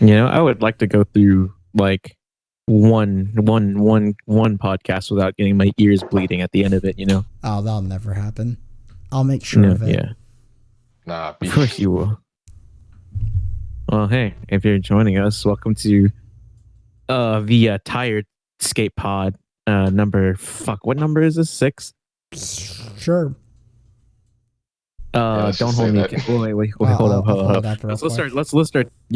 I would like to go through like one podcast without getting my ears bleeding at the end of it. Oh, that'll never happen. I'll make sure of it. Yeah, Nah, of course you will. Well, hey, if you're joining us, welcome to the Tired Skate Pod. What number is this? 6? Sure. let's Don't just hold say me. that. Wait, hold up.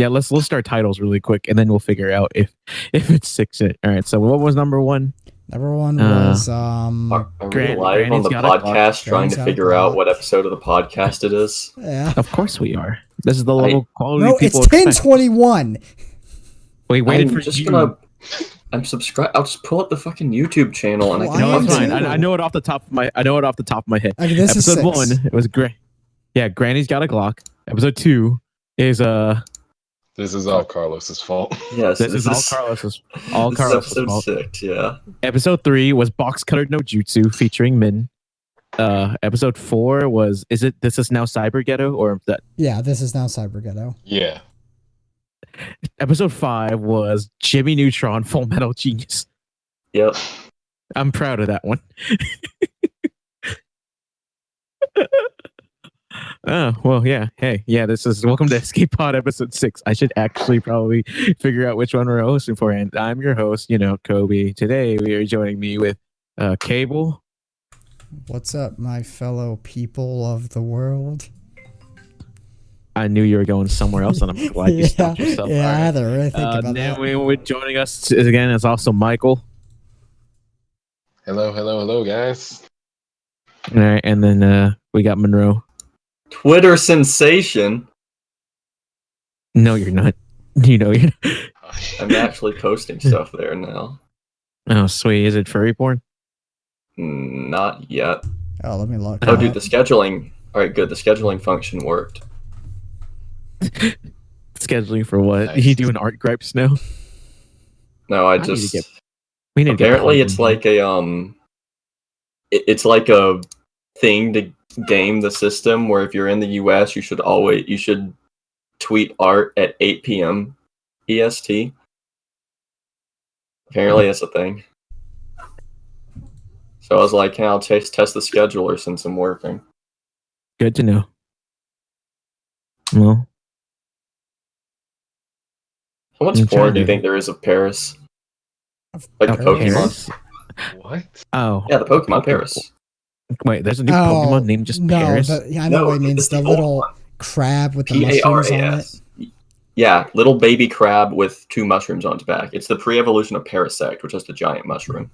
Let's list our titles really quick, and then we'll figure out if it's 6. All right. So what was number 1? Number 1 was Are we Granny's live on the got a podcast trying Granny's to got a figure out clock. what episode of the podcast it is? yeah. Of course we are. This is the level of quality No, it's people expect. 1021. We waited I'm for just you. I'm subscribed. I'll just pull up the fucking YouTube channel and I Why can. No, it's am fine. too. I know it off the top of my. Head. Okay, this is Episode 6. 1, it was great. Yeah, Granny's got a Glock. Episode 2 is This is all Carlos's fault. Yes, This is all Carlos's episode fault. 6. Yeah. Episode 3 was Box Cutter No Jutsu featuring Min. Episode 4 was This Is Now Cyber Ghetto, or is that Yeah, this is now Cyber Ghetto. Yeah. episode 5 was Jimmy Neutron Full Metal Genius. Yep. I'm proud of that one. Oh, well, yeah. Hey, yeah, this is welcome to Escape Pod episode 6. I should actually probably figure out which one we're hosting for. And I'm your host, Coby. Today we are joining me with Cable. What's up, my fellow people of the world? I knew you were going somewhere else, and I'm glad you stopped yourself. Yeah, I All had to really think about then that. joining us again is also Michael. Hello, guys. All right, and then we got Monroe. Twitter sensation. No, you're not. You're not. I'm actually posting stuff there now. Oh, sweet. Is it furry porn? Not yet. Oh, let me look. Oh, dude, the scheduling. All right, good. The scheduling function worked. Scheduling for what? Nice. You doing art gripes now? No, I need to just. get- We need to get Apparently, plugged it's in. like a It's like a thing to game the system where if you're in the US, you should tweet art at 8 p.m. EST. Apparently, that's a thing. So I was like, hey, I'll test the scheduler since I'm working. Good to know. Well, How much I'm porn trying do you to- think there is of Paris? Like the Paris? Pokemon? Paris? What? Oh, Yeah, the Pokemon Paris. wait. There's a new Pokemon named just Paris. I know No, what it means. it's The the little old one. crab with the mushrooms on it. Paras. Yeah, little baby crab with 2 mushrooms on its back. It's the pre-evolution of Parasect, which is the giant mushroom.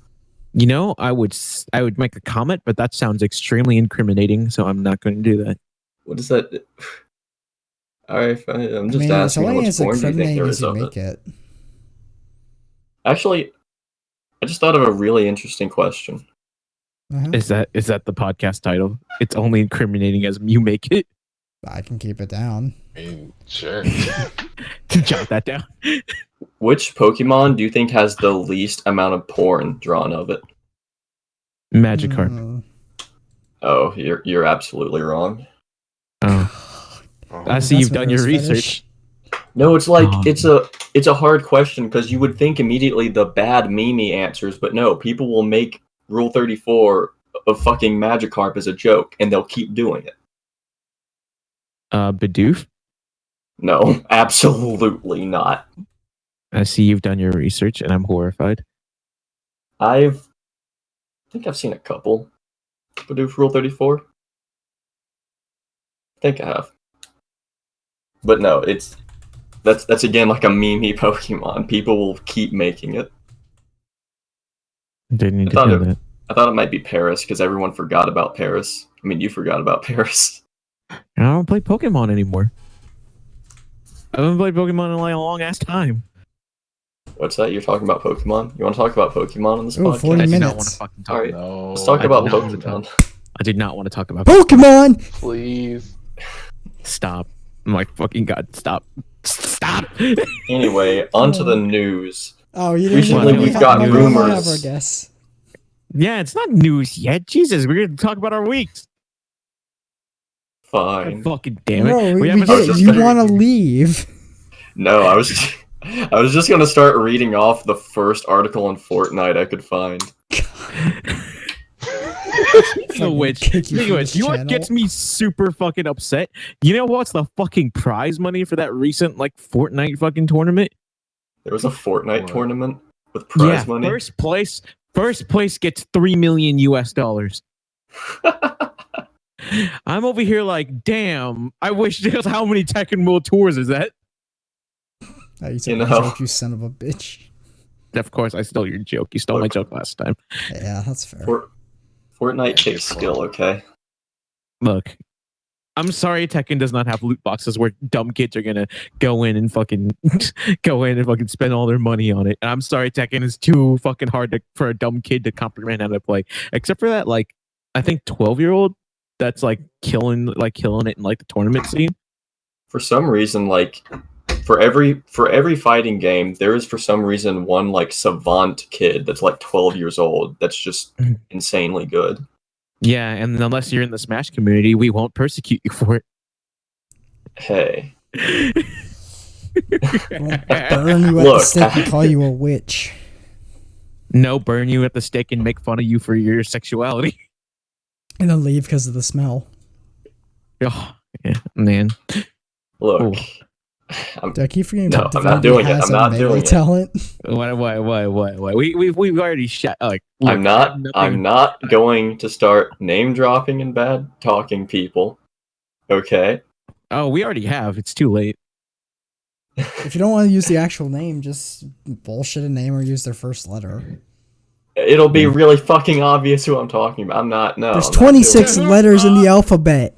I would make a comment, but that sounds extremely incriminating, so I'm not going to do that. What is that? Alright, fine. I'm I just mean, it's asking how only much as porn do you think incriminating there as is you of make it. it. Actually, I just thought of a really interesting question. Uh-huh. Is that the podcast title? It's only incriminating as you make it. I can keep it down. I mean, sure. Jot that down. Which Pokemon do you think has the least amount of porn drawn of it? Magikarp. Hmm. Oh, you're absolutely wrong. Oh, I That's see you've done your Monroe's research. fetish. No, it's like Oh. it's a hard question because you would think immediately the bad Mimi answers, but no, people will make Rule 34 of fucking Magikarp as a joke, and they'll keep doing it. Bidoof. No, absolutely not. I see you've done your research, and I'm horrified. I think I've seen a couple. Bidoof Rule 34. I think I have. But no, that's again like a meme Pokemon. People will keep making it. Didn't need I to thought know it- that. I thought it might be Paris because everyone forgot about Paris. I mean, you forgot about Paris. I don't play Pokemon anymore. I haven't played Pokemon in like a long ass time. What's that? You're talking about Pokemon? You want to talk about Pokemon on this Ooh, podcast? 40 I did not minutes. want to fucking talk. Alright, No. let's talk I about did not want to Pokemon. I did not want to talk about. Pokemon! Please. Stop! I'm like fucking god. Stop! Stop! Anyway, onto the news. Oh, you didn't Recently, want to we've got rumors. I guess. Yeah, it's not news yet. Jesus, we're gonna talk about our weeks. Fine. Fucking damn it! No, we haven't get it. just You gonna- want to leave. No, I was I was just gonna start reading off the first article on Fortnite I could find. Speaking of which, you know what gets me super fucking upset? You know what's the fucking prize money for that recent like Fortnite fucking tournament? There was a Fortnite tournament with prize money. First place gets $3 million US. I'm over here like, damn. I wish just how many Tekken World Tours is that? You took my joke, you son of a bitch. Of course, I stole your joke. You stole my joke last time. Yeah, that's fair. Fortnite takes skill, okay? Look, I'm sorry Tekken does not have loot boxes where dumb kids are gonna go in and fucking spend all their money on it. And I'm sorry Tekken is too fucking hard for a dumb kid to comprehend how to play. Except for that, like, I think 12-year-old that's like killing it in like the tournament scene. For some reason, like for every fighting game, there is for some reason one like savant kid that's like 12 years old that's just insanely good. Yeah, and unless you're in the Smash community, we won't persecute you for it. Hey. Burn you at the stake and call you a witch. No, burn you at the stake and make fun of you for your sexuality. And then leave because of the smell. Oh, yeah, man. Look. Do I keep forgetting? No, I'm not doing it. I'm not doing it. Talent. Why? We've already shot. Like, look, I'm not going to start name dropping and bad talking people. Okay. Oh, we already have. It's too late. If you don't want to use the actual name, just bullshit a name or use their first letter. It'll be really fucking obvious who I'm talking about. I'm not. No. There's 26 letters in the alphabet.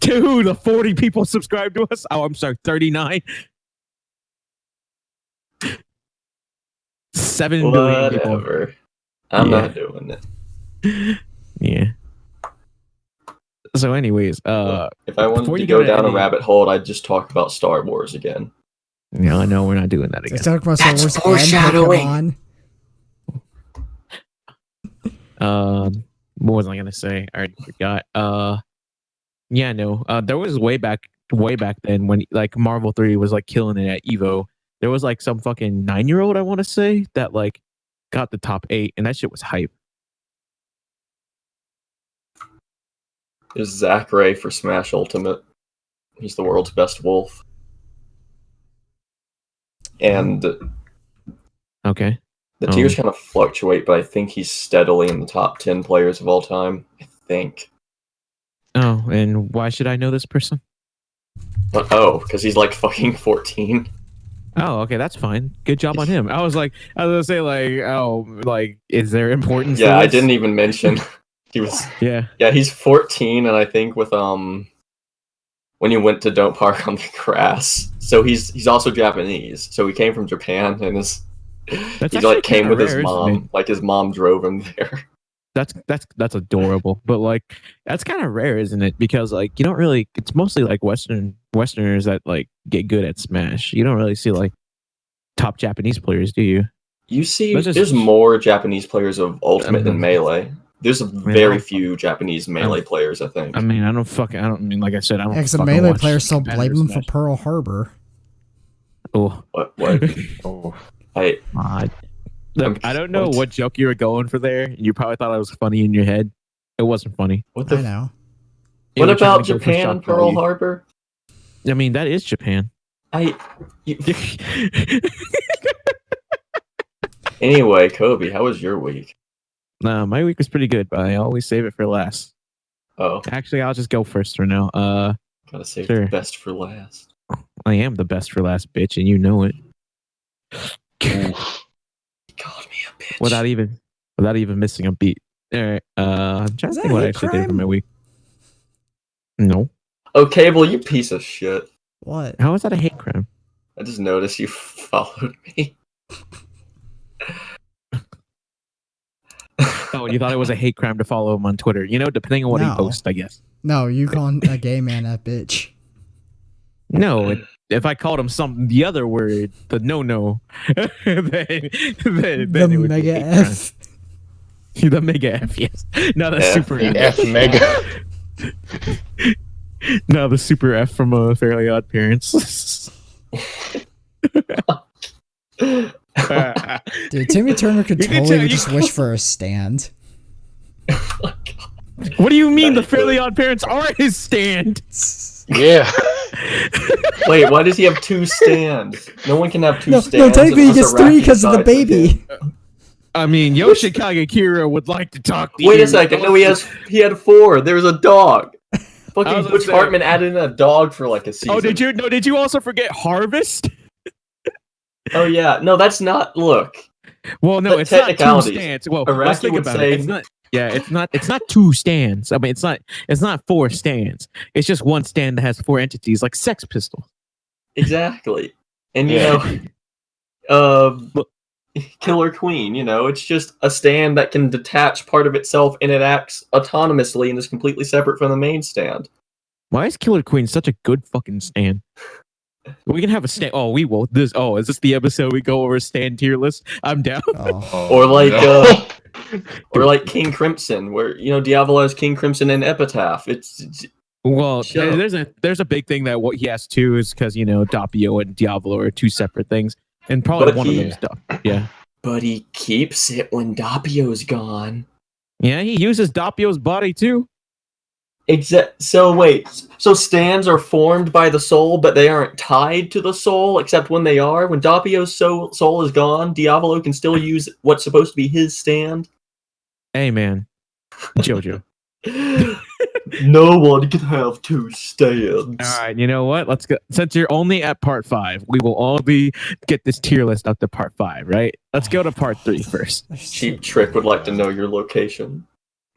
Dude, the 40 people subscribe to us. Oh, I'm sorry, 39. 7 billion people. Whatever. I'm not doing it. Yeah. So, anyways, if I wanted to go down a rabbit hole, I'd just talk about Star Wars again. Yeah, I know we're not doing that again. Let's talk about Star Wars foreshadowing. What was I gonna say? I already forgot. Yeah, no. There was way back then when like Marvel 3 was like killing it at Evo. There was like some fucking 9-year-old, I want to say, that like got the top 8, and that shit was hype. There's Zach Ray for Smash Ultimate. He's the world's best wolf. And okay. The tiers kind of fluctuate, but I think he's steadily in the top 10 players of all time. I think. Oh, and why should I know this person? Because he's like fucking 14. Oh, okay, that's fine. Good job on him. I was gonna say like, is there importance? Yeah, I didn't even mention he was. Yeah, he's 14, and I think with when he went to Don't Park on the Grass, so he's also Japanese. So he came from Japan, and he like came with his mom. Like his mom drove him there. That's adorable, but like that's kind of rare, isn't it? Because like you don't really. It's mostly like Westerners that like get good at Smash. You don't really see like top Japanese players, do you? You see, there's more Japanese players of Ultimate than Melee. There's very few Japanese Melee players, I think. I mean, I don't mean, like I said, I don't. Because the Melee players still blame them for Pearl Harbor. Oh, what? Oh, Look, I don't know what joke you were going for there. You probably thought I was funny in your head. It wasn't funny. I know. What about Japan, Pearl Harbor? I mean, that is Japan. Anyway, Coby, how was your week? My week was pretty good, but I always save it for last. Oh. Actually, I'll just go first for now. Gotta save the best for last. I am the best for last, bitch, and you know it. Called me a bitch. Without even missing a beat. All right. I'm trying to think what I actually did for my week. No. Oh, Cable, you piece of shit. What? How is that a hate crime? I just noticed you followed me. Oh, you thought it was a hate crime to follow him on Twitter? You know, depending on what he posts, I guess. No, you calling a gay man a bitch. No, if I called him the other word, the no, then the mega F. The mega F, yes. No, the super F mega. No, the super F from Fairly Odd Parents. Dude, Timmy Turner could You can totally tell- just wish for a stand. What do you mean the Fairly Odd Parents are his stand? Yeah. Wait, why does he have 2 stands? No one can have 2 No, stands. technically he unless gets a 3 racking because of the sides of baby. him. I mean, Yoshikage Kira would like to talk to you. Wait a second. No, he had 4. There was a dog. I was Fucking gonna Butch say- Hartman added in a dog for like a season. Oh, did you? No, did you also forget Harvest? Oh yeah. No, that's not. Look. Well, no, But it's not 2 technicalities. stands. Well, Iraqi let's think would about say- it. It's not. Yeah, it's not. It's not 2 stands. I mean, it's not 4 stands. It's just one stand that has 4 entities, like Sex Pistols. Exactly. And you Yeah. know, Killer Queen. You know, it's just a stand that can detach part of itself and it acts autonomously and is completely separate from the main stand. Why is Killer Queen such a good fucking stand? We can have a stand. Oh, we will. Is this the episode we go over stand tier list? I'm down. Oh. Or like, no. Or like King Crimson, where Diavolo has King Crimson and Epitaph. It's Well, Sure. there's a big thing that what he has too is because Doppio and Diavolo are 2 separate things, and probably But one of he- them stuff. Yeah, but he keeps it when Doppio's gone. yeah, he uses Doppio's body too. So wait, so stands are formed by the soul, but they aren't tied to the soul, except when they are. When Doppio's soul is gone, Diavolo can still use what's supposed to be his stand. Hey man, Jojo. No one can have 2 stands. All right, you know what? Let's go. Since you're only at part 5, we will all get this tier list up to part 5, right? Let's go to part 3 first. Cheap Trick would like to know your location.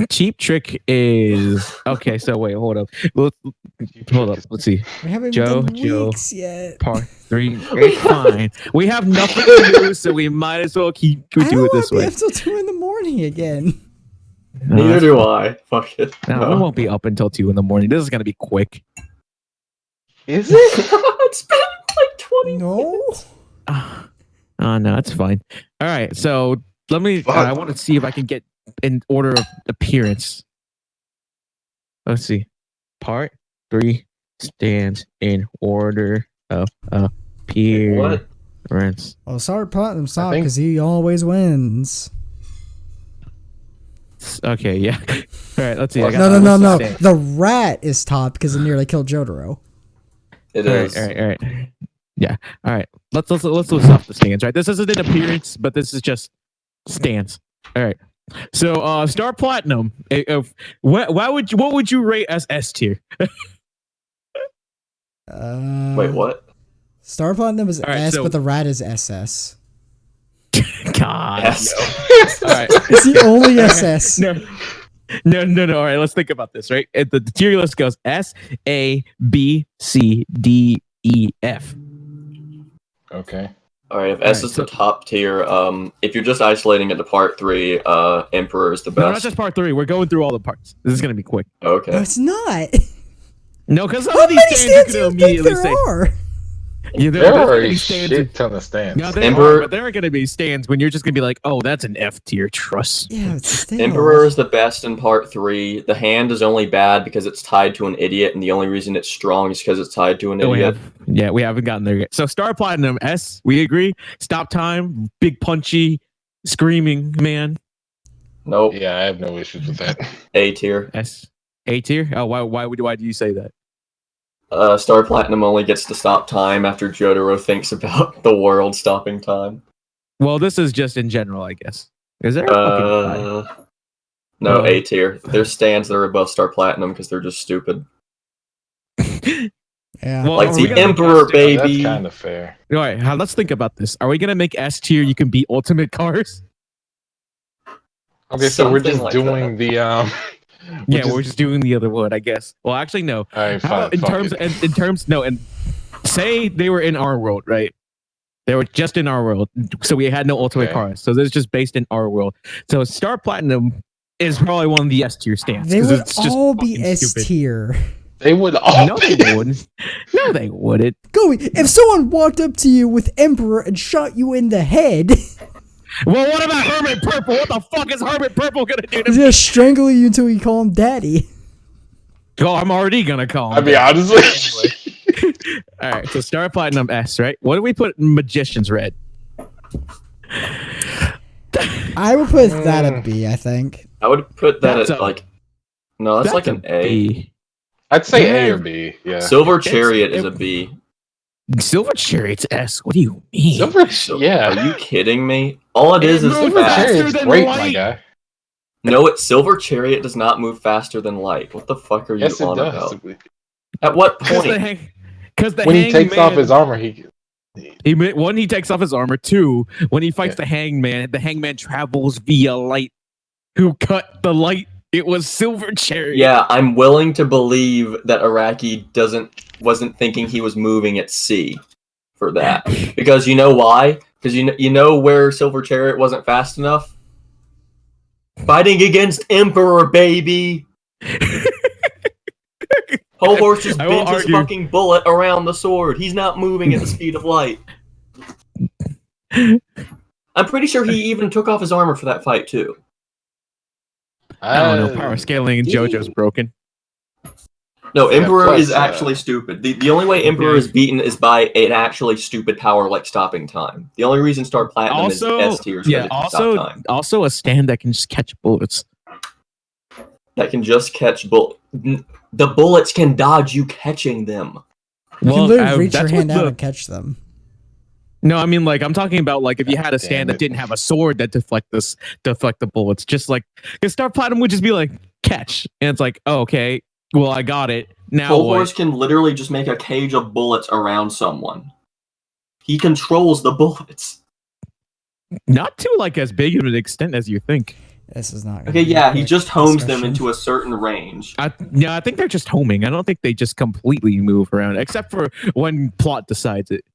Cheap Trick is okay. So wait, hold up. Hold up. Let's see. We haven't Joe, even done Joe. weeks yet. Part 3. It's fine. We have nothing to do, so we might as well keep I do don't it this want way. to be up till 2 in the morning again. Neither do I. Fuck it. No, we won't be up until 2 in the morning. This is gonna be quick. Is it? It's been like 20 No. Oh no, it's fine. All right, so let me. Fuck. I want to see if I can get in order of appearance. Let's see. Part 3 stands in order of appearance. What? Oh, sorry, Platinum, stop, think- because he always wins. Okay, yeah. All right, let's see. I got No, the no, list no, of no. stands. The rat is top because it nearly killed Jotaro. It All is. right, all right. Yeah. All right. Let's list off the stands. Right. This isn't an appearance, but this is just stands. All right. So, Star Platinum. What would you rate as S tier? Wait, what? Star Platinum is All right, S, so- but the rat is SS. God. S. All right. It's the only SS. No. All right. Let's think about this. Right. The tier list goes S, A, B, C, D, E, F. Okay. All right, if S Alright, is the top tier, if you're just isolating it to part 3, Emperor is the No, not best. just part 3. We're going through all the parts. This is gonna be quick. No, Okay. it's not. No, because some How of these many stands stands you do could you think immediately there say. are? Yeah, There are gonna a be stands. shit ton of stands. No, there Emperor- are, but there are going to be stands when you're just going to be like, oh, that's an F tier. Trust. Yeah, it's still. Emperor is the best in part 3. The hand is only bad because it's tied to an idiot, and the only reason it's strong is because it's tied to an idiot. We haven't gotten there yet. So Star Platinum S, we agree. Stop time, big punchy, screaming man. Nope. Yeah, I have no issues with that. A tier. S, A tier. Oh, why do you say that? Star Platinum only gets to stop time after Jotaro thinks about the world stopping time. Well, this is just in general, I guess. Is there? A fucking No, Oh. A tier. There's stands that are above Star Platinum because they're just stupid. Yeah. Well, Like are we the gonna make Emperor, S tier? That's baby. kind of fair. All right, let's think about this. Are we gonna make S tier? You can beat Ultimate Cars. Okay, so we're Something just like doing the Yeah, we're just doing the other one, I guess. Well, actually, no. All right, How fine. about in fuck terms it. in terms no, and say they were in our world, right? They were just in our world, so we had no Ultimate Okay. Cars. So this is just based in our world. So Star Platinum is probably one of the S tier stands. They 'cause would it's just all be fucking S stupid. tier. They would all. No, they wouldn't. No, they wouldn't. Goey, if someone walked up to you with Emperor and shot you in the head, Well, what about Hermit Purple? What the fuck is Hermit Purple gonna do to he's me? gonna strangle you until you call him daddy. Oh, I'm already gonna call him. I mean, honestly. All right, so Star Platinum S, right? What do we put in Magician's Red? I would put that at B, I think. I would put that That's at no, that's like a an A. B. I'd say A Yeah. or B. Yeah. Silver Chariot is a B. Silver Chariot's S. What do you mean? Yeah. Are you kidding me? All it is Silver fast. Chariot's than great, light. my guy. No, Silver Chariot does not move faster than light. What the fuck are you Yes, it on does. about? At what Because point? When he takes off his armor, he takes off his armor. Two, when he fights the hangman travels via light. Who cut the light? It was Silver Chariot. Yeah, I'm willing to believe that Araki wasn't thinking he was moving at C for that. Because you know why? Because you know where Silver Chariot wasn't fast enough? Fighting against Emperor, baby! Whole horse just I won't bent his argue. fucking bullet around the sword. He's not moving at the speed of light. I'm pretty sure he even took off his armor for that fight, too. I don't know. Power scaling in JoJo's broken. No, Yeah, Emperor plus, is actually stupid. The only way Emperor is beaten is by an actually stupid power like stopping time. The only reason Star Platinum is S tier is because it can stop time. Also a stand that can just catch bullets. That can just catch the bullets can dodge you catching them. You can literally reach your hand out and catch them. No, I mean, like, I'm talking about, like, if you had a stand damn that didn't have a sword that deflect the bullets, just like, because Star Platinum would just be like, catch. And it's like, oh, okay, well, I got it. Now Full what? Horse can literally just make a cage of bullets around someone. He controls the bullets. Not to, like, as big of an extent as you think. This is not. Okay, yeah, he just homes them into a certain range. I think they're just homing. I don't think they just completely move around, except for when plot decides it.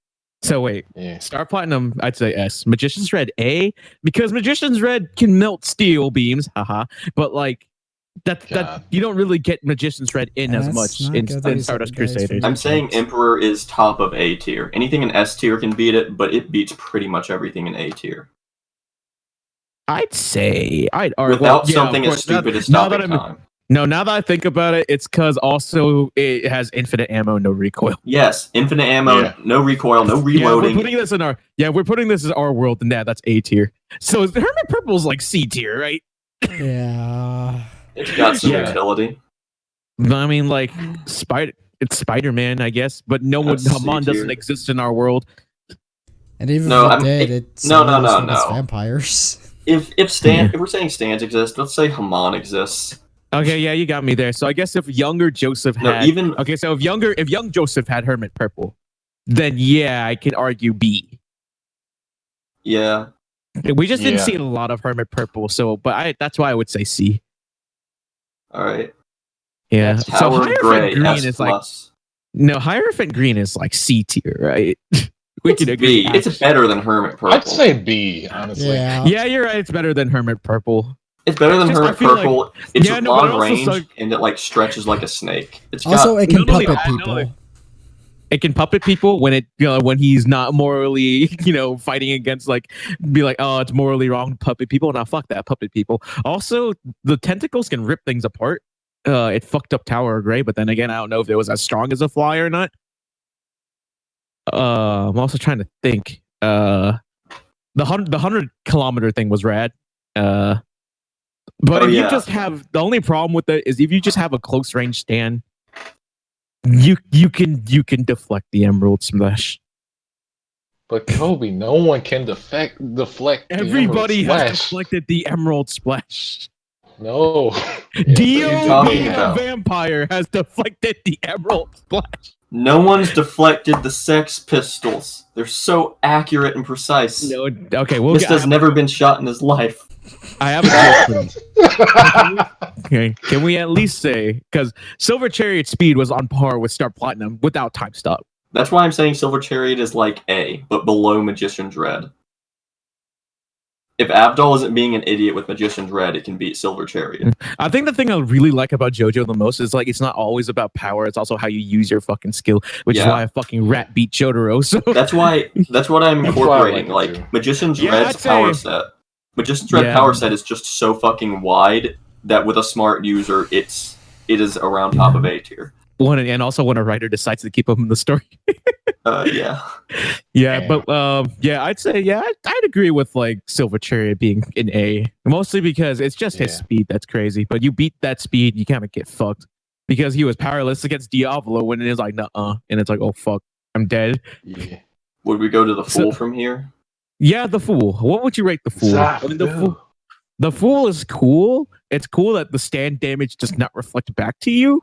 So wait, Star Platinum, I'd say S. Magician's Red, A, because Magician's Red can melt steel beams, haha. But like that you don't really get Magician's Red in as much in Stardust Crusaders. I'm saying Emperor is top of A tier. Anything in S tier can beat it, but it beats pretty much everything in A tier. I'd say argue without something as stupid as stopping time. No, now that I think about it, it's because also it has infinite ammo, no recoil. Yes, infinite ammo, no recoil, no reloading. We're putting this as our world, and that's A tier. So Hermit Purple's like C tier, right? Yeah. It's got some utility. I mean, like it's Spider-Man, I guess, but Haman doesn't exist in our world. And even if it did, it's vampires. If we're saying stands exist, let's say Haman exists. Okay, yeah, you got me there. So I guess if younger Joseph had if young Joseph had Hermit Purple, then yeah, I can argue B. Yeah. We just didn't see a lot of Hermit Purple, that's why I would say C. All right. Yeah. So Hierophant Green is like Hierophant Green is like C tier, right? We can agree. B. It's better than Hermit Purple. I'd say B, honestly. Yeah, you're right. It's better than Hermit Purple. It's better than Hermit Purple. It's long range and it like stretches like a snake. It can puppet people. It can puppet people when when he's not morally, fighting against be like, oh, it's morally wrong to puppet people. Now fuck that, puppet people. Also, the tentacles can rip things apart. It fucked up Tower of Grey, but then again, I don't know if it was as strong as a fly or not. I'm also trying to think. The 100-kilometer thing was rad. But you just have the only problem with it is if you just have a close range stand, you can deflect the Emerald Splash. But Coby, no one can deflect. Everybody has deflected the Emerald Splash. No. Dio being a vampire has deflected the Emerald Splash. No one's deflected the Sex Pistols. They're so accurate and precise. No, okay, this has never been shot in his life. I have a question. Okay, can we at least say, because Silver Chariot speed was on par with Star Platinum without time stop. That's why I'm saying Silver Chariot is like A, but below Magician's Red. If Abdul isn't being an idiot with Magician's Red, it can beat Silver Chariot. I think the thing I really like about JoJo the most is it's not always about power. It's also how you use your fucking skill, which is why I fucking rat beat Jotaro. So that's what I'm incorporating. Magician's Red's power set. Magician's Red power set is just so fucking wide that with a smart user, it is around top of A tier. And also when a writer decides to keep him in the story. Yeah. Yeah, Damn. but I'd say I'd agree with like Silver Chariot being an A, mostly because it's just his Yeah. speed that's crazy. But you beat that speed, you kind of get fucked because he was powerless against Diavolo when it is like nuh-uh, and it's like oh fuck, I'm dead. Yeah. Would we go to the So- Fool from here? Yeah, the Fool. What would you rate the Fool? I mean, the Fool is cool. It's cool that the stand damage does not reflect back to you.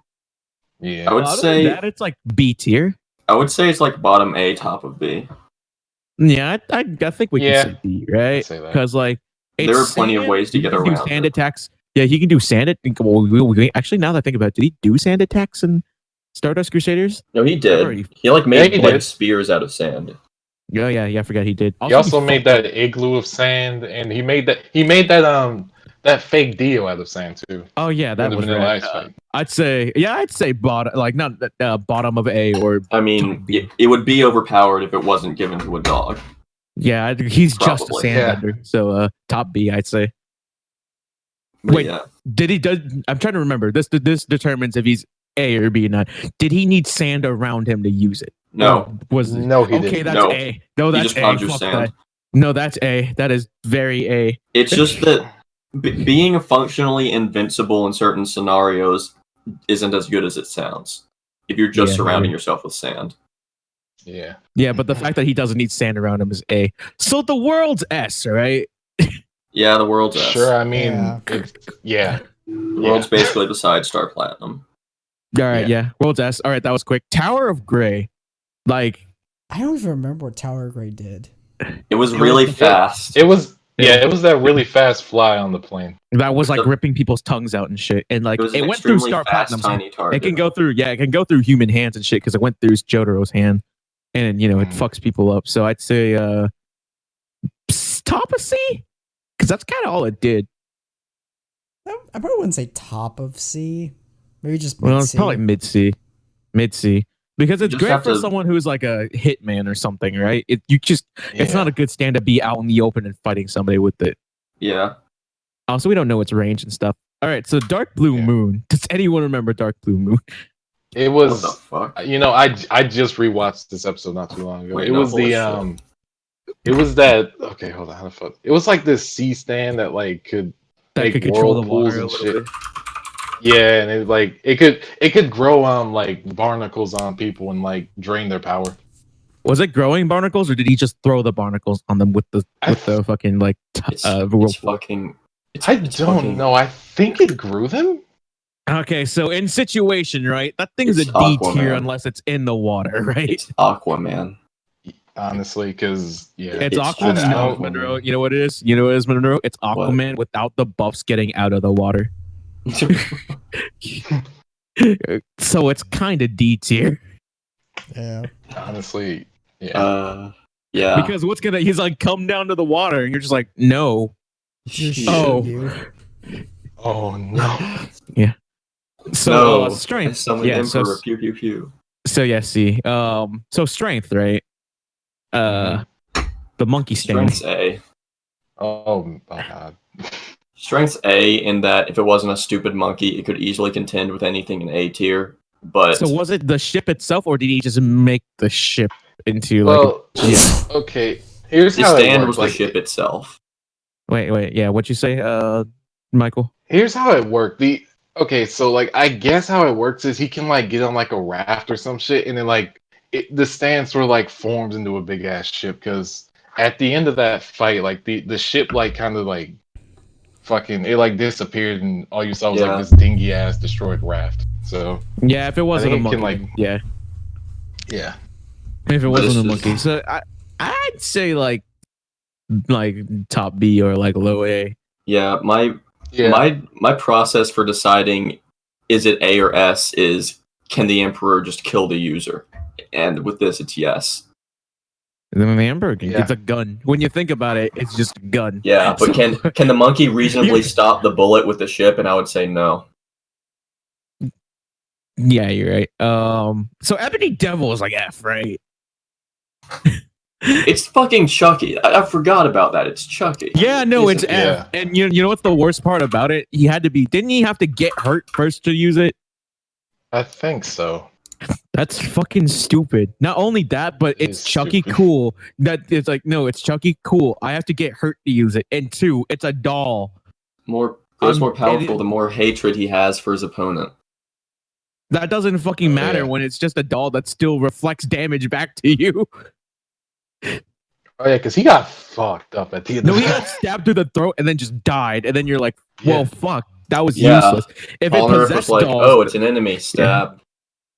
Yeah. I would Other say than that, it's like B tier. it's like bottom A, top of B. Yeah, I think we Yeah. can say B, right? say that. Because like There it's are plenty of sand, ways to he get can do around sand it. attacks. Yeah, he can do sand. Actually, now that I think about it, did he do sand attacks in Stardust Crusaders? No, he did. Already- He like made he like did. spears out of sand. Yeah, I forgot he did. He also made fucked up- that igloo of sand, and he made that that fake deal out of sand too. Oh yeah, that During the was Vanilla rad. Ice fight. I'd say bottom, like not bottom of A or I mean, top B. it would be overpowered if it wasn't given to a dog. Yeah, he's just a Probably, sandbender. So top B, I'd say. But Wait. yeah. Did he? I'm trying to remember. This determines if he's A or B or not. Did he need sand around him to use it? No. Or was it? No, he Okay, didn't. that's No. A. No, that's just A. conjures Fuck sand. that. No, that's A. That is very A. It's just that being functionally invincible in certain scenarios isn't as good as it sounds. If you're just Yeah, surrounding yeah. yourself with sand. Yeah. Yeah, but the fact that he doesn't need sand around him is A. So the world's S, right? Yeah, the world's S. Sure. I mean, Yeah. yeah. The world's basically beside Star Platinum. All right, yeah. World's S. All right, that was quick. Tower of Grey. Like, I don't even remember what Tower Grey did. It was really fast. It was that really fast fly on the plane. that was like The- ripping people's tongues out and shit. And like, It was it an went through extremely Star fast, Platinum. tiny target. It can go through, it can go through human hands and shit because it went through Jotaro's hand, and it fucks people up. So I'd say top of C, because that's kind of all it did. I probably wouldn't say top of C. Maybe just Well, mid it's C. probably mid C, because it's just great have for to- someone who's like a hitman or something, right? It's not a good stand to be out in the open and fighting somebody with it. Yeah. Also, we don't know its range and stuff. All right, so Dark Blue Yeah. Moon. Does anyone remember Dark Blue Moon? It What the was. fuck? I just rewatched this episode not too long ago. Wait, it no, was holy the It was that. Okay, hold on. How the fuck? It was like this C stand that like could That make could control the whirlpools water a and little shit. bit. Yeah, and it could grow like barnacles on people and like drain their power. Was it growing barnacles, or did he just throw the barnacles on them with the fucking like It's whirlpool? fucking. It's, I it's don't fucking- know. I think it grew them. Okay, so in situation, right? That thing's a It's D tier Aquaman. unless it's in the water, right? It's Aquaman. Honestly, because It's it's Aquaman, just Aquaman. Monroe. You know what it is? You know what it is, Monroe? It's Aquaman without the buffs getting out of the water. So it's kind of D tier. Yeah. honestly, yeah. Yeah. Because he's like, come down to the water, and you're just like, no. Just Oh. shoot you. Oh no. So no, I strength. summoned Yeah, so Emperor. Pew pew pew. see. So strength, right? The monkey stand. Strength's A. Oh god. Strength's A in that if it wasn't a stupid monkey, it could easily contend with anything in A tier. But So was it the ship itself, or did he just make the ship into like? Well, okay. Here's the how it stand works. was the Like, ship itself. Wait, yeah. What'd you say, Michael? here's how it worked. So like I guess how it works is he can like get on like a raft or some shit, and then like the stand sort of like forms into a big ass ship. Because at the end of that fight, like the ship like kind of like fucking it like disappeared, and all you saw was Yeah. like this dingy ass destroyed raft. So Yeah, if it wasn't a think it monkey, can, like- yeah. yeah. If it But wasn't a it's monkey, so I'd say like top B or like low A. Yeah, my process for deciding is it A or S is can the Emperor just kill the user? And with this, it's yes. And then the Emperor, Yeah. it's a gun. When you think about it, it's just a gun. Yeah, but So- can the monkey reasonably stop the bullet with the ship? And I would say no. Yeah, you're right. So Ebony Devil is like F, right? It's fucking Chucky. I forgot about that. It's Chucky. Yeah, no, it's Isn't- F. And you know what's the worst part about it? Didn't he have to get hurt first to use it? I think so. That's fucking stupid. Not only that, but It it's is Chucky stupid. cool. That it's like, no, it's Chucky cool. I have to get hurt to use it. And 2, it's a doll. It's more it- powerful the more hatred he has for his opponent. That doesn't fucking Oh, matter yeah. when it's just a doll that still reflects damage back to you. Oh yeah, because he got fucked up at the end No, of he the got stabbed through the throat and then just died. And then you're like, well, Yeah. fuck, that was Yeah. useless. If it Polnareff was possessed like, dolls, "Oh, it's an enemy." Stab.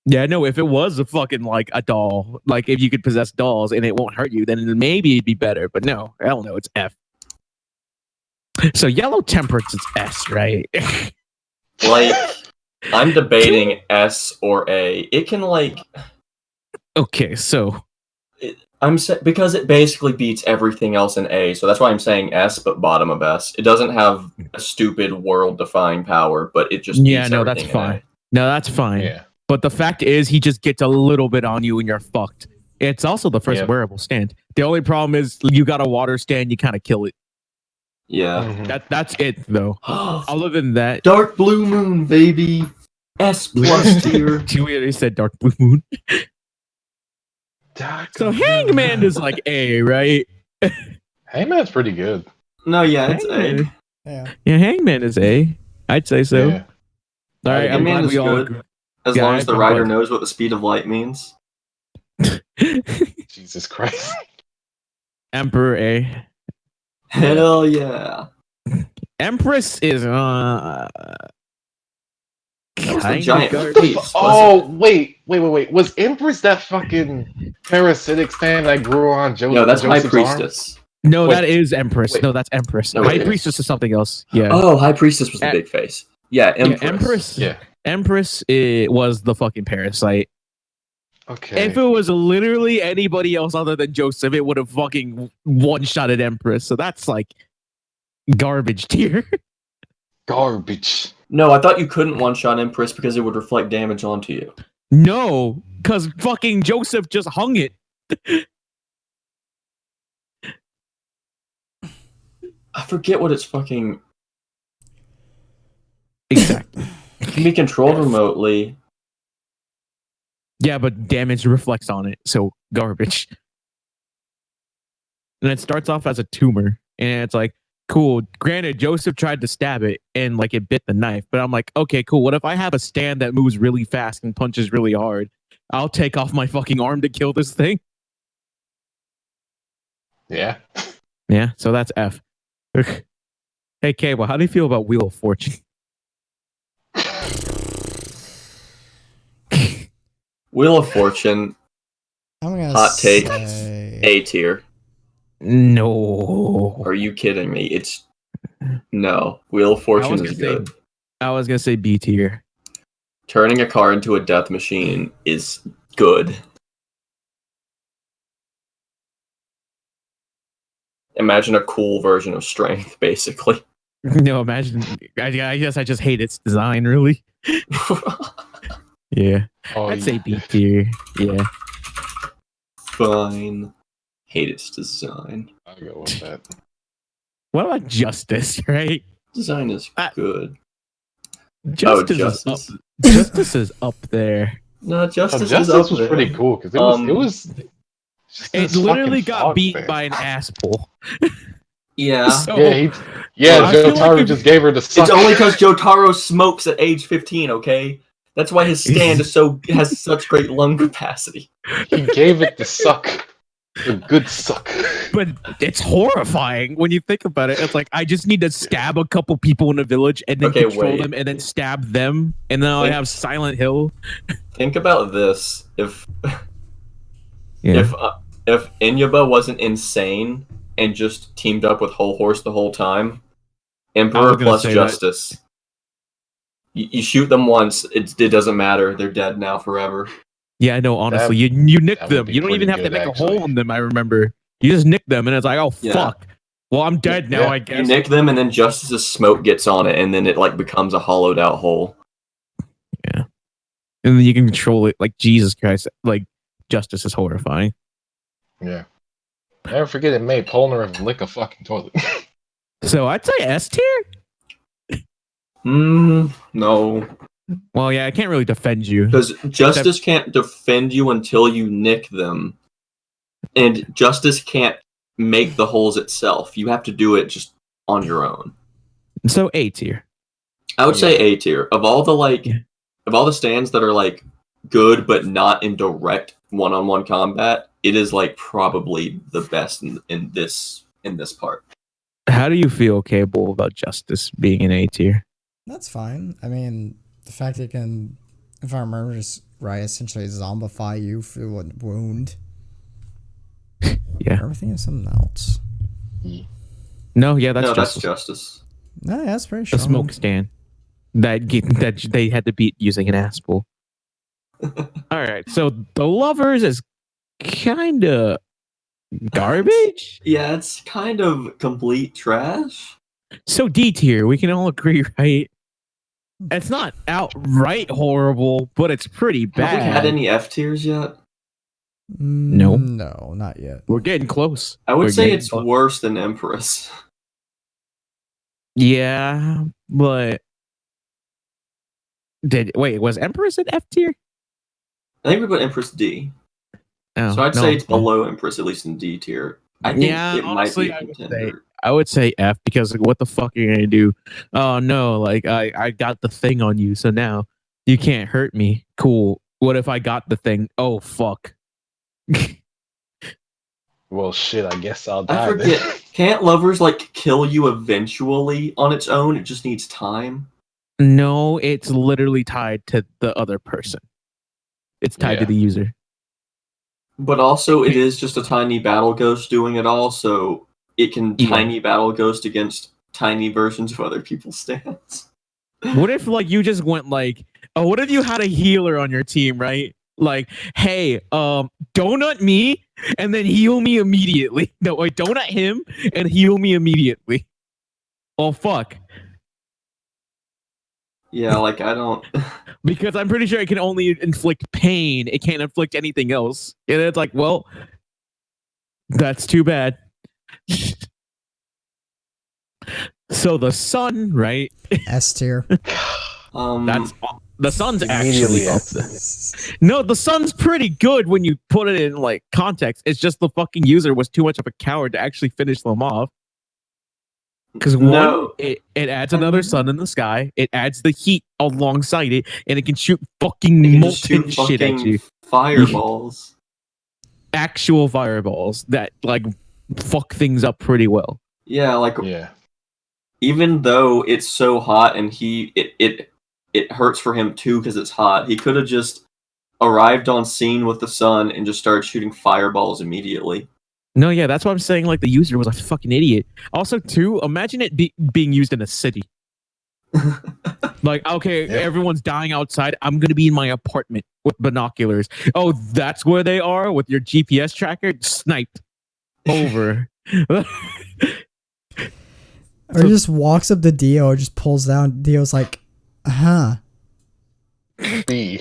yeah, no, if it was a fucking like a doll, like if you could possess dolls and it won't hurt you, then maybe it'd be better. But no, hell no, it's F. So yellow temperance is S, right? Like, I'm debating S or A. It can like Okay, so because it basically beats everything else in A, so that's why I'm saying S, but bottom of S. It doesn't have a stupid world-defying power, but it just yeah, beats no, that's everything in fine. No, that's fine. Yeah. But the fact is, he just gets a little bit on you and you're fucked. It's also the first Yep. wearable stand. The only problem is you got a water stand, you kind of kill it. Yeah. Mhm. That's it though. Other than that, Dark Blue Moon, baby. S plus tier. we already said Dark Blue Moon. Dark So Blue Hangman Moon. is like A, right? Hangman's pretty good. No, yeah, it's Hangman. A. Yeah. Yeah, Hangman is A. I'd say so. Yeah. All right, I'm Hangman glad is we all good. agree. As Yeah, long as the I'm writer glad. knows what the speed of light means. Jesus Christ. Emperor A. Hell yeah. Empress is That was the kinda giant garbage. face. wasn't Oh, wait. Was Empress that fucking parasitic stand that grew on it? No, that's High Joseph's arm? Priestess. No, Wait. that is Empress. Wait. No, that's Empress. No, High it is. Priestess is something else. Yeah. Oh, High Priestess was the Eh, big face. Yeah, Empress. Yeah, Empress. Yeah. Empress was the fucking parasite. Okay. If it was literally anybody else other than Joseph, it would have fucking one-shotted Empress. So that's like garbage tier. Garbage. No, I thought you couldn't one-shot Empress because it would reflect damage onto you. No, because fucking Joseph just hung it. I forget what it's fucking... Exactly. It can be controlled remotely. Yeah, but damage reflects on it, so garbage. And it starts off as a tumor, and it's like, cool. Granted, Joseph tried to stab it, and like it bit the knife. But I'm like, okay, cool. What if I have a stand that moves really fast and punches really hard? I'll take off my fucking arm to kill this thing. Yeah. Yeah, so that's F. Hey, Cable, how do you feel about Wheel of Fortune? Wheel of Fortune, I'm gonna Hot take. say A tier. No. Are you kidding me? It's... No. Wheel of Fortune was is gonna say- good. I was gonna say B tier. Turning a car into a death machine is good. Imagine a cool version of Strength, basically. No, imagine. I guess I just hate its design, really. Yeah, Oh, I'd say B tier. Yeah. Fine. Hate its design. I'll go with that. What about Justice? Right? Design is good. Justice Justice. is up. Justice is up there. No, Justice is Justice up was there. pretty cool because it was just It this literally fucking got fog beat thing. by an ass pull. Yeah. So, Yeah, I Joe feel like Taro if- just gave her the suck. It's only because Jotaro smokes at age 15, okay? That's why his stand has such great lung capacity. He gave it the suck. The good suck. but it's horrifying when you think about it. It's like I just need to stab a couple people in a village and then Okay, control wait. them and then stab them, and then I Think- have Silent Hill. Think about this. If Yeah. if Inyaba wasn't insane and just teamed up with Whole Horse the whole time, I Emperor was gonna plus say Justice. You shoot them once, it doesn't matter. They're dead now forever. Yeah, no, honestly, you nick that would them. be You don't even pretty have to good, make actually. a hole in them. I remember you just nick them, and it's like, oh Yeah. fuck. Well, I'm dead now. Yeah. I You guess. nick them, and then Justice's smoke gets on it, and then it like becomes a hollowed out hole. And then you can control it. Like Jesus Christ, like Justice is horrifying. Yeah. Never forget it made Polnareff lick a fucking toilet. So I'd say S tier. No. Well, yeah, I can't really defend you. Because justice can't defend you until you nick them. And justice can't make the holes itself. You have to do it just on your own. So A tier. I would say A tier. Of all the Yeah. of all the stands that are like good but not in direct one-on-one combat, it is like probably the best in this part. How do you feel, Cable, about justice being an A tier? That's fine. I mean, the fact it can, if I remember this right, essentially zombify you for a wound. Yeah. Everything is something else. No, yeah, that's No, justice. that's justice. No, that's pretty The strong. smoke stand that they had to beat using an asshole. All right, so the lovers is kind of garbage. Yeah, it's kind of complete trash. So D tier, we can all agree, right? It's not outright horrible, but it's pretty bad. Have we had any F tiers yet? No. No, not yet. We're getting close. I would We're say getting it's close. worse than Empress. Yeah, but was Empress an F tier? I think we put Empress D. Oh, So I'd no. say it's below Empress, at least in D tier. I think Yeah, it honestly, might be a contender. I would say F because like, what the fuck are you gonna do? Oh no, like I got the thing on you, so now you can't hurt me. Cool. What if I got the thing? Oh fuck. Well, shit. I guess I'll I die. forget. Then. Can't lovers like kill you eventually on its own? It just needs time. No, it's literally tied to the other person. It's tied to Yeah. the user. But also, it is just a tiny battle ghost doing it all, so it can Yeah. tiny battle ghost against tiny versions of other people's stands. What if like you just went like, oh, what if you had a healer on your team, right? Like, hey, donut me and then heal me immediately. No, wait, donut him and heal me immediately. Oh fuck. Yeah, like I don't. Because I'm pretty sure it can only inflict pain. It can't inflict anything else. And it's like, well, that's too bad. So the sun, right? S tier. That's the sun's Immediately actually up there. No, the sun's pretty good when you put it in like context. It's just the fucking user was too much of a coward to actually finish them off. Because No. it adds another sun in the sky. It adds the heat alongside it, and it can shoot fucking You can just molten shoot shit at fucking you. fireballs. Actual fireballs that like fuck things up pretty well. Yeah, like Yeah. even though it's so hot and it hurts for him too because it's hot, he could have just arrived on scene with the sun and just started shooting fireballs immediately. No, yeah, that's why I'm saying like the user was a fucking idiot. Also, too, imagine it being used in a city. Like, okay, Yeah. everyone's dying outside. I'm gonna be in my apartment with binoculars. Oh, that's where they are with your GPS tracker. Sniped over. Or he just walks up to Dio and just pulls down. Dio's like, B.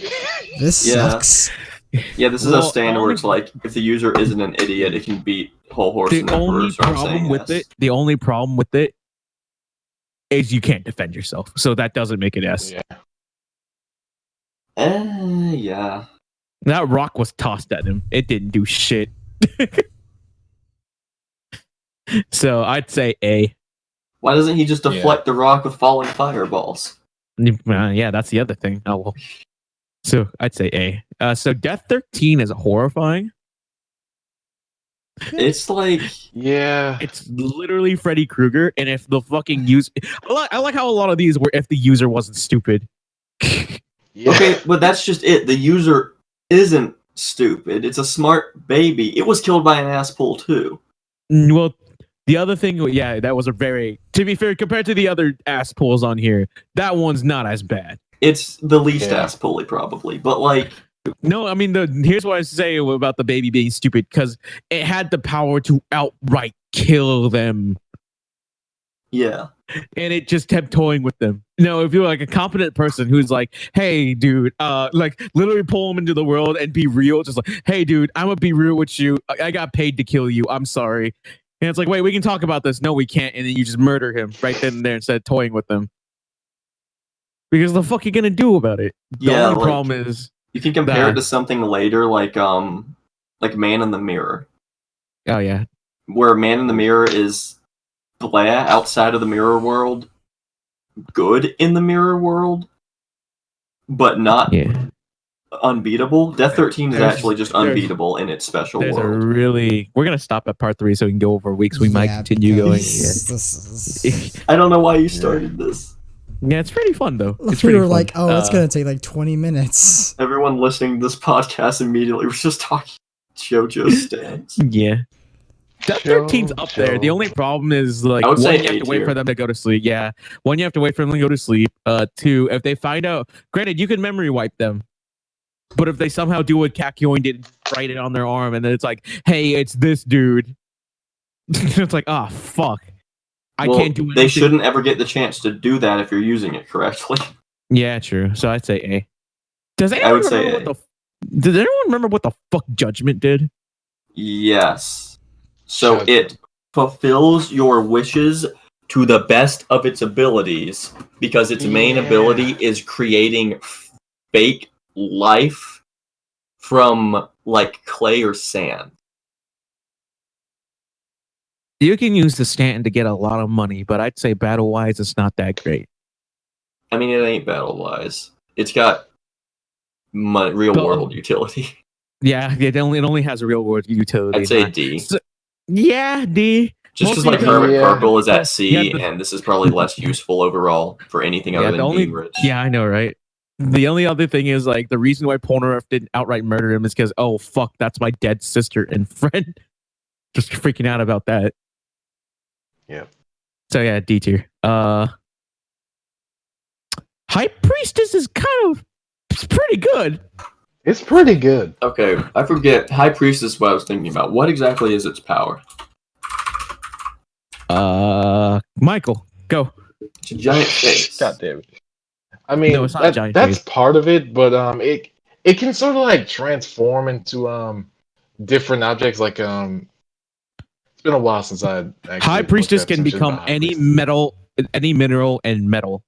this Yeah. sucks. Yeah, this is Well, a stand where it's like if the user isn't an idiot, it can beat whole horse The and only emperor. So I'm problem saying with yes. the only problem with it is you can't defend yourself. So that doesn't make it S. Yeah. Yeah. That rock was tossed at him. It didn't do shit. So I'd say A. Why doesn't he just deflect the rock with falling fireballs? Yeah, that's the other thing. Oh well. So I'd say A. So Death 13 is horrifying. It's like Yeah. It's literally Freddy Krueger, and if the fucking user, I like how a lot of these were if the user wasn't stupid. Yeah. okay, but that's just it. The user isn't stupid. It's a smart baby. It was killed by an ass pull too. Well, the other thing, yeah, that was a very, to be fair, compared to the other ass pulls on here, that one's not as bad. It's the least Yeah. ass pulley probably, but like No, I mean, here's what I say about the baby being stupid, because it had the power to outright kill them, yeah. and it just kept toying with them. No, if you're like a competent person who's like, hey, dude, like literally pull them into the world and be real, just like, hey, dude, I'm gonna be real with you. I got paid to kill you. I'm sorry. And it's like, wait, we can talk about this. No, we can't. And then you just murder him right then and there instead of toying with them. because the fuck you gonna do about it? The Yeah, only like, problem is, you can compare that- it to something later, like Man in the Mirror, oh yeah, where Man in the Mirror is blah outside of the mirror world, good in the mirror world, but not yeah. unbeatable. Death 13 is There's- actually just there's- unbeatable in its special There's world. we're gonna stop at part 3 so we can go over weeks. We might continue going. because this is- I don't know why you started this. Yeah, it's pretty fun though. It's we pretty were fun. like, oh, it's gonna take like 20 minutes. Everyone listening to this podcast immediately was just talking JoJo stands. Yeah. Death 13's up there. The only problem is like I would one, say you have to A wait tier. for them to go to sleep. Yeah. One, you have to wait for them to go to sleep. Two, if they find out, granted, you can memory wipe them. But if they somehow do what Kakyoin did, write it on their arm, and then it's like, hey, it's this dude. It's like, ah, fuck. I Well, can't do anything. they shouldn't ever get the chance to do that if you're using it correctly. Yeah, true. So I'd say A. Does anyone would say remember Does anyone remember what the fuck Judgment did? Yes. So Judgment. it fulfills your wishes to the best of its abilities because its main Yeah. ability is creating fake life from like clay or sand. You can use the stand to get a lot of money, but I'd say battle wise, it's not that great. I mean, it ain't battle wise. It's got real world utility. Yeah, it only has a real world utility. I'd say D. Yeah, D. Just because mostly like because- Hermit Yeah. Purple is at C, Yeah, and this is probably less useful overall for anything other Yeah, than the only being rich. yeah, I know, right? The only other thing is like the reason why Polnareff didn't outright murder him is because oh fuck, that's my dead sister and friend. Just freaking out about that. Yep. So yeah, D tier. High Priestess is it's pretty good. It's pretty good. Okay, I forget. High Priestess is what I was thinking about. What exactly is its power? Michael, go. It's a giant face. God damn it. I mean, No, it's not a giant that's face. part of it, but it can sort of like transform into different objects. Like it's been a while since I actually High looked Priestess up can some shit become about High any Priestess. metal, any mineral, and metal.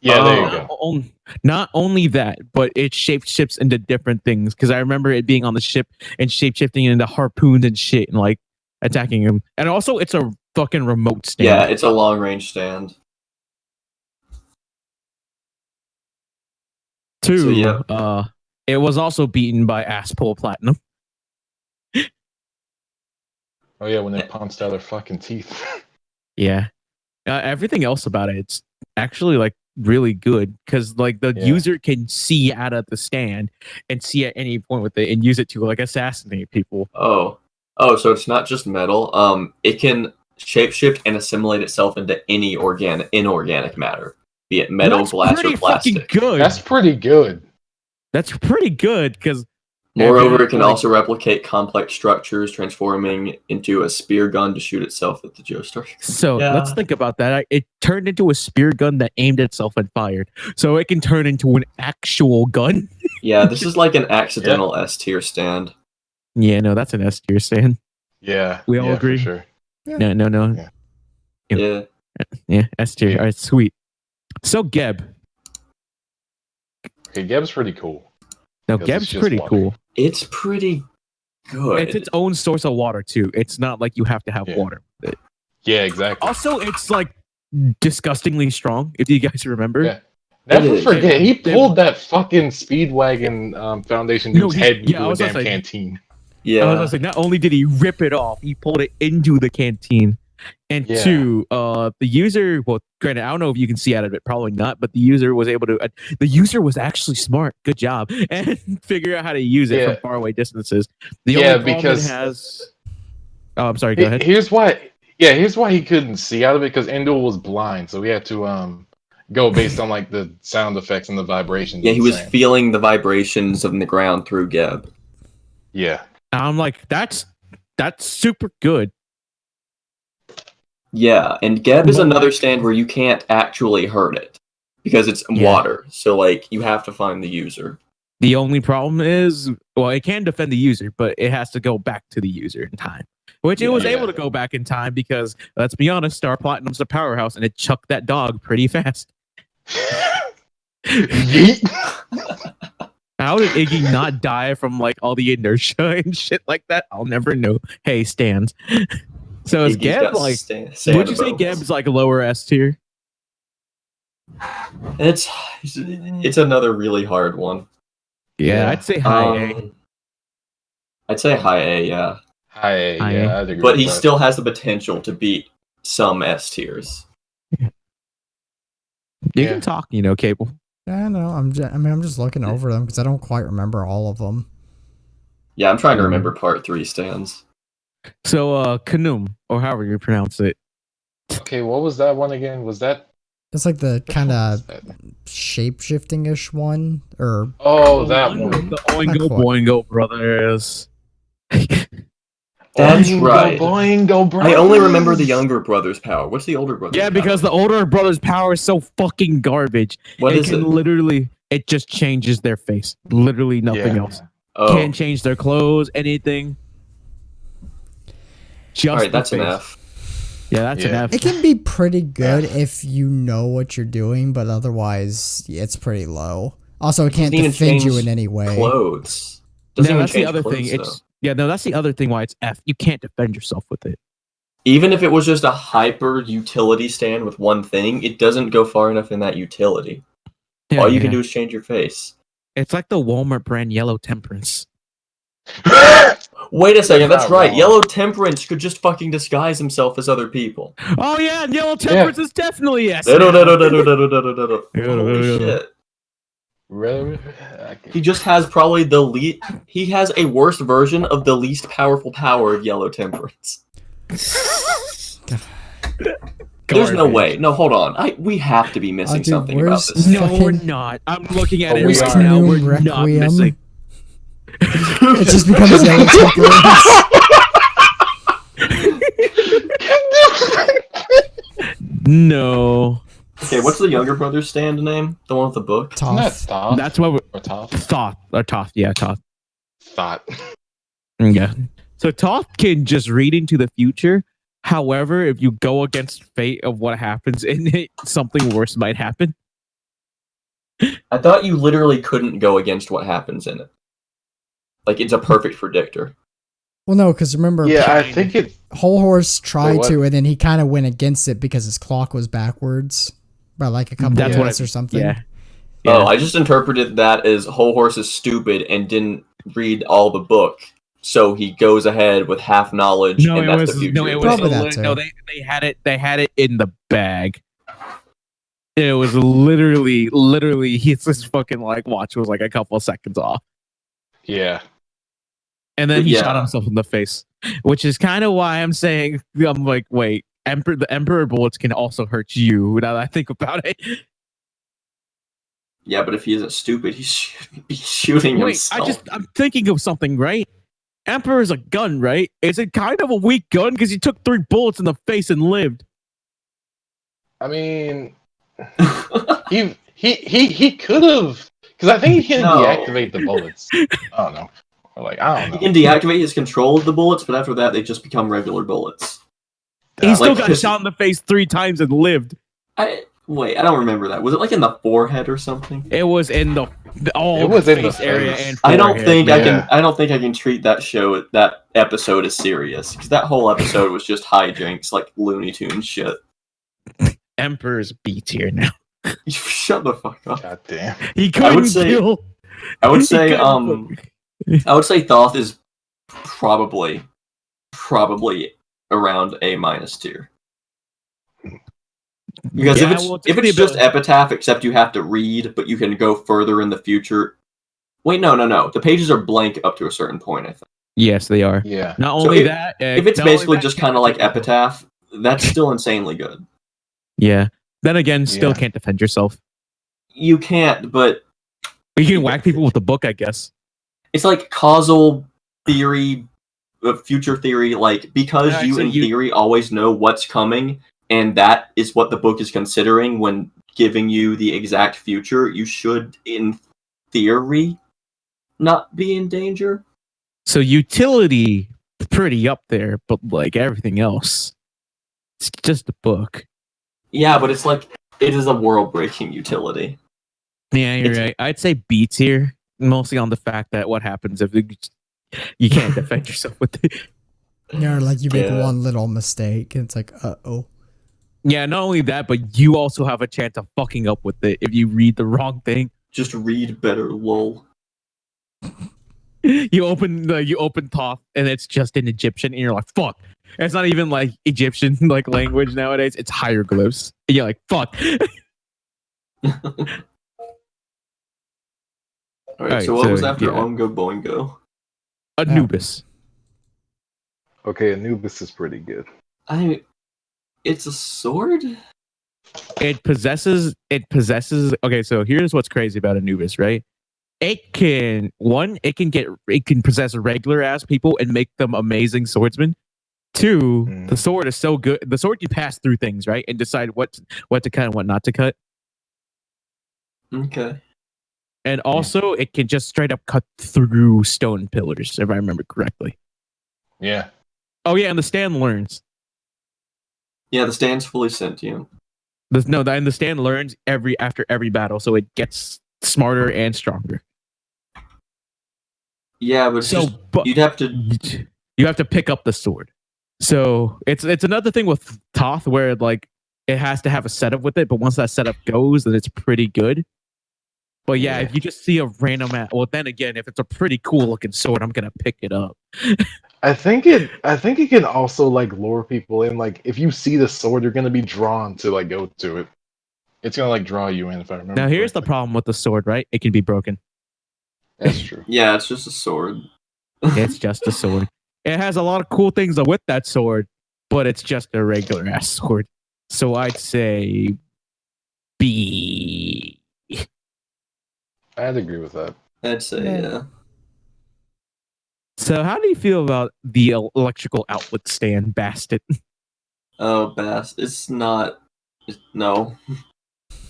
Yeah, there you Not, go. not only that, but it shapeshifts into different things. Because I remember it being on the ship and shapeshifting into harpoons and shit and like attacking him. And also, it's a fucking remote stand. Yeah, it's a long range stand. Two, So, yeah. it was also beaten by Asspole Platinum. Oh yeah, when they punched out their fucking teeth. Yeah. Everything else about it, it's actually like really good because like the Yeah. user can see out of the stand and see at any point with it and use it to like assassinate people. Oh, so it's not just metal. It can shapeshift and assimilate itself into any inorganic matter, be it metal, That's glass, pretty or plastic. fucking good. That's pretty good. That's pretty good because Moreover, it can also replicate complex structures, transforming into a spear gun to shoot itself at the Joestar. so Yeah. let's think about that. It turned into a spear gun that aimed itself and fired. So it can turn into an actual gun. Yeah, this is like an accidental S tier stand. Yeah, no, that's an S tier stand. Yeah, We all yeah, agree? For sure. No. Yeah. Yeah. S tier. Yeah. All right, sweet. So Geb. Okay, Geb's pretty cool. No, Because it's Geb's just pretty water. cool. It's pretty good. It's its own source of water too. It's not like you have to have Yeah. water with it. Yeah, exactly. Also, it's like disgustingly strong. If you guys remember, Yeah. Never It is. forget, he They- pulled that fucking Speedwagon Foundation No, dude's he- head into yeah, I a was gonna damn say- canteen. yeah. I was gonna say, not only did he rip it off, he pulled it into the canteen. And Yeah. two, the user. Well, granted, I don't know if you can see out of it. Probably not. But the user was able to. The user was actually smart. Good job, and figure out how to use it Yeah. from far away distances. The Yeah, only problem because- it has. Oh, I'm sorry. Go ahead. Here's why. Yeah, here's why he couldn't see out of it because Endul was blind, so we had to go based on like the sound effects and the vibrations. Yeah, of he the was sand. feeling the vibrations of the ground through Geb. Yeah, I'm like, that's super good. Yeah, and Geb is But another like- stand where you can't actually hurt it because it's Yeah. water. So like you have to find the user. The only problem is, well, it can defend the user, but it has to go back to the user in time. Which it was Yeah. able to go back in time because, let's be honest, Star Platinum's a powerhouse and it chucked that dog pretty fast. Yeet. How did Iggy not die from like all the inertia and shit like that? I'll never know. Hey, stands. So is Iggy's Geb got like? sand Would you say bones. Geb's like lower S tier? It's another really hard one. Yeah, I'd say high A. I'd say high A, yeah. Hi, Hi. yeah, I'd agree But with he that. still has the potential to beat some S tiers. You Yeah. can talk, you know, Cable. Yeah, I know. I'm just looking over them because I don't quite remember all of them. Yeah, I'm trying to remember part 3 stands. So, Kanum, or however you pronounce it. Okay, what was that one again? Was that It's like the which kind one of was that? shape-shifting-ish one, or Oh, that one one. with the Oingo Not quite. Boingo brothers. That's Oingo right. Boingo I only remember the brothers. younger brother's power. What's the older brother's Yeah, because the power? older brother's power is so fucking garbage. What it is can it? literally, it just changes their face. Literally nothing Yeah. else. Oh, Can't change their clothes, anything. Just all right, the that's an face. F. Yeah, that's an Yeah. F. it can be pretty good Yeah. if you know what you're doing, but otherwise it's pretty low. Also, it can't Doesn't even defend you change in any way. Clothes. Doesn't No, even that's the change other clothes, thing. though. That's the other thing why it's F. You can't defend yourself with it. Even if it was just a hyper utility stand with one thing, it doesn't go far enough in that utility. Yeah, All you can yeah. do is change your face. It's like the Walmart brand Yellow Temperance. Wait a second, that's not right. wrong. Yellow Temperance could just fucking disguise himself as other people. Oh yeah, Yellow Temperance is definitely yes. No. now. Holy shit. Really? He just has probably he has a worse version of the least powerful power of Yellow Temperance. There's no Garbage. way. No, hold on. We have to be missing dude, something about where's- this. No, we're Fucking- not. I'm looking at Oh, it we right are. now. We're Canoom not Requiem. missing. It just becomes Yellow Temperance. No, Okay, what's the younger brother's stand name? The one with the book? Isn't that Tough. Thoth? that's what we're Or Toth? Toth. Yeah, Toth. Thought. Yeah. So Toth can just read into the future. However, if you go against fate of what happens in it, something worse might happen. I thought you literally couldn't go against what happens in it. Like, it's a perfect predictor. Well, no, because remember, Yeah, I think it. Whole Horse tried what? to, and then he kind of went against it because his clock was backwards by like a couple That's of what minutes or something. Yeah. Oh, I just interpreted that as Whole Horse is stupid and didn't read all the book, so he goes ahead with half knowledge, No, and it that's was the future. no, it was Probably that no. too. They had it. They had it in the bag. It was literally. He's just fucking like watch was like a couple of seconds off, Yeah. and then he Yeah. shot himself in the face, which is kind of why I'm saying I'm like, wait, the Emperor bullets can also hurt you. Now that I think about it. Yeah, but if he isn't stupid, he shouldn't be shooting Wait, himself. I'm thinking of something, right? Emperor is a gun, right? Is it kind of a weak gun because he took 3 bullets in the face and lived? I mean, he could have, because I think he can No. deactivate the bullets. I don't know. Or like, I He don't can know. deactivate his control of the bullets, but after that, they just become regular bullets. He still Like, got 'cause- shot in the face 3 times and lived. I don't remember that. Was it like in the forehead or something? It was in the all It was the in the face area face. and I don't forehead, think man. I don't think I can treat that episode as serious, because that whole episode was just hijinks, like Looney Tunes shit. Emperor's B tier now. Shut the fuck up. God damn. He couldn't say- kill. I would he say couldn't- I would say Thoth is probably around A- tier. Because Yeah, if it's well, if the it's just ability- epitaph, except you have to read, but you can go further in the future. Wait, no. The pages are blank up to a certain point, I think. Yes, they are. Yeah. Not So only if- that, If it's not only basically that, just can't kind of like defend yourself. epitaph, that's still insanely good. Yeah. Then again, still Yeah. can't defend yourself. You can't, but You can whack people with the book, I guess. it's like causal theory, future theory, like because Alright, you so in you- theory always know what's coming, and that is what the book is considering when giving you the exact future, you should, in theory, not be in danger. So utility, pretty up there, but like everything else, it's just a book. Yeah, but it's like it is a world-breaking utility. Yeah, you're right. I'd say B tier, mostly on the fact that what happens if you can't defend yourself with it. Yeah, like you make Yeah. one little mistake and it's like, uh-oh. Yeah, not only that, but you also have a chance of fucking up with it if you read the wrong thing. Just read better, lol. You open Thoth and it's just in Egyptian, and you're like, fuck. It's not even like Egyptian like language nowadays. It's hieroglyphs. And you're like, fuck. Alright, so what was after yeah. Oingo Boingo? Anubis. Okay, Anubis is pretty good. It's a sword? It possesses okay, so here's what's crazy about Anubis, right? It can possess regular ass people and make them amazing swordsmen. Two, the sword is so good. The sword can pass through things, right? And decide what to cut and what not to cut. Okay. And also it can just straight up cut through stone pillars, if I remember correctly. Yeah. Oh yeah, and the stand learns. Yeah, the stand's fully sentient. And the stand learns after every battle, so it gets smarter and stronger. Yeah, but you'd have to. You have to pick up the sword. So it's another thing with Thoth where like it has to have a setup with it, but once that setup goes, then it's pretty good. But yeah, if you just see a random well, then again, if it's a pretty cool looking sword, I'm gonna pick it up. I think it can also like lure people in. Like if you see the sword, you're gonna be drawn to like go to it. It's gonna like draw you in if I remember. Now here's the problem with the sword, right? It can be broken. That's true. Yeah, it's just a sword. It's just a sword. It has a lot of cool things with that sword, but it's just a regular ass sword. So I'd say B. I'd agree with that. I'd say, yeah. So how do you feel about the electrical outlet stand, Bastet? Oh, Bass. It's not. No.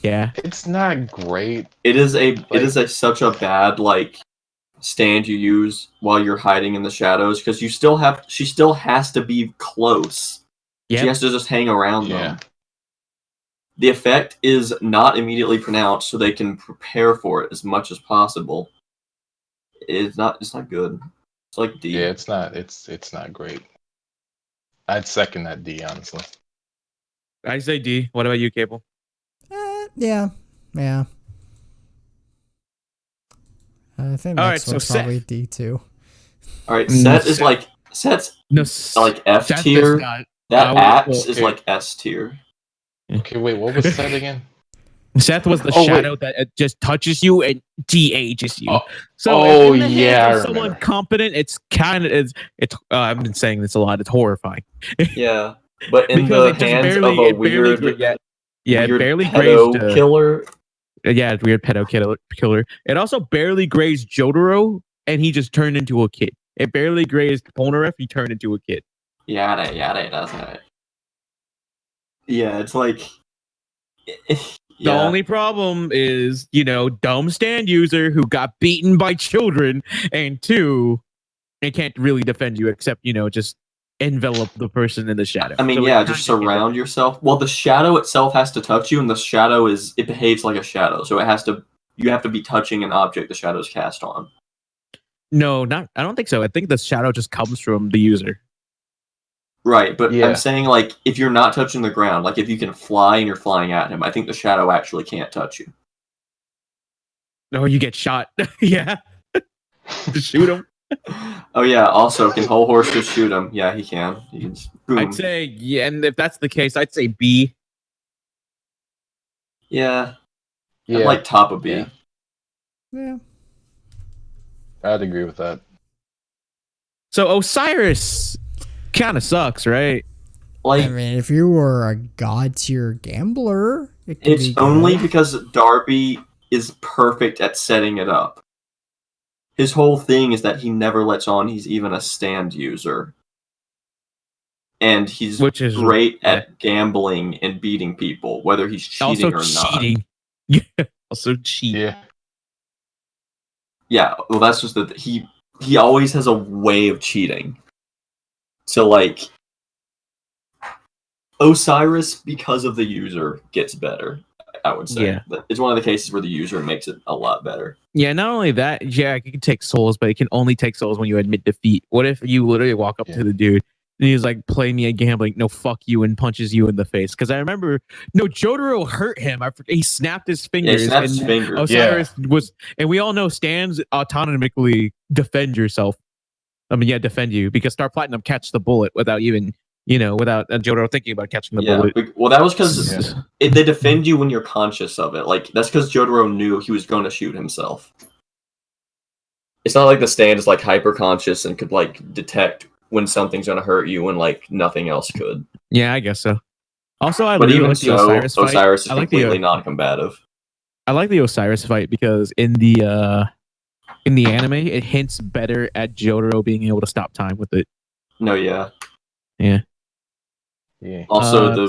Yeah. It's not great. It is such a bad like stand you use while you're hiding in the shadows because she still has to be close. Yep. She has to just hang around them. The effect is not immediately pronounced, so they can prepare for it as much as possible. It's not good. It's like D. Yeah, it's not great. I'd second that D, honestly. I say D. What about you, Cable? Yeah. I think All next right, one's so probably D too. All right, Set's like F tier. That axe is like S tier. Okay, wait, what was Set again? Seth was the shadow that just touches you and de-ages you. So in the yeah, hands I of someone competent, it's kind of it's. I've been saying this a lot. It's horrifying. Yeah, but in the hands of a weird, weird barely pedo grazed killer. Yeah, it's weird pedo killer. It also barely grazed Jotaro, and he just turned into a kid. It barely grazed Polnareff, he turned into a kid. Yada, doesn't it? Yeah, it's like. The only problem is, dumb stand user who got beaten by children, and two, it can't really defend you except, just envelop the person in the shadow. I mean, just surround yourself. Well, the shadow itself has to touch you, and the shadow it behaves like a shadow, so you have to be touching an object the shadow's cast on. No, I don't think so. I think the shadow just comes from the user. Right, but I'm saying, like, if you're not touching the ground, like, if you can fly and you're flying at him, I think the shadow actually can't touch you. No, you get shot. Yeah. Just shoot him. Oh, yeah, also, can Whole Horse just shoot him? Yeah, he can. Boom. I'd say, and if that's the case, I'd say B. Yeah. I'd like top of B. Yeah. I'd agree with that. So Osiris kind of sucks, right? Like, I mean, if you were a god tier gambler, it's only because Darby is perfect at setting it up. His whole thing is that he never lets on he's even a stand user. And he's great at gambling and beating people, whether he's cheating or not. Yeah, also cheating. Yeah. Yeah, well, that's just that he always has a way of cheating. So, like, Osiris, because of the user, gets better. I would say. Yeah. It's one of the cases where the user makes it a lot better. Yeah, not only that, yeah, it can take souls, but it can only take souls when you admit defeat. What if you literally walk up to the dude and he's like, play me a gambling, no, fuck you, and punches you in the face? Because I remember, no, Jotaro hurt him. He snapped his fingers. Yeah, he snapped his fingers. Osiris was, and we all know stands autonomically defend yourself. I mean, yeah, defend you, because Star Platinum catch the bullet without even, without Jotaro thinking about catching the bullet. Well, that was because they defend you when you're conscious of it. Like, that's because Jotaro knew he was going to shoot himself. It's not like the stand is like hyper conscious and could like detect when something's going to hurt you when like nothing else could. Yeah, I guess so. Also, but really even like so, the Osiris fight. Osiris is completely non-combative. I like the Osiris fight because in the anime, it hints better at Jotaro being able to stop time with it. No, yeah. Also,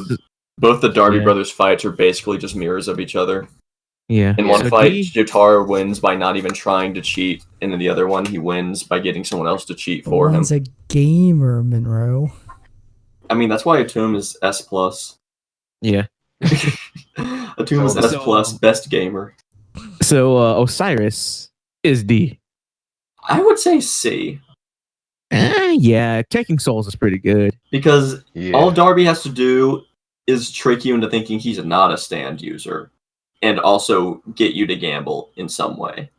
both the Darby brothers fights are basically just mirrors of each other. Yeah. In one fight, Jotaro wins by not even trying to cheat, and in the other one, he wins by getting someone else to cheat for him. One's a gamer, Monroe. I mean, that's why Atum is S+. Yeah. Atum is S+, best gamer. So, Osiris is D. I would say C. Yeah, taking souls is pretty good. Because all Darby has to do is trick you into thinking he's not a stand user, and also get you to gamble in some way.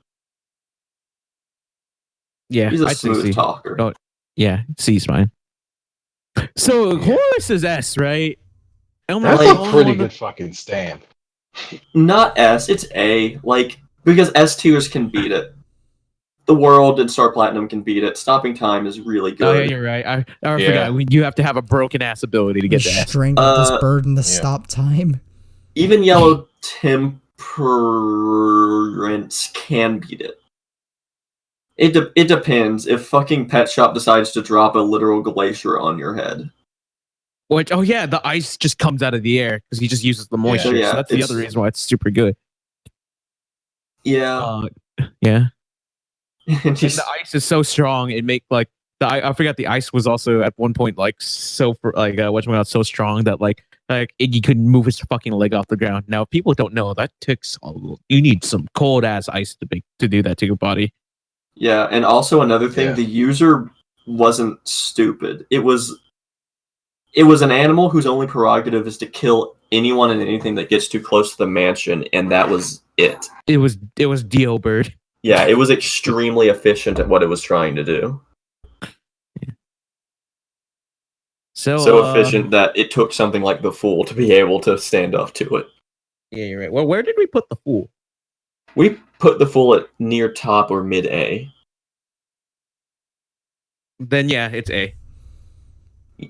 Yeah, he's a smooth talker. Oh, yeah, C's fine. So Horus is S, right? That's a pretty good fucking stand. Not S, it's A. Like, because S tiers can beat it. The World and Star Platinum can beat it. Stopping time is really good. Oh yeah, you're right. I forgot. You have to have a broken ass ability to get to S. Strangle this bird in the stop time. Even Yellow Temperance can beat it. It depends if fucking Pet Shop decides to drop a literal glacier on your head. Which, the ice just comes out of the air because he just uses the moisture. Yeah, so that's the other reason why it's super good. Yeah. Yeah. And the ice is so strong. It make like I forgot the ice was also at one point like so so strong that like Iggy couldn't move his fucking leg off the ground. Now, if people don't know, that takes you need some cold ass ice to do that to your body. Yeah, and also another thing, the user wasn't stupid. It was an animal whose only prerogative is to kill anyone and anything that gets too close to the mansion, and that was it. It was Dio Bird. Yeah, it was extremely efficient at what it was trying to do. Yeah. So efficient that it took something like the Fool to be able to stand up to it. Yeah, you're right. Well, where did we put the Fool? We put the Fool at near top or mid A. Then yeah, it's A.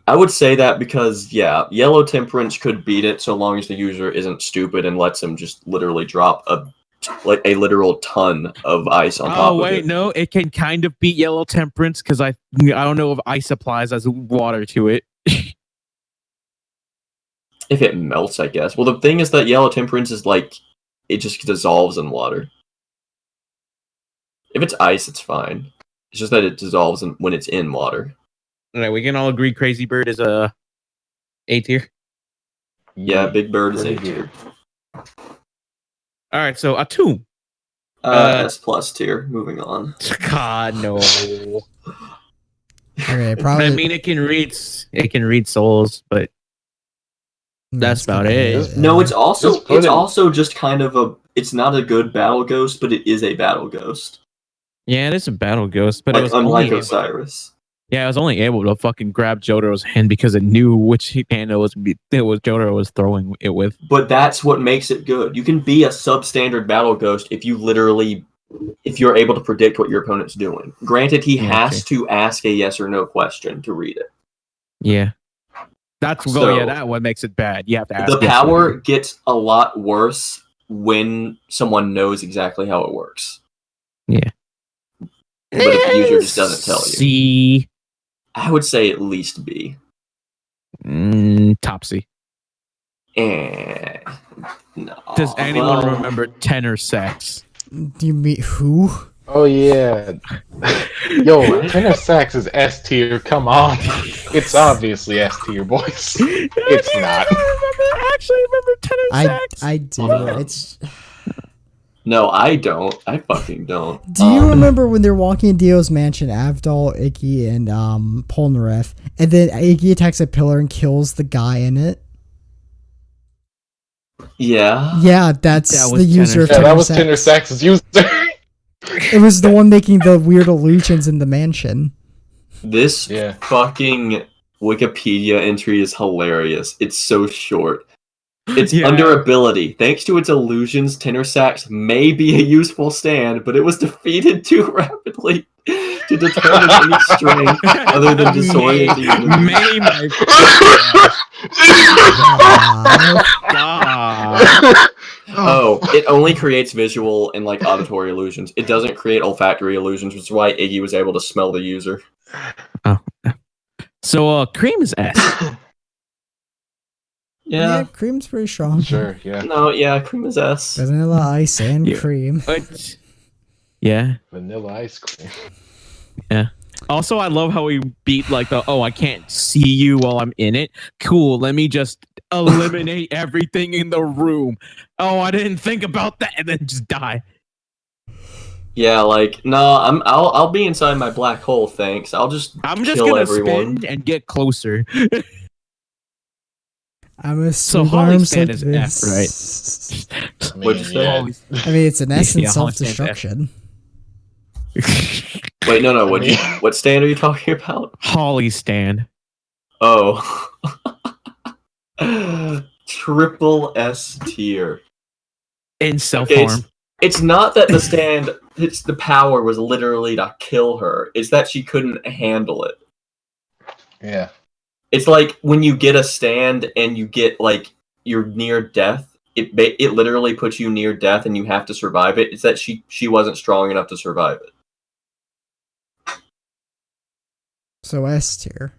I would say that because, Yellow Temperance could beat it so long as the user isn't stupid and lets him just literally drop a literal ton of ice on top of it. Oh, wait, no, it can kind of beat Yellow Temperance because I don't know if ice applies as water to it. If it melts, I guess. Well, the thing is that Yellow Temperance is like, it just dissolves in water. If it's ice, it's fine. It's just that it dissolves when it's in water. All right, we can all agree Crazy Bird is a tier. Yeah, Big Bird is A tier. All right, so Atum. S+ tier. Moving on. God no. Okay, probably. I mean, it can read souls, but that's about it. No, it's also just kind of it's not a good battle ghost, but it is a battle ghost. Yeah, it is a battle ghost, but like, it was unlike Osiris. Yeah, I was only able to fucking grab Jotaro's hand because it knew which hand it was Jotaro was throwing it with. But that's what makes it good. You can be a substandard battle ghost if you're able to predict what your opponent's doing. Granted, he has to ask a yes or no question to read it. Yeah. That one makes it bad. You have to ask. The power gets a lot worse when someone knows exactly how it works. Yeah. But if the user just doesn't tell you. C. I would say at least B. Top C. No. Does anyone remember Tenor Sax? Do you mean who? Oh yeah. Yo, Tenor Sax is S tier. Come on. It's obviously S tier, boys. It's not. actually remember tenor sax? I do. Yeah. It's. No, I don't. I fucking don't. Do you remember when they're walking in Dio's mansion, Avdol, Iggy, and Polnareff, and then Iggy attacks a pillar and kills the guy in it? Yeah. Yeah, that's That the was user of Yeah, tenor that was sax. Tenor Sax's user. It was the one making the weird illusions in the mansion. This Yeah. fucking Wikipedia entry is hilarious. It's so short. It's Yeah. under ability. Thanks to its illusions, tenor sax may be a useful stand, but it was defeated too rapidly to determine any strength other than disorienting enemies. May, my God. Oh, it only creates visual and like auditory illusions. It doesn't create olfactory illusions, which is why Iggy was able to smell the user. Oh. So, Cream is S. Yeah, cream's pretty strong. Sure, yeah. No, yeah, cream is S. Vanilla ice and Yeah. cream. But, yeah. Vanilla ice cream. Also, I love how we beat like I can't see you while I'm in it. Cool. Let me just eliminate everything in the room. Oh, I didn't think about that, and then just die. Yeah, like no, I'll be inside my black hole. Thanks. I'm just gonna everyone. spin and get closer. I'm a So sweet Holly arms stand like is this. F, right? I What'd you say? yeah. I mean, it's an S in Yeah, Holly stands self-destruction. Wait, no. I What mean- what stand are you talking about? Holly stand. Oh, triple S tier. In self Okay, harm. it's not that the stand. It's the power was literally to kill her. It's that she couldn't handle it. Yeah. It's like when you get a stand and you get like you're near death. It literally puts you near death and you have to survive it. It's that she wasn't strong enough to survive it. So S tier.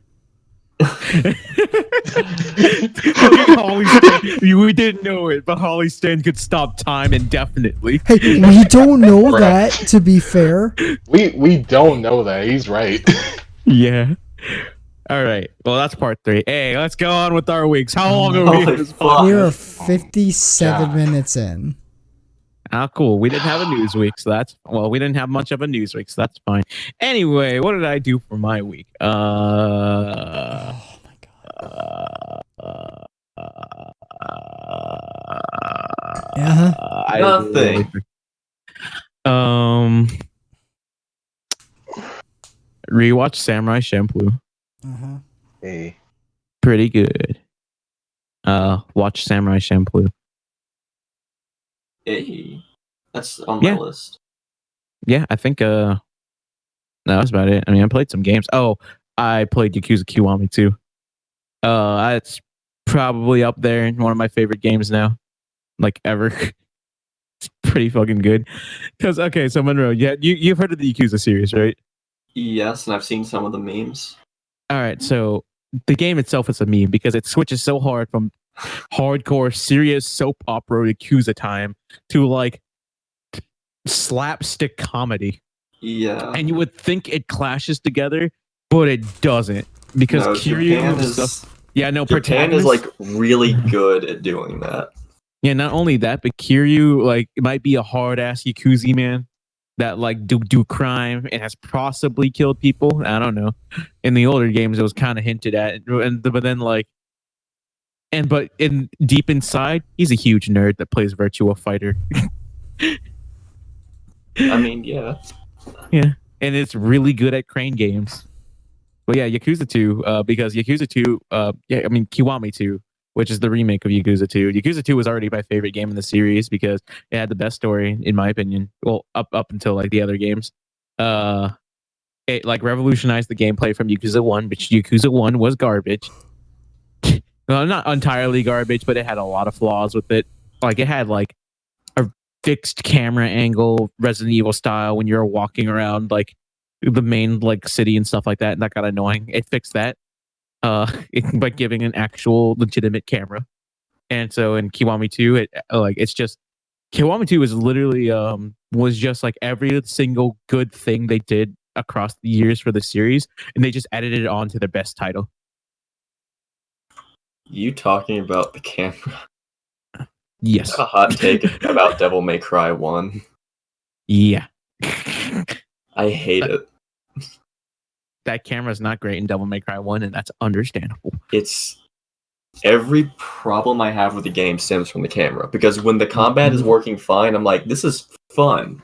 Holly stand, we didn't know it, but Holly stand could stop time indefinitely. Hey, we don't know that, to be fair. We don't know that. He's right. Yeah. All right. Well, that's part 3. Hey, let's go on with our weeks. How long are we in Holy this fuck. We are podcast? 57 God. minutes in. Ah, cool. We didn't have a news week, so we didn't have much of a news week, so that's fine. Anyway, what did I do for my week? Oh my god. Yeah. Nothing. Rewatch Samurai Champloo. Uh-huh. Hey. Pretty good. Watch Samurai Champloo. Hey, that's on my Yeah. list. Yeah, I think that was about it. I mean, I played some games. Oh, I played Yakuza Kiwami too. That's probably up there in one of my favorite games now, like ever. It's pretty fucking good. Because okay, so Monroe, you've heard of the Yakuza series, right? Yes, and I've seen some of the memes. All right, so the game itself is a meme because it switches so hard from hardcore, serious soap opera Yakuza time to like slapstick comedy. Yeah. And you would think it clashes together, but it doesn't because No, Kiryu Japan and is stuff. Yeah, no, Japan is protagonist. like really good at doing that. Yeah, not only that, but Kiryu like it might be a hard ass Yakuza man that like do crime and has possibly killed people. I don't know. In the older games, it was kind of hinted at, but then like, but in deep inside, he's a huge nerd that plays Virtua Fighter. I mean, yeah. Yeah, and it's really good at crane games. But yeah, Yakuza 2, because Yakuza 2, Kiwami 2, which is the remake of Yakuza 2. Yakuza 2 was already my favorite game in the series because it had the best story, in my opinion. Well, up until like the other games. It like revolutionized the gameplay from Yakuza 1, which Yakuza 1 was garbage. Well, not entirely garbage, but it had a lot of flaws with it. Like it had like a fixed camera angle, Resident Evil style, when you're walking around like the main like city and stuff like that, and that got annoying. It fixed that by giving an actual legitimate camera. And so in Kiwami 2, it's just Kiwami 2 is literally was just like every single good thing they did across the years for the series, and they just added it on to their best title. You talking about the camera? Yes. A hot take about Devil May Cry 1. Yeah. I hate it. That camera's not great in Devil May Cry 1, and that's understandable. It's every problem I have with the game stems from the camera, because when the combat is working fine, I'm like, this is fun.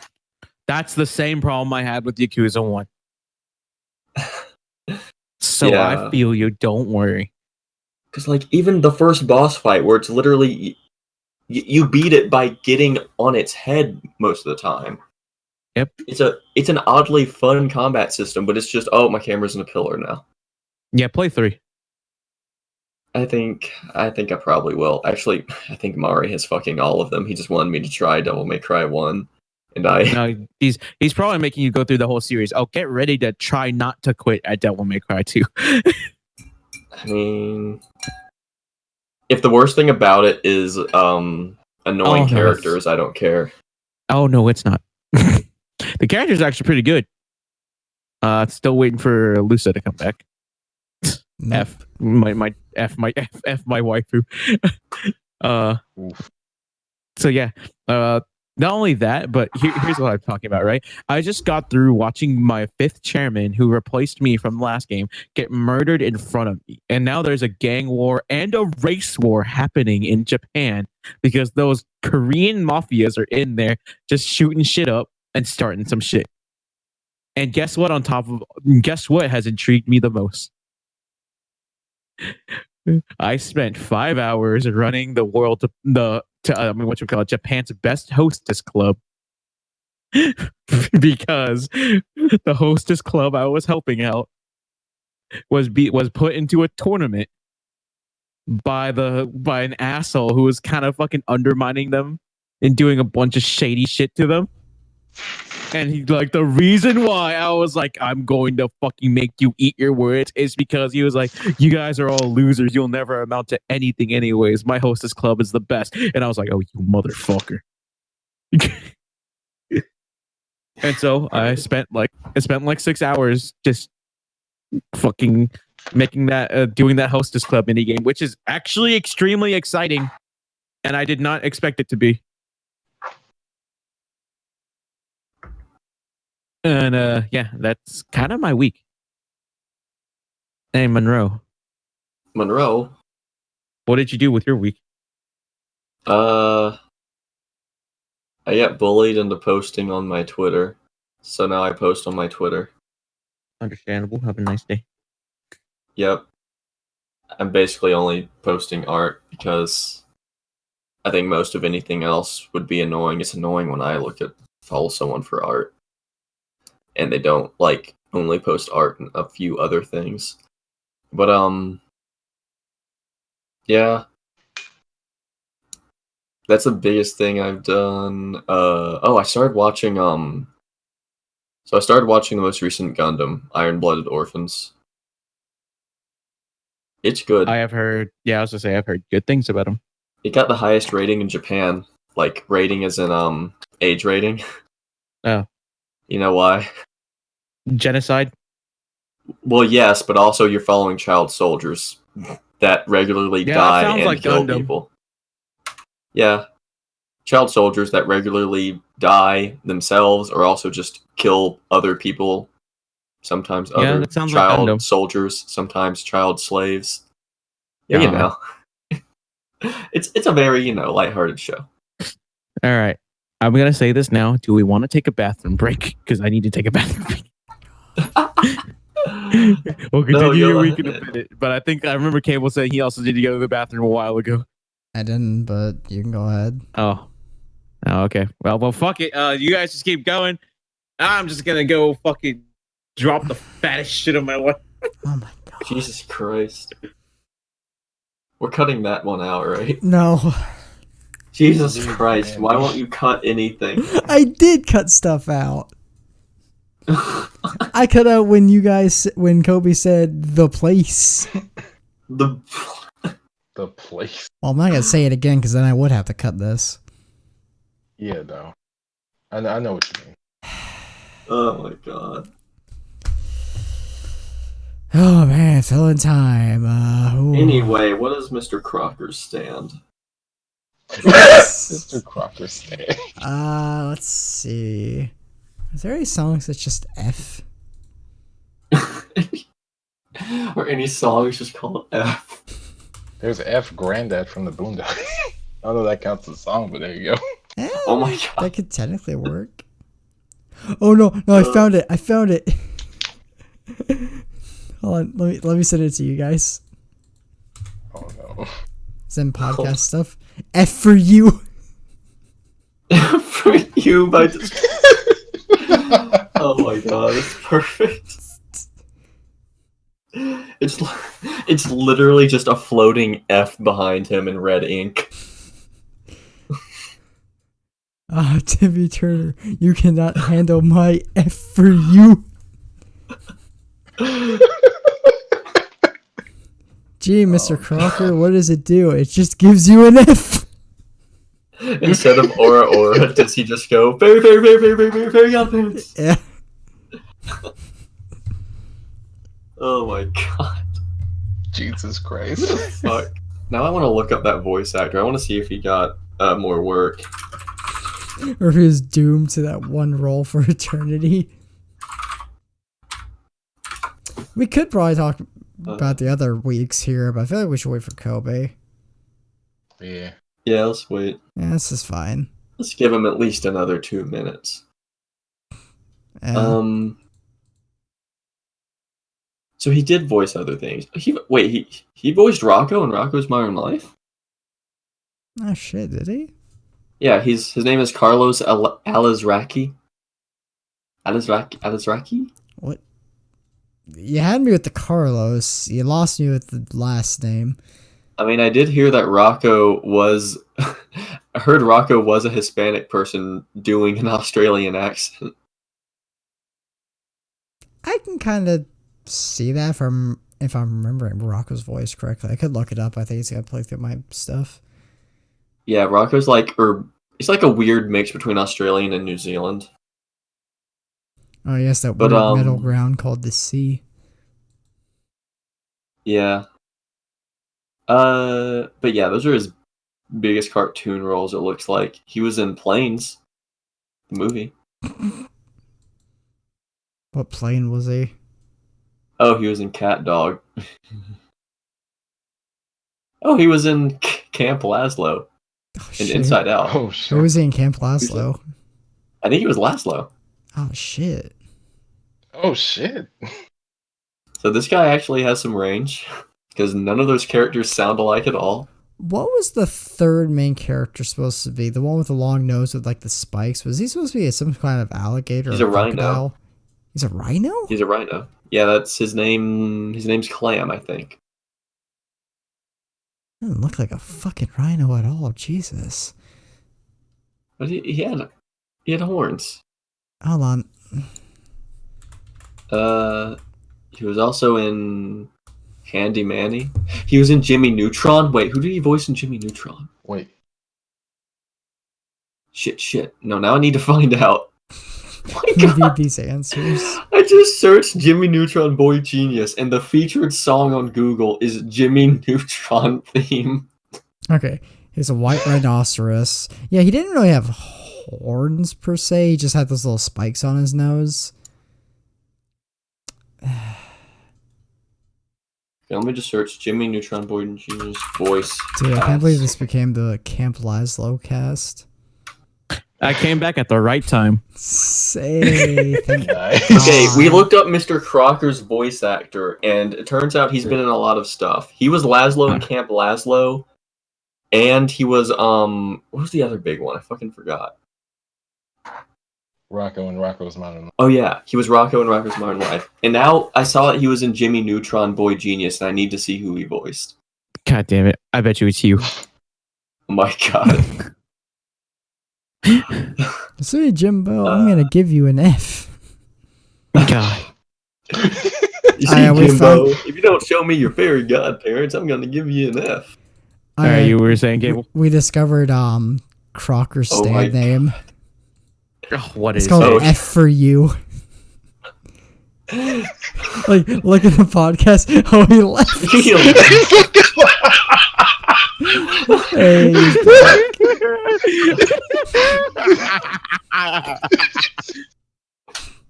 That's the same problem I had with Yakuza 1. So Yeah. I feel you, don't worry. Because like even the first boss fight where it's literally you beat it by getting on its head most of the time. Yep. It's an oddly fun combat system, but it's just, oh, my camera's in a pillar now. Yeah, play 3. I think I probably will. Actually, I think Mari has fucking all of them. He just wanted me to try Devil May Cry 1. And No, he's probably making you go through the whole series. Oh, get ready to try not to quit at Devil May Cry 2. I mean, if the worst thing about it is annoying characters, I don't care. Oh no, it's not. The character's actually pretty good. Still waiting for Lusa to come back. F my waifu. So yeah. Not only that, but here's what I'm talking about, right? I just got through watching my 5th chairman, who replaced me from the last game, get murdered in front of me. And now there's a gang war and a race war happening in Japan because those Korean mafias are in there just shooting shit up and starting some shit. And guess what has intrigued me the most? I spent 5 hours running the world Japan's best hostess club, because the hostess club I was helping out was put into a tournament by an asshole who was kind of fucking undermining them and doing a bunch of shady shit to them. And he like, the reason why I was like, I'm going to fucking make you eat your words is because he was like, you guys are all losers. You'll never amount to anything anyways. My hostess club is the best. And I was like, oh, you motherfucker. And so I spent like 6 hours just fucking making that, doing that hostess club minigame, which is actually extremely exciting. And I did not expect it to be. And yeah, that's kind of my week. Hey, Monroe, what did you do with your week? I got bullied into posting on my Twitter, so now I post on my Twitter. Understandable. Have a nice day. Yep. I'm basically only posting art because I think most of anything else would be annoying. It's annoying when I follow someone for art and they don't like only post art and a few other things. But yeah. That's the biggest thing I've done. I started watching the most recent Gundam, Iron-Blooded Orphans. It's good. I have heard. Yeah, I was gonna say I've heard good things about him. It got the highest rating in Japan. Like rating as in age rating. Oh. You know why? Genocide? Well, yes, but also you're following child soldiers that regularly die and like kill Gundam. people. Yeah. Child soldiers that regularly die themselves or also just kill other people. Sometimes other child like soldiers, sometimes child slaves. Yeah, you know. It's a very, lighthearted show. All right. I'm going to say this now. Do we want to take a bathroom break? Because I need to take a bathroom break. We'll continue your week in a minute. But I remember Cable saying he also did to go to the bathroom a while ago. I didn't, but you can go ahead. Oh, okay. Well, fuck it. You guys just keep going. I'm just going to go fucking drop the fattest shit of my life. Oh my god. Jesus Christ. We're cutting that one out, right? No. Jesus Christ, why won't you cut anything? I did cut stuff out. I cut out when Coby said the place. The place. Well, I'm not gonna say it again because then I would have to cut this. Yeah, though. I know what you mean. Oh my god. Oh man, filling time. Ooh. Anyway, what does Mr. Crocker stand? Mr. Crocker stand. Let's see. Is there any songs that's just F? Or any songs just called F? There's F Granddad from the Boondocks. I don't know if that counts as a song, but there you go. Oh my god. That could technically work. Oh no, I found it. Hold on, let me send it to you guys. Oh no. Send podcast stuff. F for you. For you by Oh my god, it's perfect. It's literally just a floating F behind him in red ink. Timmy Turner, you cannot handle my F for you. Gee, Mr. Crocker, what does it do? It just gives you an F. Instead of aura, does he just go very, very, very, very, very, very, very offense? Yeah. Oh my god. Jesus Christ. Fuck. Now I want to look up that voice actor. I want to see if he got more work. Or if he was doomed to that one role for eternity. We could probably talk about the other weeks here, but I feel like we should wait for Coby. Yeah. Yeah, let's wait. Yeah, this is fine. Let's give him at least another 2 minutes. So he did voice other things. He voiced Rocco in Rocco's Modern Life? Oh shit, did he? Yeah, his name is Carlos Alizraki. Alizraki? What? You had me with the Carlos. You lost me with the last name. I mean, I did hear that Rocco was... I heard Rocco was a Hispanic person doing an Australian accent. I can kind of see that from if I'm remembering Rocco's voice correctly. I could look it up. I think he's gonna play through my stuff. Yeah, Rocco's it's like a weird mix between Australian and New Zealand. Oh yes, that weird middle ground called the sea. Yeah. But yeah, those are his biggest cartoon roles, it looks like. He was in Planes, the movie. What plane was he? Oh, he was in Cat Dog. Oh, he was in Camp Laszlo. And Inside Out. Oh shit. Who was he in Camp Laszlo? I think he was Laszlo. Oh shit. Oh shit. So this guy actually has some range, because none of those characters sound alike at all. What was the third main character supposed to be? The one with the long nose with like the spikes? Was he supposed to be some kind of alligator? He's or a rhino. crocodile? He's a rhino? He's a rhino. Yeah, that's his name. His name's Clam, I think. Doesn't look like a fucking rhino at all. Jesus. But he had horns. Hold on. He was also in Handy Manny. He was in Jimmy Neutron. Wait, who did he voice in Jimmy Neutron? Wait. Shit. No, now I need to find out. We need these answers. I just searched Jimmy Neutron Boy Genius, and the featured song on Google is Jimmy Neutron theme. Okay, he's a white rhinoceros. Yeah, he didn't really have horns per se. He just had those little spikes on his nose. Okay, let me just search Jimmy Neutron Boy Genius voice. Dude, I can't believe this became the Camp Laszlo cast. I came back at the right time. Say thank Okay, we looked up Mr. Crocker's voice actor, and it turns out he's been in a lot of stuff. He was Laszlo in Camp Laszlo, and he was what was the other big one? I fucking forgot. Rocco and Rocco's Modern Life. Oh yeah, he was Rocco in Rocco's Modern Life. And now I saw that he was in Jimmy Neutron Boy Genius, and I need to see who he voiced. God damn it. I bet you it's you. Oh my god. Say, Jimbo, I'm gonna give you an F. God. You see, we Jimbo, if you don't show me your fairy godparents, I'm gonna give you an F. Alright, you were saying, Gable? We discovered Crocker's stand name. Oh, what It's is called it? F for you. Like, look at the podcast. Oh, he left. Hey, he's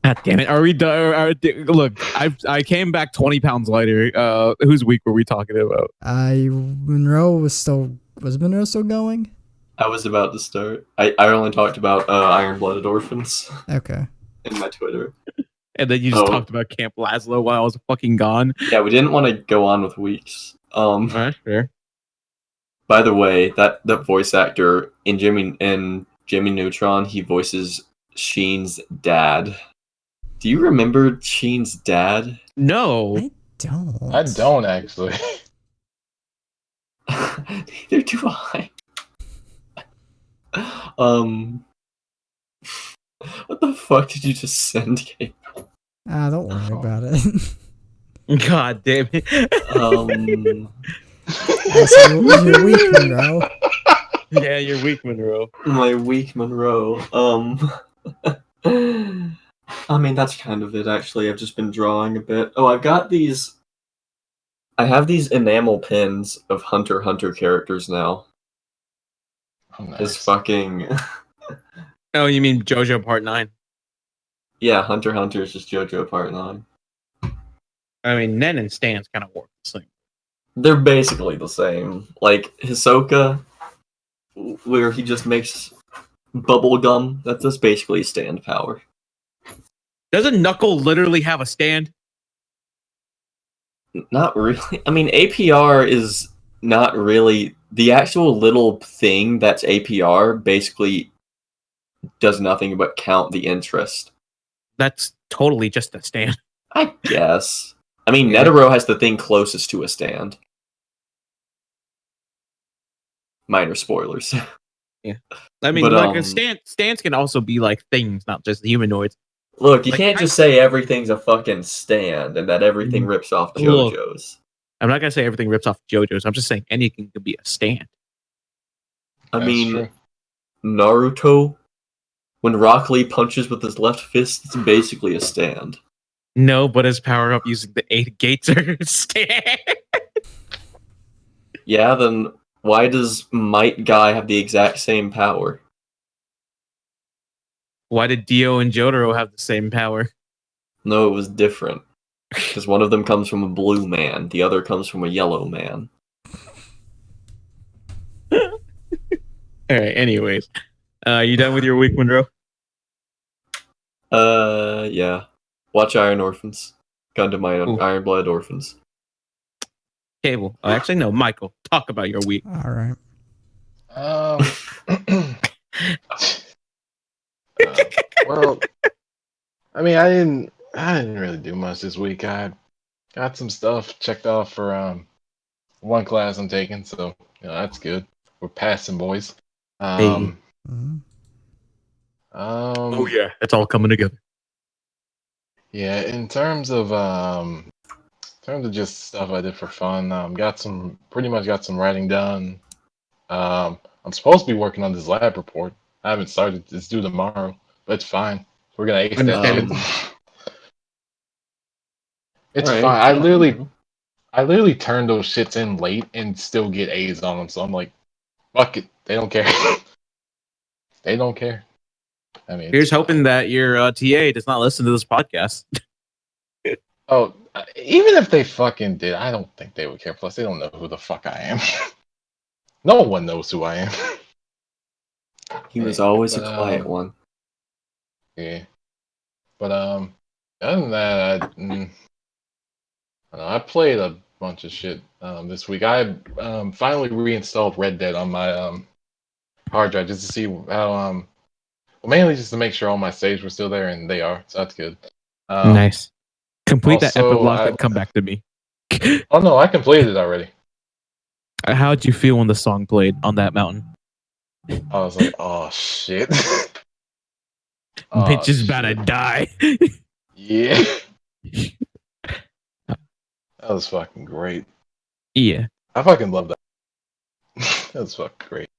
God damn it! Are we done? Look, I came back 20 pounds lighter. Whose week were we talking about? Monroe was Monroe still going? I was about to start. I only talked about iron-blooded orphans Okay. in my Twitter. And then you just talked about Camp Laszlo while I was fucking gone. Yeah, we didn't want to go on with weeks. Fair. By the way, that voice actor in Jimmy Neutron, he voices Sheen's dad. Do you remember Sheen's dad? No. I don't. I don't actually. Neither do I. What the fuck did you just send, Kate? Don't worry about it. God damn it. So what was your week, Monroe? Yeah, you're weak, Monroe. My week, Monroe. I mean, that's kind of it, actually. I've just been drawing a bit. Oh, I have these enamel pins of Hunter x Hunter characters now. Oh, nice. It's fucking... Oh, you mean JoJo Part 9? Yeah, Hunter x Hunter is just JoJo Part 9. I mean, Nen and Stan's kind of work the same. They're basically the same. Like, Hisoka, where he just makes bubble gum, that's basically stand power. Doesn't Knuckle literally have a stand? Not really. I mean, APR is not really... The actual little thing that's APR basically does nothing but count the interest. That's totally just a stand. I guess. I mean, Yeah. Netero has the thing closest to a stand. Minor spoilers. Yeah. I mean, But, like, stands can also be like things, not just humanoids. Look, you Like, can't just say everything's a fucking stand and that everything rips off Look. JoJo's. I'm not gonna say everything rips off JoJo's. I'm just saying anything could be a stand. I That's mean, true. Naruto, when Rock Lee punches with his left fist, it's basically a stand. No, but his power up using the 8 gates are a stand. Yeah, then why does Might Guy have the exact same power? Why did Dio and Jotaro have the same power? No, it was different. Because one of them comes from a blue man, the other comes from a yellow man. Alright, anyways. You done with your week, Monroe? Yeah. Watch Iron Orphans. Gundam Ooh. Iron Blood Orphans. Cable. Oh, actually, no. Michael, talk about your week. All right. Well, I mean, I didn't really do much this week. I got some stuff checked off for one class I'm taking, so that's good. We're passing, boys. Hey. Oh yeah, it's all coming together. Yeah, in terms of just stuff I did for fun, pretty much got some writing done. I'm supposed to be working on this lab report. I haven't started. It's due tomorrow, but it's fine. We're gonna ace that shit. It's Alright, fine. yeah. I literally turned those shits in late and still get A's on them. So I'm like, fuck it. They don't care. They don't care. I mean, Here's it's fine. hoping that your TA does not listen to this podcast. Oh, even if they fucking did, I don't think they would care. Plus, they don't know who the fuck I am. No one knows who I am. He was always But, a quiet one. Yeah. But other than that, I don't know, I played a bunch of shit this week. I finally reinstalled Red Dead on my hard drive just to see how well, mainly just to make sure all my saves were still there, and they are, so that's good. Nice. Complete that also, epilogue and come back to me. Oh no, I completed it already. How'd you feel when the song played on that mountain? I was like, oh shit. Bitch is about to die. Yeah. That was fucking great. Yeah. I fucking love that. That was fucking great.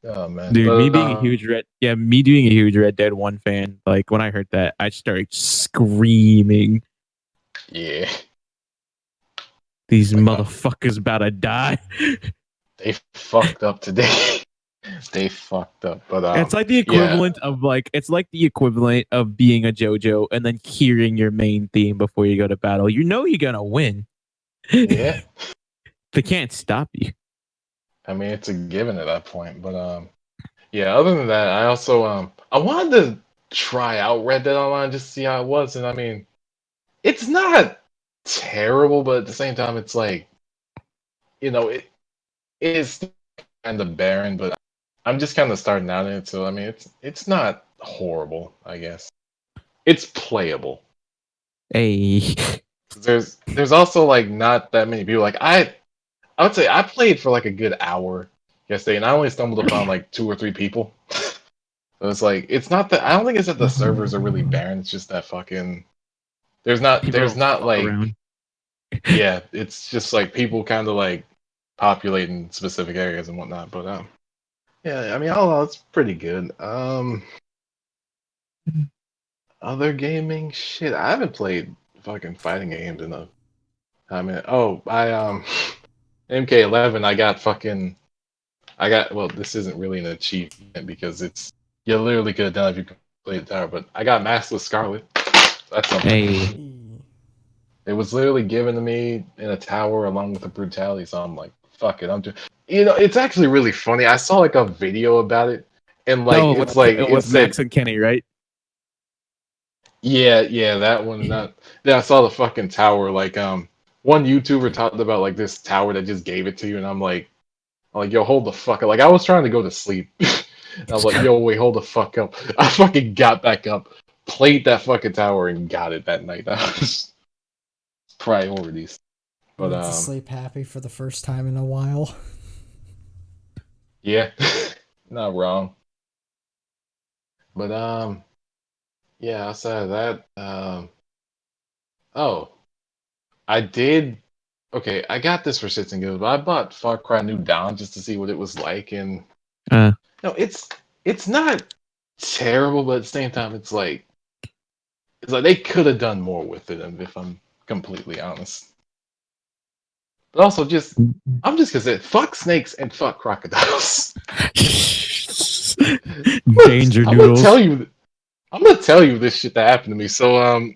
Oh man, Dude, but me being me being a huge Red Dead 1 fan, like when I heard that, I started screaming, yeah, these like motherfuckers about to die. they fucked up today. They fucked up, but It's like the yeah, equivalent of being a JoJo and then hearing your main theme before you go to battle. You know you're gonna win. yeah. They can't stop you. I mean, it's a given at that point, but yeah. Other than that, I also I wanted to try out Red Dead Online just to see how it was, and I mean, it's not terrible, but at the same time, it's like it is kind of barren. But I'm just kind of starting out in it, so I mean, it's not horrible. I guess it's playable. Hey. There's also like not that many people. Like I would say I played for like a good hour yesterday, and I only stumbled upon like 2 or 3 people. So it's like it's not that I don't think it's that the servers are really barren. It's just that fucking People there's don't not fuck like around. yeah, it's just like people kind of like populating specific areas and whatnot. But yeah, I mean all in all, it's pretty good. Other gaming shit, I haven't played fucking fighting games in a time. Oh, I MK11. Well, this isn't really an achievement because it's you literally could have done it if you played the tower, but I got Maskless Scarlet. That's something. Hey. It was literally given to me in a tower along with the brutality, so I'm like, fuck it, I'm just it's actually really funny. I saw like a video about it, and like No, it's like it it was said Max and Kenny, right? yeah, that one and that then I saw the fucking tower, like one YouTuber talked about like this tower that just gave it to you, and I'm like, yo, hold the fuck up. Like, I was trying to go to sleep. I was like, yo, wait, hold the fuck up. I fucking got back up, played that fucking tower, and got it that night. That was priorities. But, Went to sleep happy for the first time in a while. yeah, not wrong. But, yeah, outside of that, oh, I did. Okay, I got this for shits and giggles, but I bought Far Cry New Dawn just to see what it was like, and Uh, no, it's not terrible, but at the same time, it's like they could have done more with it, if I'm completely honest. But also, I'm just gonna say, fuck snakes and fuck crocodiles. Danger I'm gonna tell noodles. you, I'm gonna tell you this shit that happened to me. So,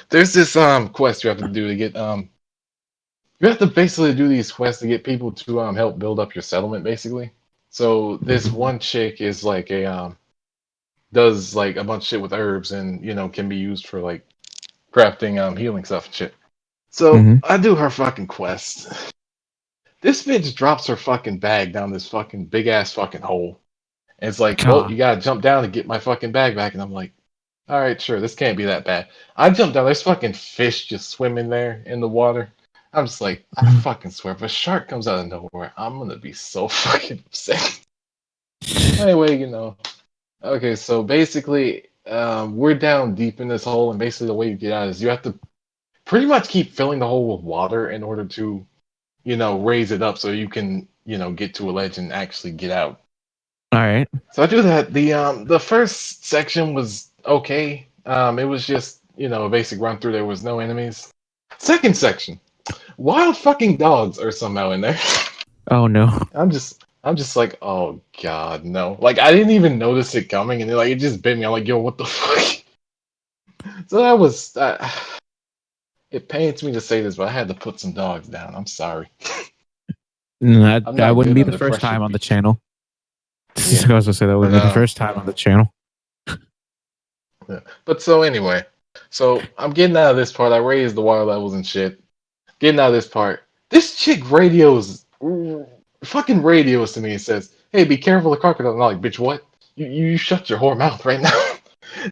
there's this quest you have to do to get you have to basically do these quests to get people to help build up your settlement, basically. So this one chick is like a does like a bunch of shit with herbs and can be used for like crafting healing stuff and shit. So Mm-hmm. I do her fucking quest. This bitch drops her fucking bag down this fucking big ass fucking hole. And it's like, well, Ah. you gotta jump down to get my fucking bag back. And I'm like, all right, sure, this can't be that bad. I jump down, there's fucking fish just swimming there in the water. I'm just like, I fucking swear, if a shark comes out of nowhere, I'm gonna be so fucking upset. Anyway, okay, so basically, we're down deep in this hole, and basically the way you get out is you have to pretty much keep filling the hole with water in order to raise it up so you can, get to a ledge and actually get out. All right. So I do that. The first section was okay. It was just, a basic run through. There was no enemies. Second section, wild fucking dogs are somehow in there. Oh no. I'm just like, oh god, no. Like I didn't even notice it coming, and it just bit me. I'm like, yo, what the fuck? So that was it pains me to say this, but I had to put some dogs down. I'm sorry. I'm That not wouldn't good be the under first pressure. time on the channel. Yeah. I was gonna say that wouldn't But be the first time on the channel. yeah. But so anyway, so I'm getting out of this part. I raised the water levels and shit. Getting out of this part. This chick fucking radios to me and says, "Hey, be careful of crocodiles." And I'm like, bitch, what? You shut your whore mouth right now.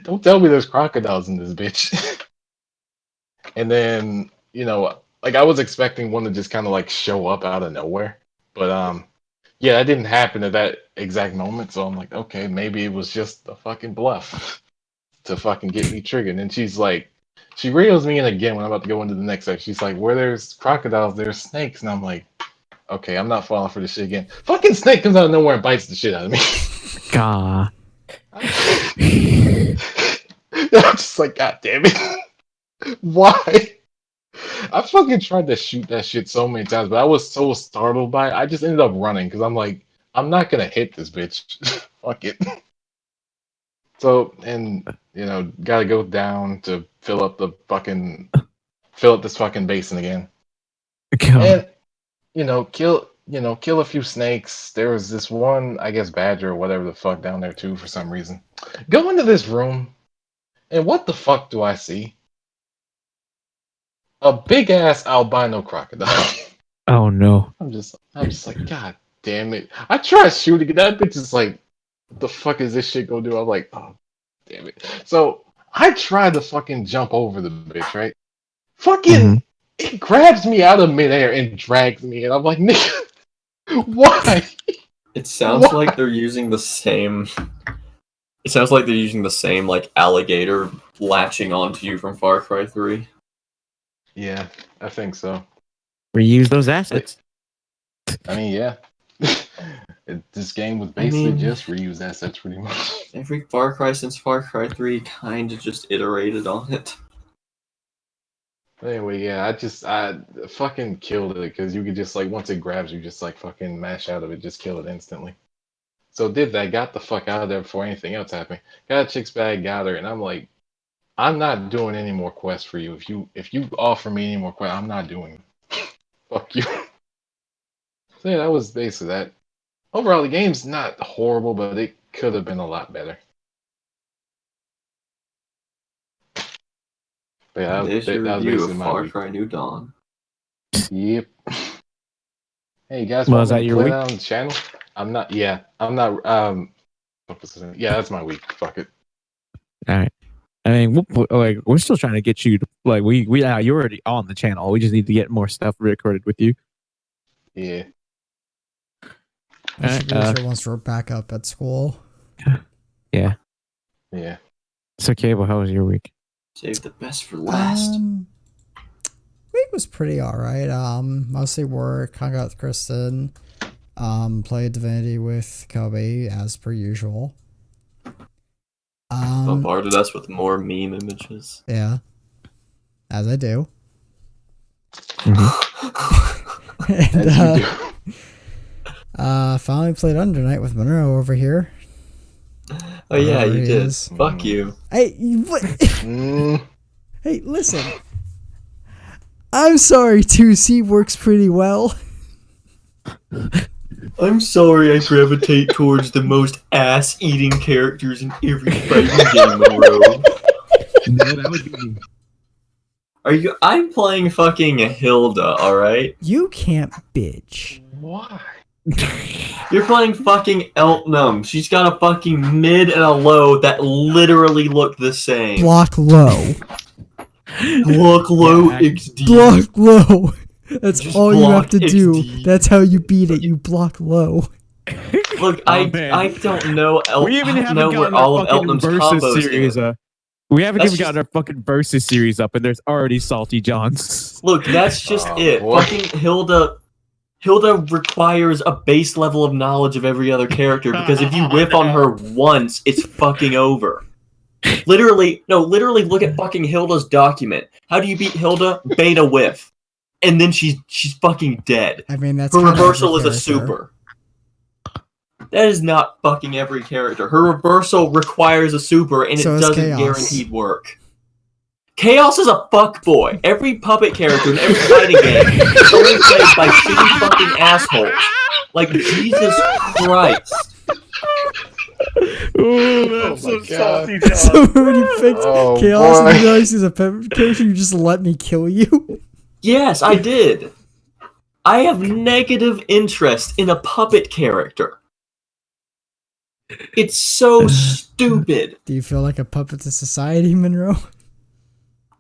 Don't tell me there's crocodiles in this bitch. And then, like I was expecting one to just kind of like show up out of nowhere. But yeah, that didn't happen at that exact moment. So I'm like, okay, maybe it was just a fucking bluff to fucking get me triggered. And she reels me in again when I'm about to go into the next section. She's like, where there's crocodiles, there's snakes. And I'm like, okay, I'm not falling for this shit again. Fucking snake comes out of nowhere and bites the shit out of me. God. I'm just like, God damn it. Why? I fucking tried to shoot that shit so many times, but I was so startled by it. I just ended up running because I'm like, I'm not gonna hit this bitch. Fuck it. So, and gotta go down to fill up this fucking basin again. God. And kill a few snakes. There was this one, I guess, badger or whatever the fuck down there too for some reason. Go into this room, and what the fuck do I see? A big ass albino crocodile. Oh no. I'm just like, God damn it. I try shooting it. That bitch is like, what the fuck is this shit gonna do? I'm like, oh damn it. So I try to fucking jump over the bitch, right? Fucking it grabs me out of midair and drags me, and I'm like, nigga, why? It sounds Why? like they're using the same. It sounds like they're using the same like alligator latching onto you from Far Cry 3. Yeah, I think so. Reuse those assets. I mean, yeah. This game was basically mean- just reuse assets pretty much. Every Far Cry since Far Cry 3 kind of just iterated on it. Anyway, yeah, I fucking killed it because you could just like once it grabs you, just like fucking mash out of it, just kill it instantly. So did that, got the fuck out of there before anything else happened. Got a chick's bag, got her, and I'm like, I'm not doing any more quests for you. If you offer me any more quests, I'm not doing them. Fuck you. So yeah, that was basically that. Overall, the game's not horrible, but it could have been a lot better. But yeah, There's your that was review basically of my Far week. Cry New Dawn. Yep. Hey, you guys Well, want is me that to your play week? that on the channel? I'm not. Yeah, I'm not. What was it? Yeah, that's my week. Fuck it. All right. I mean, we're still trying to get you to like you're already on the channel. We just need to get more stuff recorded with you. Yeah. Rachel wants to back up at school. Yeah. Yeah. So, Cable, how was your week? Save the best for last. Week was pretty alright. Mostly work, hung out with Kristen, played Divinity with Coby as per usual. Bombarded us with more meme images. Yeah, as I do. As you do. Finally played Under Night with Monroe over here. Oh yeah, Wherever you he did. is. Fuck you. Hey, what? Mm, Hey, listen. I'm sorry, 2C works pretty well. I'm sorry I gravitate towards the most ass-eating characters in every fighting game, Monroe. No, that would be me. I'm playing fucking Hilda, alright? You can't bitch. why? You're playing fucking Eltnum. She's got a fucking mid and a low that literally look the same. Block low. Block low Yeah, XD. Block low. That's Just all you have block to do. XD. That's how you beat it. You block low. Look, Oh, man. I don't know. We even I don't haven't know where gotten all our of fucking Eltnum's versus combos series. in. We haven't That's even gotten our fucking versus series up, and there's already Salty Johns. Look, that's just Oh, it. boy. Fucking Hilda requires a base level of knowledge of every other character because if you whiff on her once, it's fucking over. Literally look at fucking Hilda's document. How do you beat Hilda? Beta whiff. And then she's fucking dead. I mean, that's Her kind of reversal is every a character. super. That is not fucking every character. Her reversal requires a super, and So it is doesn't Chaos. guaranteed work. Chaos is a fuckboy. Every puppet character in every fighting game is only played by shitty fucking assholes. Like, Jesus Christ. Ooh, Oh that's so my God. salty, John. So when you picked Oh, Chaos boy. and you realized he's a pepper character, you just let me kill you? Yes, I did. I have negative interest in a puppet character. It's so stupid. Do you feel like a puppet to society, Monroe?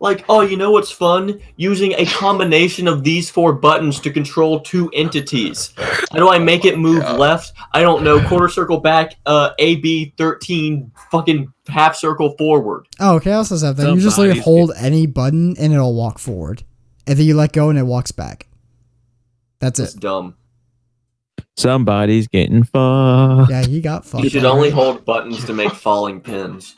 Like, oh, you know what's fun? Using a combination of these 4 buttons to control 2 entities. How do I make it move left? I don't know. Quarter circle back, AB 13, fucking half circle forward. Oh, Chaos does have that. You just like Somebody's hold any button and it'll walk forward. And then you let go and it walks back. That's It's it. dumb. Somebody's getting fucked. Yeah, he got fucked. You should only hold buttons to make falling pins.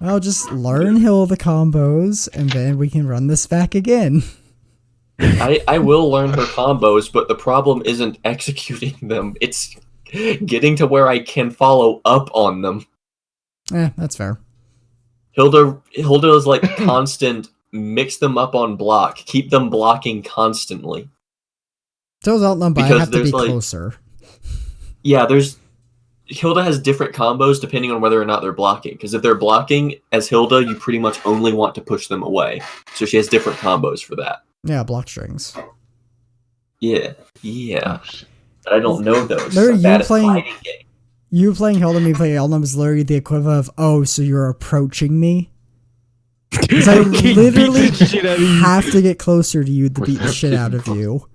Well, just learn Hilda combos, and then we can run this back again. I will learn her combos, but the problem isn't executing them. It's getting to where I can follow up on them. That's fair. Hilda is like constant, mix them up on block, keep them blocking constantly. Those outline, but I Because have to be there's, like- closer. Yeah, Hilda has different combos depending on whether or not they're blocking. Because if they're blocking as Hilda, you pretty much only want to push them away. So she has different combos for that. Yeah, block strings. Yeah. But I don't know those. Larry, I'm bad at fighting games. You playing Hilda, me playing Elnum is literally the equivalent of, so you're approaching me? Because I literally have to get closer to you to beat the shit out of you.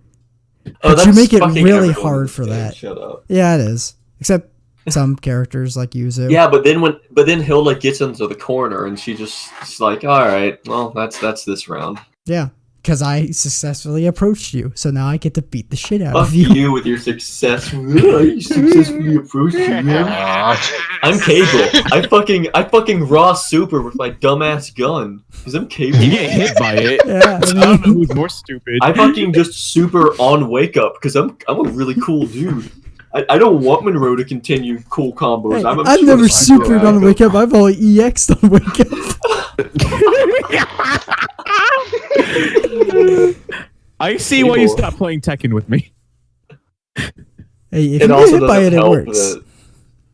But you make it really hard for that. Shut up. Yeah, it is. Except some characters like Yuzu. Yeah, but then Hilda gets into the corner and she's like, all right, well, that's this round. Yeah, because I successfully approached you, so now I get to beat the shit out Fuck of you. you with your success. You successfully approached me. I'm Cable. I fucking raw super with my dumbass gun. Cause I'm Cable. You get hit by it. Yeah, I don't know who's more stupid. I fucking just super on wake up because I'm a really cool dude. I don't want Monroe to continue cool combos. Hey, I'm I've never supered on Wake Up. I've only EX'd on Wake Up. I see why you stopped playing Tekken with me. Hey, if It you also get hit by it, doesn't it help works. that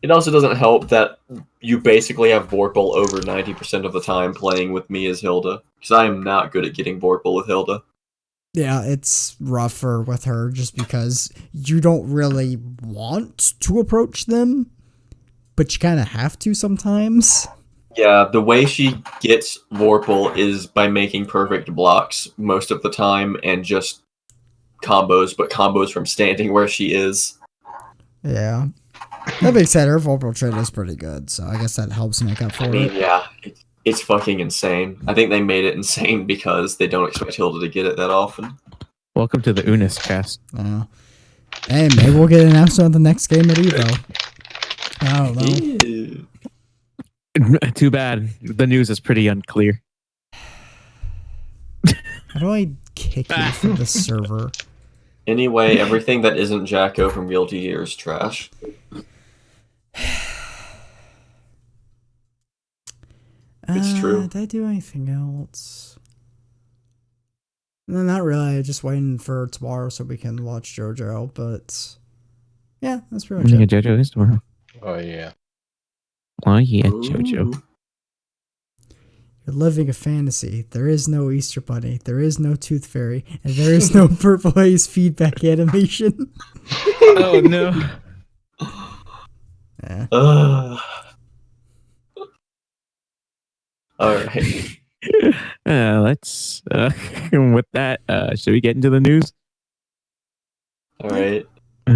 it also doesn't help that you basically have Vorpal over 90% of the time playing with me as Hilda, because I am not good at getting Vorpal with Hilda. Yeah, it's rougher with her just because you don't really want to approach them, but you kind of have to sometimes. Yeah, the way she gets Vorpal is by making perfect blocks most of the time and just combos, but combos from standing where she is. Yeah. That being said, her Vorpal trait is pretty good, so I guess that helps make up for I mean, it. yeah, it's fucking insane. I think they made it insane because they don't expect Hilda to get it that often. Welcome to the Unis cast. Hey, maybe we'll get an episode of the next game at Evo. I don't know. Ew. Too bad. The news is pretty unclear. How do I kick you from the server? Anyway, everything that isn't Jacko from Guilty Gear is trash. It's true. Did I do anything else? No, not really. Just waiting for tomorrow so we can watch JoJo, but yeah, that's pretty much Yeah, it. JoJo is tomorrow. Oh yeah. Oh yeah, Ooh. JoJo. You're living a fantasy. There is no Easter Bunny. There is no Tooth Fairy. And there is no Purple Haze feedback animation. Oh no. Yeah. Alright. Let's with that, should we get into the news? Alright.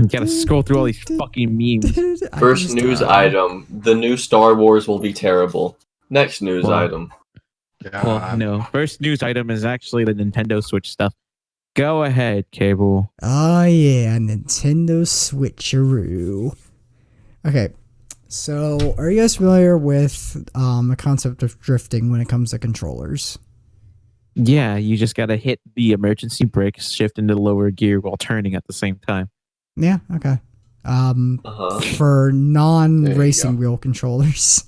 Gotta scroll through all these fucking memes. First news item. The new Star Wars will be terrible. Next news Well, item. Well, no. First news item is actually the Nintendo Switch stuff. Go ahead, Cable. Oh yeah, Nintendo Switcheroo. Okay, so are you guys familiar with the concept of drifting when it comes to controllers? Yeah, you just gotta hit the emergency brake, shift into lower gear while turning at the same time. Yeah, okay. Uh-huh. For non-racing go. wheel controllers.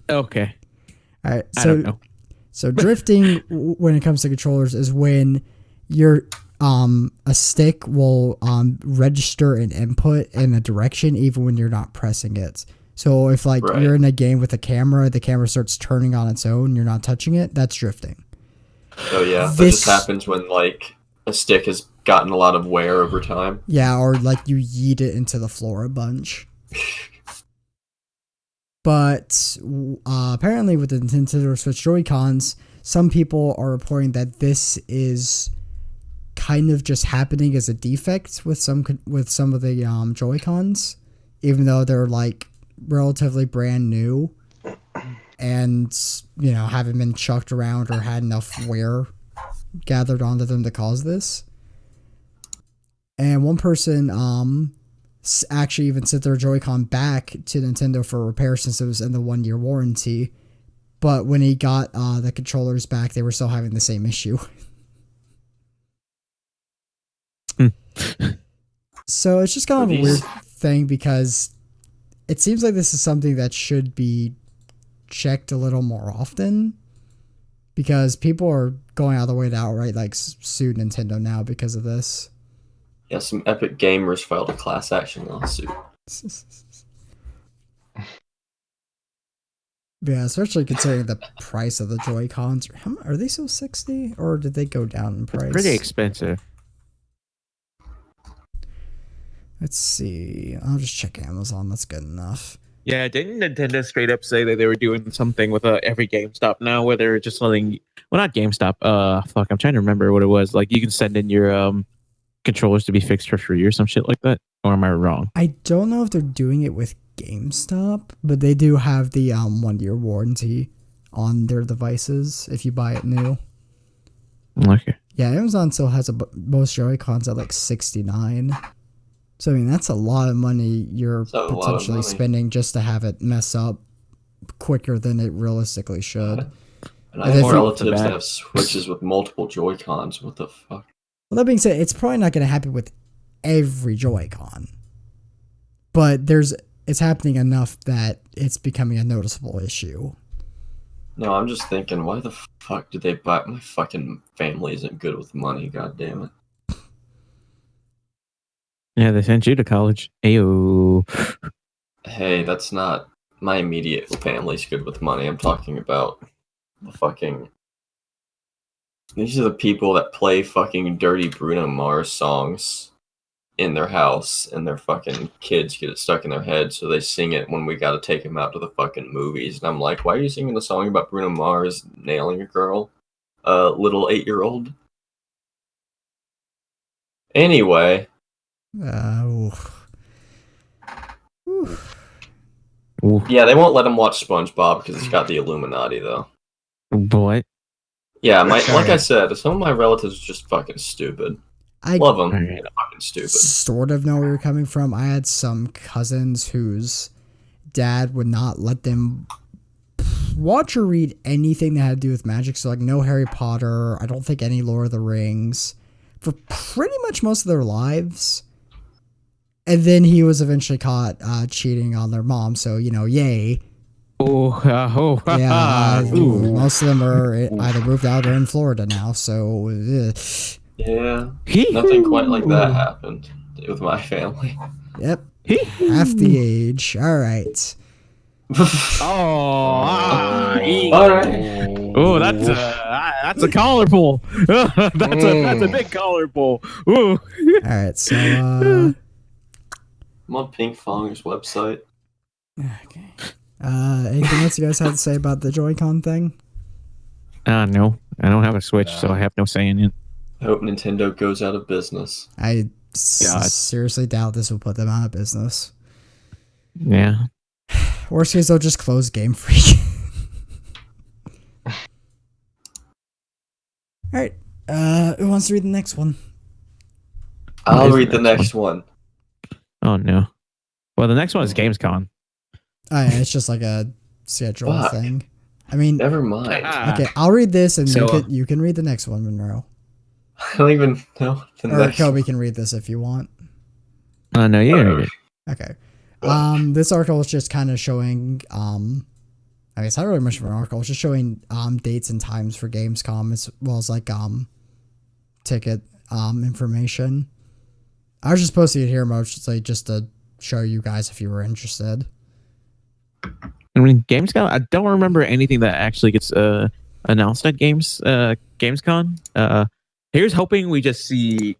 Okay. All right, I don't know. So drifting when it comes to controllers is when your a stick will register an input in a direction even when you're not pressing it. So if like Right. you're in a game with a camera, the camera starts turning on its own, you're not touching it, that's drifting. Oh yeah, that This- just happens when like a stick has gotten a lot of wear over time. Yeah, or like you yeet it into the floor a bunch. But apparently with the Nintendo Switch Joy-Cons, some people are reporting that this is kind of just happening as a defect with some of the Joy-Cons, even though they're like relatively brand new and, you know, haven't been chucked around or had enough wear gathered onto them to cause this. And one person actually even sent their Joy-Con back to Nintendo for repair since it was in the 1-year warranty. But when he got the controllers back, they were still having the same issue. So it's just kind of a weird thing because it seems like this is something that should be checked a little more often, because people are going out of the way to outright sue Nintendo now because of this. Yeah, some epic gamers filed a class action lawsuit. Yeah, especially considering the price of the Joy-Cons. Are they still $60, or did they go down in price? Pretty expensive. Let's see. I'll just check Amazon. That's good enough. Yeah, didn't Nintendo straight up say that they were doing something with every GameStop now, where they're just letting, well, not GameStop. Fuck, I'm trying to remember what it was. Like, you can send in your controllers to be fixed for free or some shit like that. Or am I wrong? I don't know if they're doing it with GameStop, but they do have the 1-year warranty on their devices if you buy it new. Okay. Yeah, Amazon still has most Joy-Cons at like $69. So I mean, that's a lot of money you're potentially spending just to have it mess up quicker than it realistically should. And I have relatives that have Switches with multiple Joy-Cons. What the fuck? Well, that being said, it's probably not going to happen with every Joy-Con, but it's happening enough that it's becoming a noticeable issue. No, I'm just thinking, why the fuck did they buy? My fucking family isn't good with money. God damn it. Yeah, they sent you to college. Ayo. Hey, that's not my immediate family's good with money. I'm talking about the fucking. These are the people that play fucking dirty Bruno Mars songs in their house, and their fucking kids get it stuck in their head, so they sing it when we gotta take them out to the fucking movies. And I'm like, why are you singing the song about Bruno Mars nailing a girl? Little 8-year-old? Anyway. Yeah, they won't let him watch SpongeBob because it's got the Illuminati, though. What? Yeah, like I said, some of my relatives are just fucking stupid. I love them. They're fucking stupid. Sort of know where you're coming from. I had some cousins whose dad would not let them watch or read anything that had to do with magic. So, like, no Harry Potter. I don't think any Lord of the Rings for pretty much most of their lives. And then he was eventually caught cheating on their mom. So, yay. Yeah, most of them are either moved out or in Florida now. So, yeah, nothing quite like that happened with my family. Yep, half the age. All right. All right. Oh, that's a collar pull. That's a big collar pull. Ooh. All right, so I'm on Pink Fong's website. Okay. Anything else you guys have to say about the Joy-Con thing? No, I don't have a Switch, so I have no say in it. I hope Nintendo goes out of business. I seriously doubt this will put them out of business. Yeah. Worst case, they'll just close Game Freak. Alright. Who wants to read the next one? I'll read the next one. Oh, no. Well, the next one is Gamescom. Oh, yeah, it's just like a schedule thing. I mean, never mind. Okay, I'll read this, and you can read the next one, Monroe. I don't even know. Or Coby can read this if you want. No, you can read it. Okay. This article is just kind of showing. I mean, it's not really much of an article. It's just showing dates and times for Gamescom as well as like ticket information. I was just posting it here mostly just to show you guys if you were interested. I mean, Gamescom. I don't remember anything that actually gets announced at Gamescom. Here's hoping we just see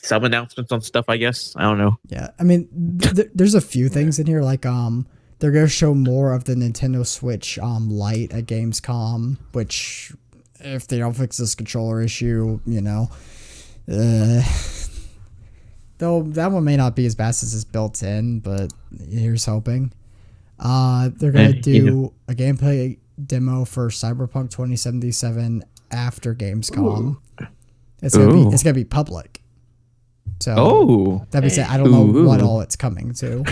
some announcements on stuff. I guess I don't know. Yeah, I mean, there's a few things in here like they're gonna show more of the Nintendo Switch Lite at Gamescom, which if they don't fix this controller issue, though that one may not be as bad as it's built in, but here's hoping. They're gonna do a gameplay demo for Cyberpunk 2077 after Gamescom. It's gonna be public. So that being said, I don't know what Ooh. all it's coming to.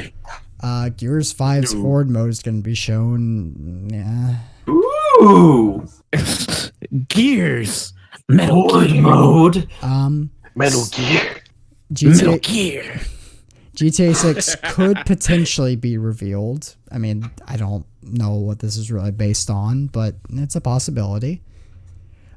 Gears 5's Horde mode is going to be shown. Yeah. Ooh, Gears. Metal Horde Gear. mode. Metal Gear. Metal GTA, Gear. GTA 6 could potentially be revealed. I mean, I don't know what this is really based on, but it's a possibility.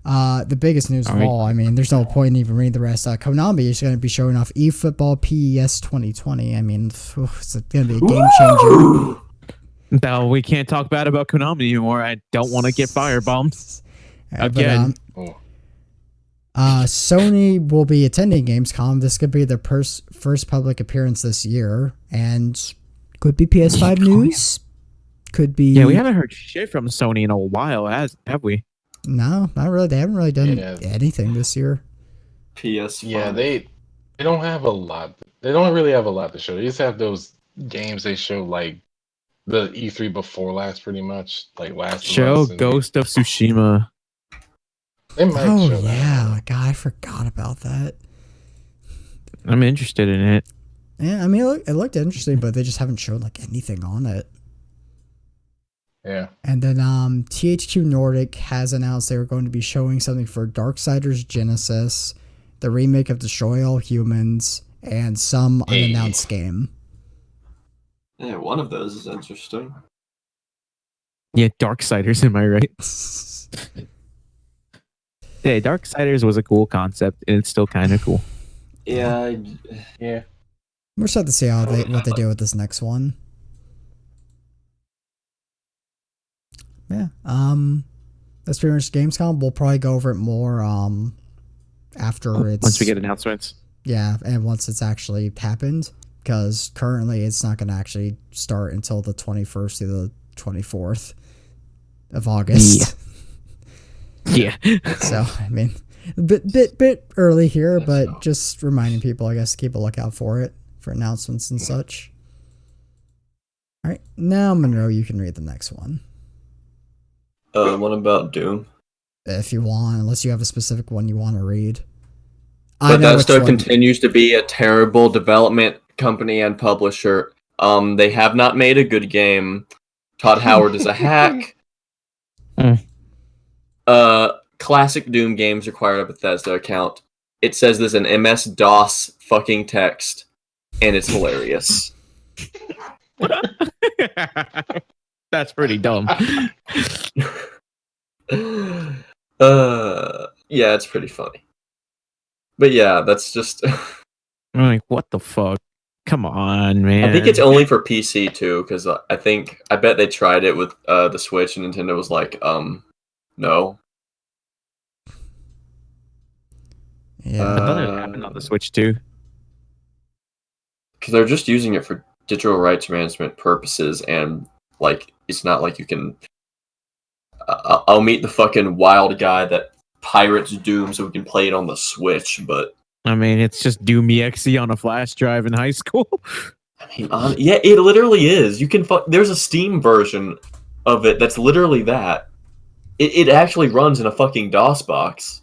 The biggest news of all, I mean, there's no point in even reading the rest. Konami is going to be showing off eFootball PES 2020. I mean, it's going to be a game changer. No, we can't talk bad about Konami anymore. I don't want to get firebombed again. Sony will be attending Gamescom. This could be their first public appearance this year, and could be PS5 news. Could be. Yeah, we haven't heard shit from Sony in a while, have we? No, not really. They haven't really done anything this year. PS. Yeah, they don't have a lot. They don't really have a lot to show. They just have those games they show like the E3 before last, pretty much like last. Show Ghost of Tsushima. They might Oh show yeah, that. God, I forgot about that. I'm interested in it. Yeah, I mean, it looked interesting, but they just haven't shown like anything on it. Yeah. And then THQ Nordic has announced they were going to be showing something for Darksiders Genesis, the remake of Destroy All Humans, and some unannounced game. Yeah, one of those is interesting. Yeah, Darksiders, am I right? Hey, Darksiders was a cool concept, and it's still kind of cool. Yeah. Yeah. We're just have to see what they do with this next one. Yeah. That's pretty much Gamescom. We'll probably go over it more after it's Once we get announcements. Yeah, and once it's actually happened, because currently it's not going to actually start until the 21st through the 24th of August. Yeah. So, I mean, a bit early here, but just reminding people, I guess, to keep a lookout for it, for announcements and such. All right, now, Monroe, you can read the next one. What about Doom? If you want, unless you have a specific one you want to read. Bethesda continues to be a terrible development company and publisher. They have not made a good game. Todd Howard is a hack. Classic Doom games require a Bethesda account. It says this in MS-DOS fucking text, and it's hilarious. That's pretty dumb. Yeah, it's pretty funny. But yeah, that's just... I'm like, what the fuck? Come on, man. I think it's only for PC too, because I bet they tried it with the Switch, and Nintendo was like, no. Yeah. I thought it happened on the Switch too. Because they're just using it for digital rights management purposes, and like it's not like you can. I'll meet the fucking wild guy that pirates Doom so we can play it on the Switch, but I mean, it's just Doom EXE on a flash drive in high school. I mean, yeah, it literally is. You can. There's a Steam version of it that's literally that. It actually runs in a fucking DOS box.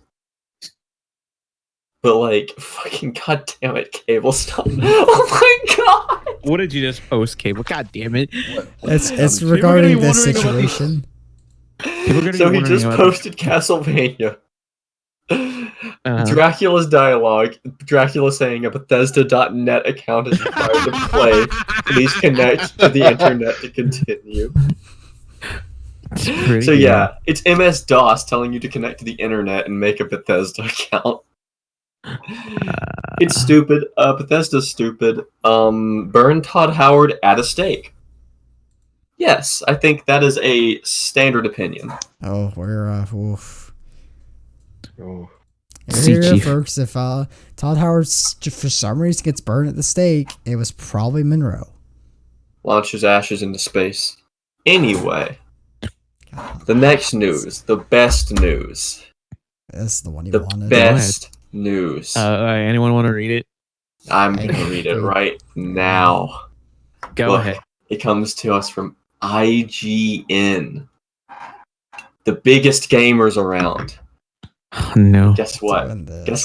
But like, fucking goddamn it, Cable, stop! Oh my god! What did you just post, Cable? God damn it! It's regarding this situation. So he just posted Castlevania. Dracula's dialogue. Dracula saying a Bethesda.net account is required to play. Please connect to the internet to continue. So yeah, it's MS-DOS telling you to connect to the internet and make a Bethesda account. It's stupid. Bethesda's stupid. Burn Todd Howard at a stake. Yes, I think that is a standard opinion. Oh, we're oof. Oh. Here, folks, if Todd Howard for some reason gets burned at the stake, it was probably Monroe. Launches ashes into space. Anyway, the next news, the best news. That's the one you the wanted. The best news. Anyone want to read it? I'm going to read it right now. Go ahead. It comes to us from IGN. The biggest gamers around. Oh, no. Guess what? Guess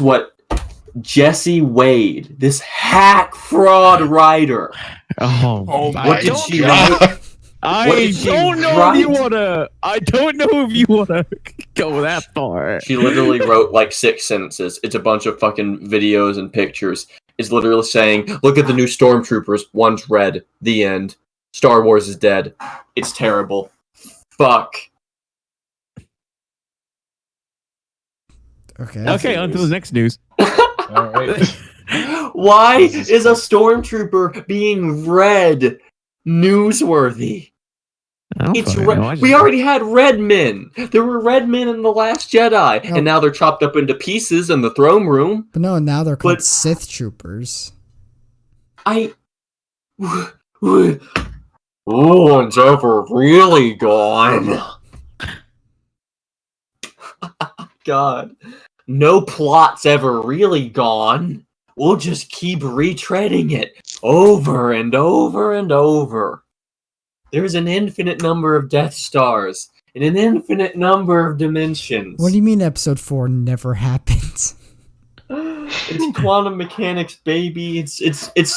what Jesse Wade, this hack fraud writer. Oh, my did she God. write? I What did she don't know write? if you wanna. I don't know if you wanna go that far. She literally wrote like 6 sentences. It's a bunch of fucking videos and pictures. It's literally saying, "Look at the new stormtroopers. One's red. The end. Star Wars is dead." It's terrible. Fuck. Okay. Okay, on to the next news. All right. Why Jesus is a Christ. stormtrooper being red newsworthy? I don't It's fucking know. I we just- already had red men. There were red men in The Last Jedi, No. and now they're chopped up into pieces in the throne room. But no, now they're called But- Sith troopers. One's ever really gone. God. No plot's ever really gone. We'll just keep retreading it over and over and over. There's an infinite number of Death Stars in an infinite number of dimensions. What do you mean Episode 4 never happened? It's quantum mechanics, baby. It's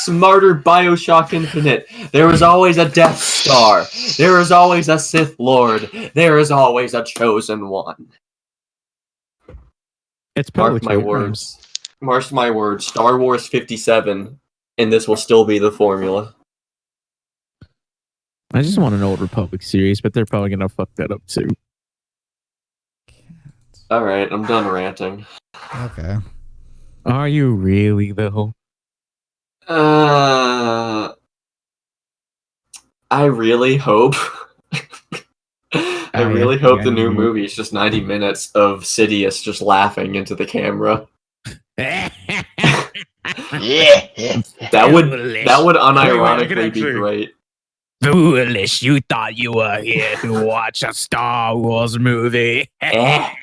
smarter Bioshock Infinite. There is always a Death Star. There is always a Sith Lord. There is always a chosen one. It's Mark probably my true. words. Mark my words. Star Wars 57, and this will still be the formula. I just want an old Republic series, but they're probably gonna fuck that up too. All right, I'm done ranting. Okay. Are you really though? I really hope. I really hope the new movie is just 90 minutes of Sidious just laughing into the camera. Yeah. That would unironically be great. Foolish, you thought you were here to watch a Star Wars movie. I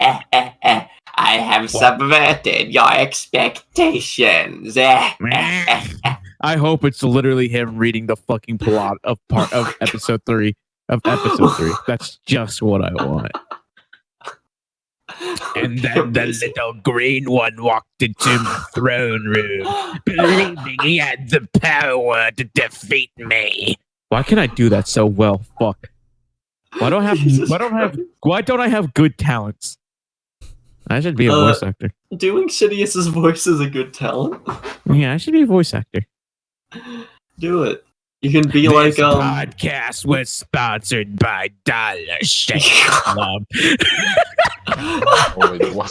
have subverted your expectations. I hope it's literally him reading the fucking plot of part of episode 3. That's just what I want. And then the little green one walked into my throne room, believing he had the power to defeat me. Why can I do that so well? Fuck. Why don't I have good talents? I should be a voice actor. Doing Sidious's voice is a good talent. Yeah, I should be a voice actor. Do it. You can be This like podcast was sponsored by Dollar Shave Club. Oh, it was.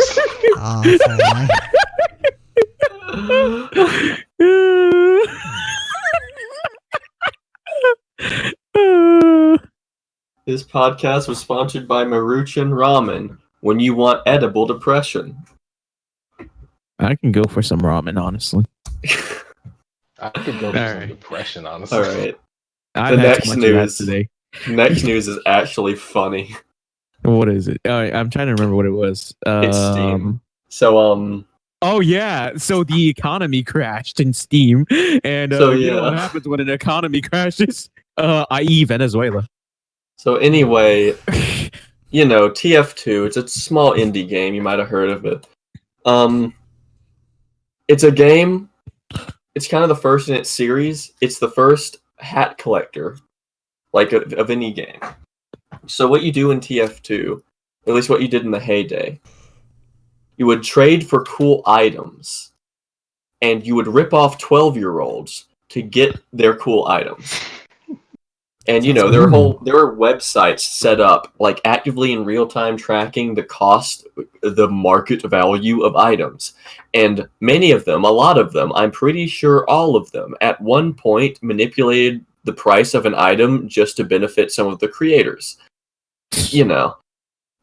This podcast was sponsored by Maruchan Ramen. When you want edible depression. I can go for some ramen, honestly. I could go for some Alright. depression, honestly. All right. I've The had next too much of that news. today. Next news is actually funny. What is it? I'm trying to remember what it was. It's Steam. So Oh yeah, so the economy crashed in Steam, and So, you know yeah. what happens when an economy crashes? I.e. Venezuela. so anyway, you know, TF2, it's a small indie game, you might have heard of it. It's a game, it's kind of the first in its series. It's the first hat collector, like of any game. So what you do in TF2, at least what you did in the heyday, you would trade for cool items, and you would rip off 12-year-olds to get their cool items. And you know, there are websites set up like actively in real time tracking the cost, the market value of items. And many of them, a lot of them, I'm pretty sure all of them, at one point manipulated the price of an item just to benefit some of the creators. You know,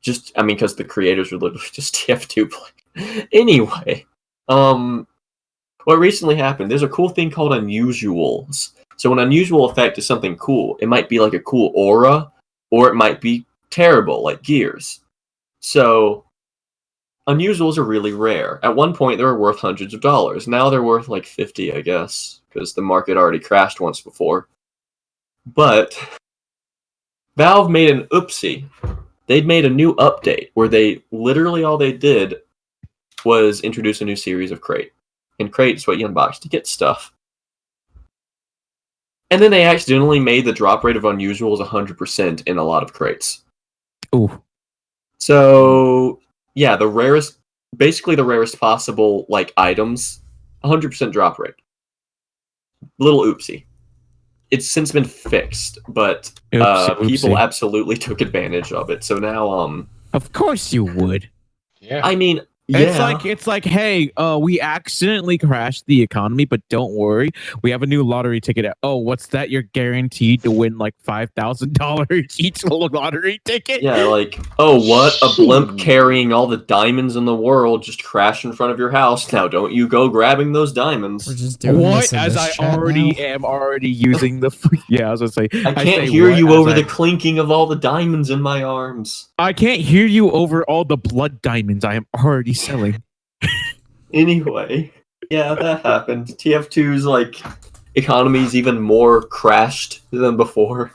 because the creators were literally just TF2 players. Anyway, what recently happened, there's a cool thing called unusuals. So an unusual effect is something cool. It might be like a cool aura, or it might be terrible, like gears. So unusuals are really rare. At one point, they were worth hundreds of dollars. Now they're worth like 50, I guess, because the market already crashed once before. But Valve made an oopsie. They'd made a new update where they literally all they did was introduce a new series of crate. And crates what you unbox to get stuff. And then they accidentally made the drop rate of unusuals 100% in a lot of crates. Ooh. So yeah, basically the rarest possible like items, 100% drop rate. Little oopsie. It's since been fixed, but Oopsie. people absolutely took advantage of it. So now, Of course you would. Yeah. I mean, yeah, It's like, hey, we accidentally crashed the economy, but don't worry, we have a new lottery ticket. Oh, what's that? You're guaranteed to win like $5,000 each lottery ticket. yeah, like, oh, what? A blimp carrying all the diamonds in the world just crashed in front of your house. Now, don't you go grabbing those diamonds. We're just doing What? this in As this I chat already now? am already using the. Yeah, I was gonna say. I can't say hear what you as over I- the clinking of all the diamonds in my arms. I can't hear you over all the blood diamonds I am already selling. Anyway, yeah, that happened. TF2's like economy's even more crashed than before.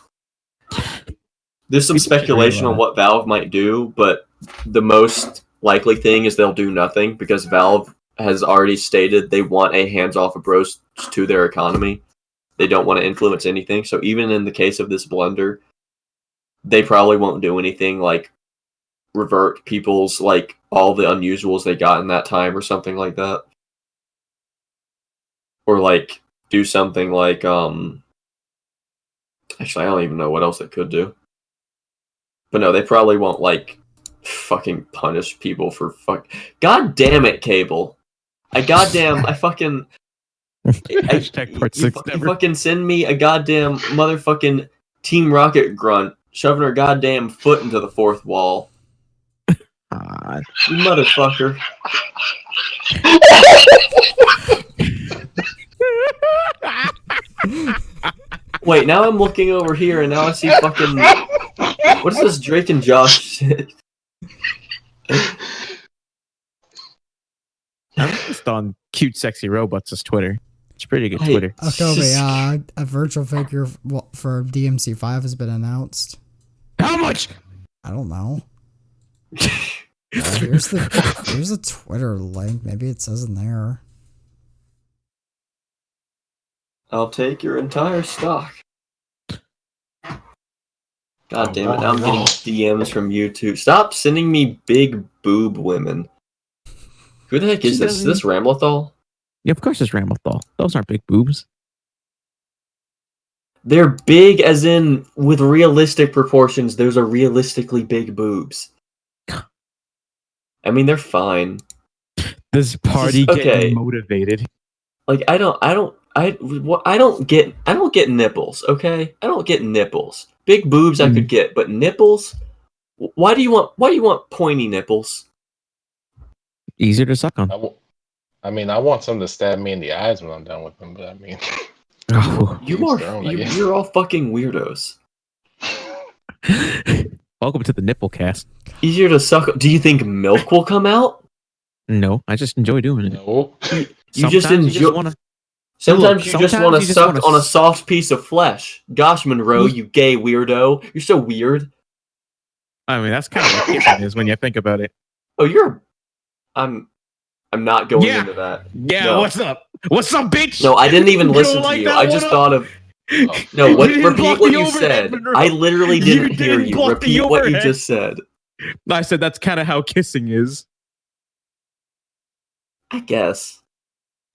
There's some People should speculation on realize. what Valve might do, but the most likely thing is they'll do nothing because Valve has already stated they want a hands-off approach to their economy. They don't want to influence anything. So even in the case of this blunder, they probably won't do anything like revert people's like all the unusuals they got in that time or something like that. Or like do something like actually I don't even know what else they could do. But no, they probably won't like fucking punish people for God damn it, Cable. I fucking Hashtag part you 6 never. fucking send me a goddamn motherfucking Team Rocket grunt shoving her goddamn foot into the fourth wall. God. You motherfucker. Wait, now I'm looking over here and now I see fucking what is this Drake and Josh shit? I'm just on cute sexy robots' Twitter. It's pretty good Hey, Twitter. Kobe, a virtual figure for DMC5 has been announced. How much? I don't know. Here's the Twitter link. Maybe it says in there. I'll take your entire stock. God damn it, now I'm getting DMs from YouTube. Stop sending me big boob women. Who the heck is this? Is this Ramlethal? Yeah, of course it's Ramlethal. Those aren't big boobs. They're big as in with realistic proportions, those are realistically big boobs. I mean, they're fine. This party okay. getting motivated. Like I don't get nipples, okay? I don't get nipples. Big boobs I could get, but nipples? Why do you want pointy nipples? Easier to suck on. I mean, I want someone to stab me in the eyes when I'm done with them, but I mean, Oh. You're all fucking weirdos. Welcome to the nipple cast. Easier to suck. Do you think milk will come out? No, I just enjoy doing it. no. You just enjoy. wanna. Sometimes you just want to you just suck wanna on a soft piece of flesh. Gosh, Monroe, you gay weirdo. You're so weird. I mean, that's kind of what kissing is when you think about it. Oh, I'm not going into that. Yeah, No. what's up? What's up, bitch? No, I didn't even You listen don't to like you. that I one just up? thought of. Oh. No, You what? didn't Repeat block what the you overhead, said. Monroe. I literally You didn't hear didn't you. block the Repeat what you overhead. just said. I said that's kind of how kissing is. I guess.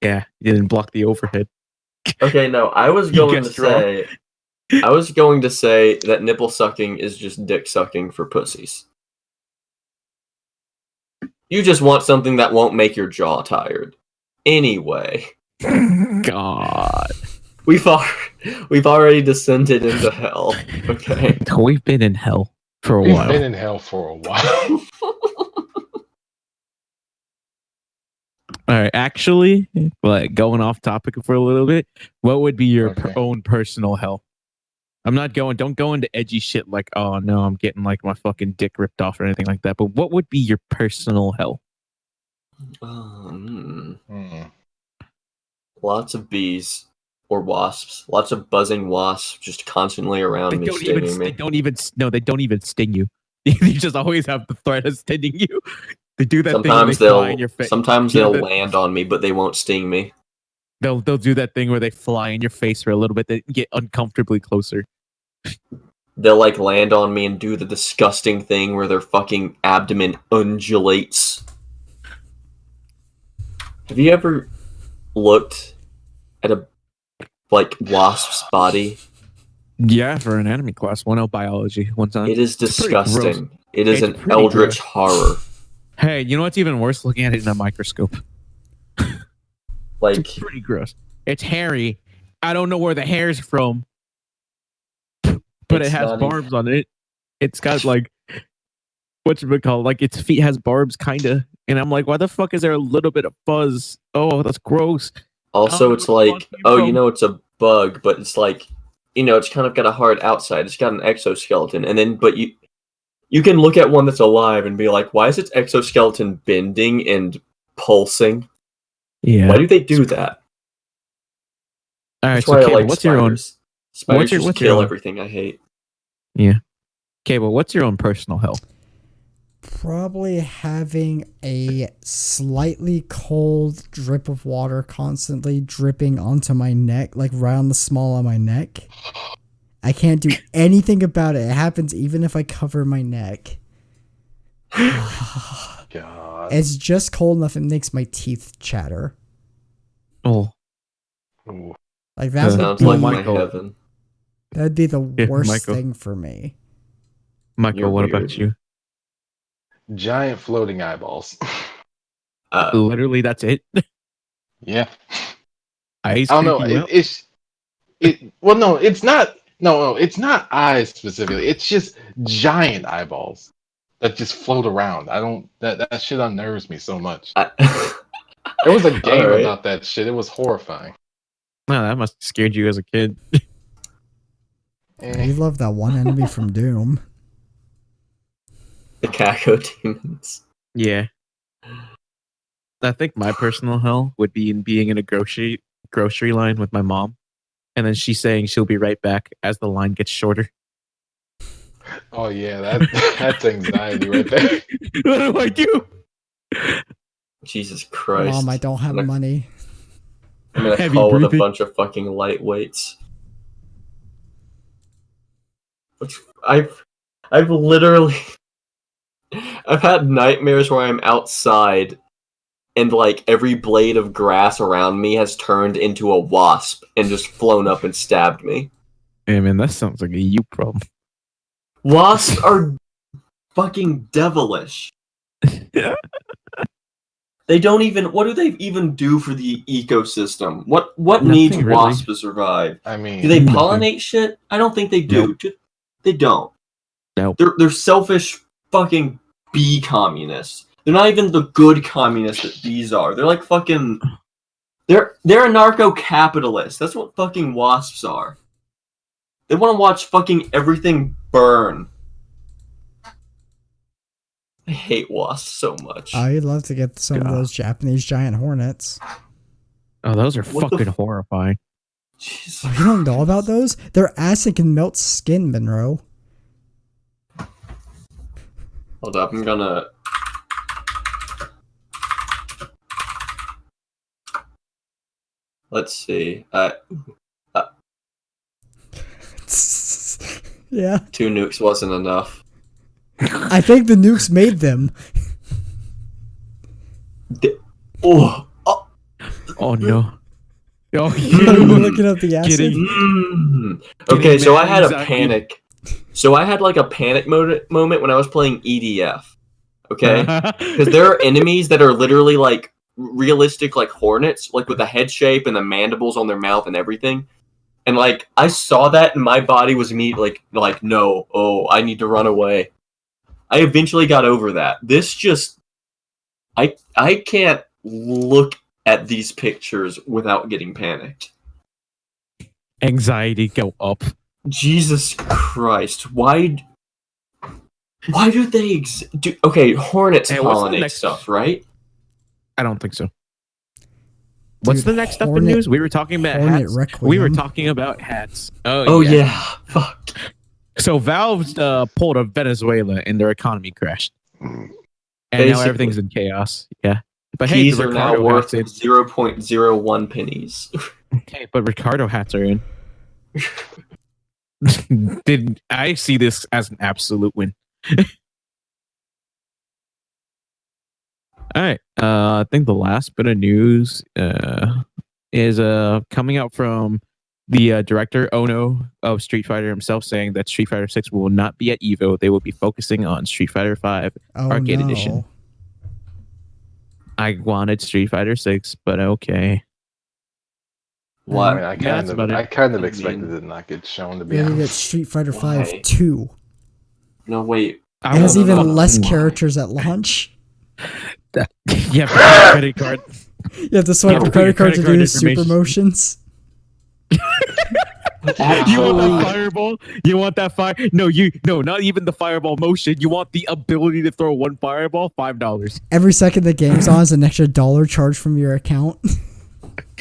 Yeah, you didn't block the overhead. Okay, no, I was You going to guessed wrong. say. I was going to say that nipple sucking is just dick sucking for pussies. You just want something that won't make your jaw tired. Anyway, God, we've already descended into hell. Okay. we've been in hell for a We've while. been in hell for a while. All right, actually, like going off topic for a little bit, what would be your Okay. own personal hell? Don't go into edgy shit like, oh no, I'm getting like my fucking dick ripped off or anything like that. But what would be your personal hell? Hmm. Lots of bees or wasps. Lots of buzzing wasps just constantly around me, stinging me. They don't even sting you. You just always have the threat of stinging you. They do that Sometimes thing where they fly in your face. sometimes they'll land on me, but they won't sting me. They'll do that thing where they fly in your face for a little bit. They get uncomfortably closer. They'll like land on me and do the disgusting thing where their fucking abdomen undulates. Have you ever looked at a wasp's body? Yeah, for an anatomy class, 1L biology one time. It is It's pretty gross. disgusting. It is It's an pretty eldritch gross. horror. Hey, you know what's even worse? Looking at it in a microscope. Like, It's pretty gross. It's hairy. I don't know where the hair's from, but it It's has not even- barbs on it. It's got like whatchamacallit, like its feet has barbs, kinda. And I'm like, why the fuck is there a little bit of fuzz? Oh, that's gross. also, know it's where the like, fuck you oh, from. you know, it's a bug, but it's like, you know, it's kind of got a hard outside. It's got an exoskeleton, and then, but you can look at one that's alive and be like, why is its exoskeleton bending and pulsing? Yeah. Why do they do that? All right, That's so why I Cable, like what's your own? spiders. Spiders just what's your kill own? everything I hate. Cable, what's your own personal hell? Probably having a slightly cold drip of water constantly dripping onto my neck, like right on the small of my neck. I can't do anything about it. It happens even if I cover my neck. God. It's just cold enough it makes my teeth chatter. Oh, Ooh. Like That that Sounds would like be, my Michael. heaven. that'd be the Yeah, worst Michael. thing for me. Michael, You're what weird. about you? Giant floating eyeballs. Literally, that's it. Yeah. Eyes I don't know. creep you out? Well, no, it's not. No, it's not eyes specifically. It's just giant eyeballs that just float around. I don't. That shit unnerves me so much. There was a game Alright. about that shit. It was horrifying. No, that must have scared you as a kid. Eh. You love that one enemy from Doom. The Kako demons. Yeah. I think my personal hell would be in being in a grocery line with my mom, and then she's saying she'll be right back as the line gets shorter. Oh yeah, that's anxiety right there. What do I do? Jesus Christ. Mom, I don't have I'm money. gonna Heavy call in a breathing. bunch of fucking lightweights. Which I've literally I've had nightmares where I'm outside and like every blade of grass around me has turned into a wasp and just flown up and stabbed me. Hey man, that sounds like a you problem. Wasps are fucking devilish. Yeah. They don't even. What do they even do for the ecosystem? What Nothing needs really. wasps to survive? I mean, Do they Nothing. pollinate shit? I don't think they do. Nope. They don't. Nope. They're selfish fucking bee communists. They're not even the good communists that bees are. They're like fucking. They're anarcho-capitalists. That's what fucking wasps are. They want to watch fucking everything burn. I hate wasps so much. I'd love to get some of God. those Japanese giant hornets. Oh, those are What the fucking horrifying. Jesus. Oh, you don't know about those? Their acid can melt skin, Monroe. Hold up, I'm gonna. Let's see. Yeah. 2 nukes wasn't enough. I think the nukes made them. Oh, Oh no. Oh, Are you you looking up the acid? Getting- Okay, Getting so I mad had a anxiety. panic. So I had like a panic moment when I was playing EDF. Okay, because there are enemies that are literally like realistic, like hornets, like with the head shape and the mandibles on their mouth and everything. And like I saw that, and my body was immediately like no, oh, I need to run away. I eventually got over that. This just, I can't look at these pictures without getting panicked. Anxiety go up. Jesus Christ! Why do they do? Okay, hornets Hey, what's the pollinate next- stuff, right? I don't think so. What's Dude, the next stuff in Hornet- news? We were talking about Hornet hats. Requiem. We were talking about hats. Oh yeah, fuck. So Valve pulled a Venezuela and their economy crashed. And now Basically. everything's in chaos. Yeah. But hey, Keys the are now Ricardo worth hats 0.01 pennies. in. Okay, but Ricardo hats are in. Did I see this as an absolute win? All right. I think the last bit of news is coming out from the director Ono of Street Fighter himself, saying that Street Fighter 6 will not be at Evo. They will be focusing on Street Fighter 5 Arcade Edition. I wanted Street Fighter 6, but okay. What? I mean, I kind of expected it not get shown, to be We're gonna get honest. Street Fighter Why? 5 2. No, wait. It has even no. less Why? characters at launch. You have to put your credit card. You have to swipe Yeah, the put your credit card to credit card do super information. motions. You want that fireball? You want that fire? No, not even the fireball motion. You want the ability to throw one fireball? $5. Every second the game's on is an extra $1 charge from your account.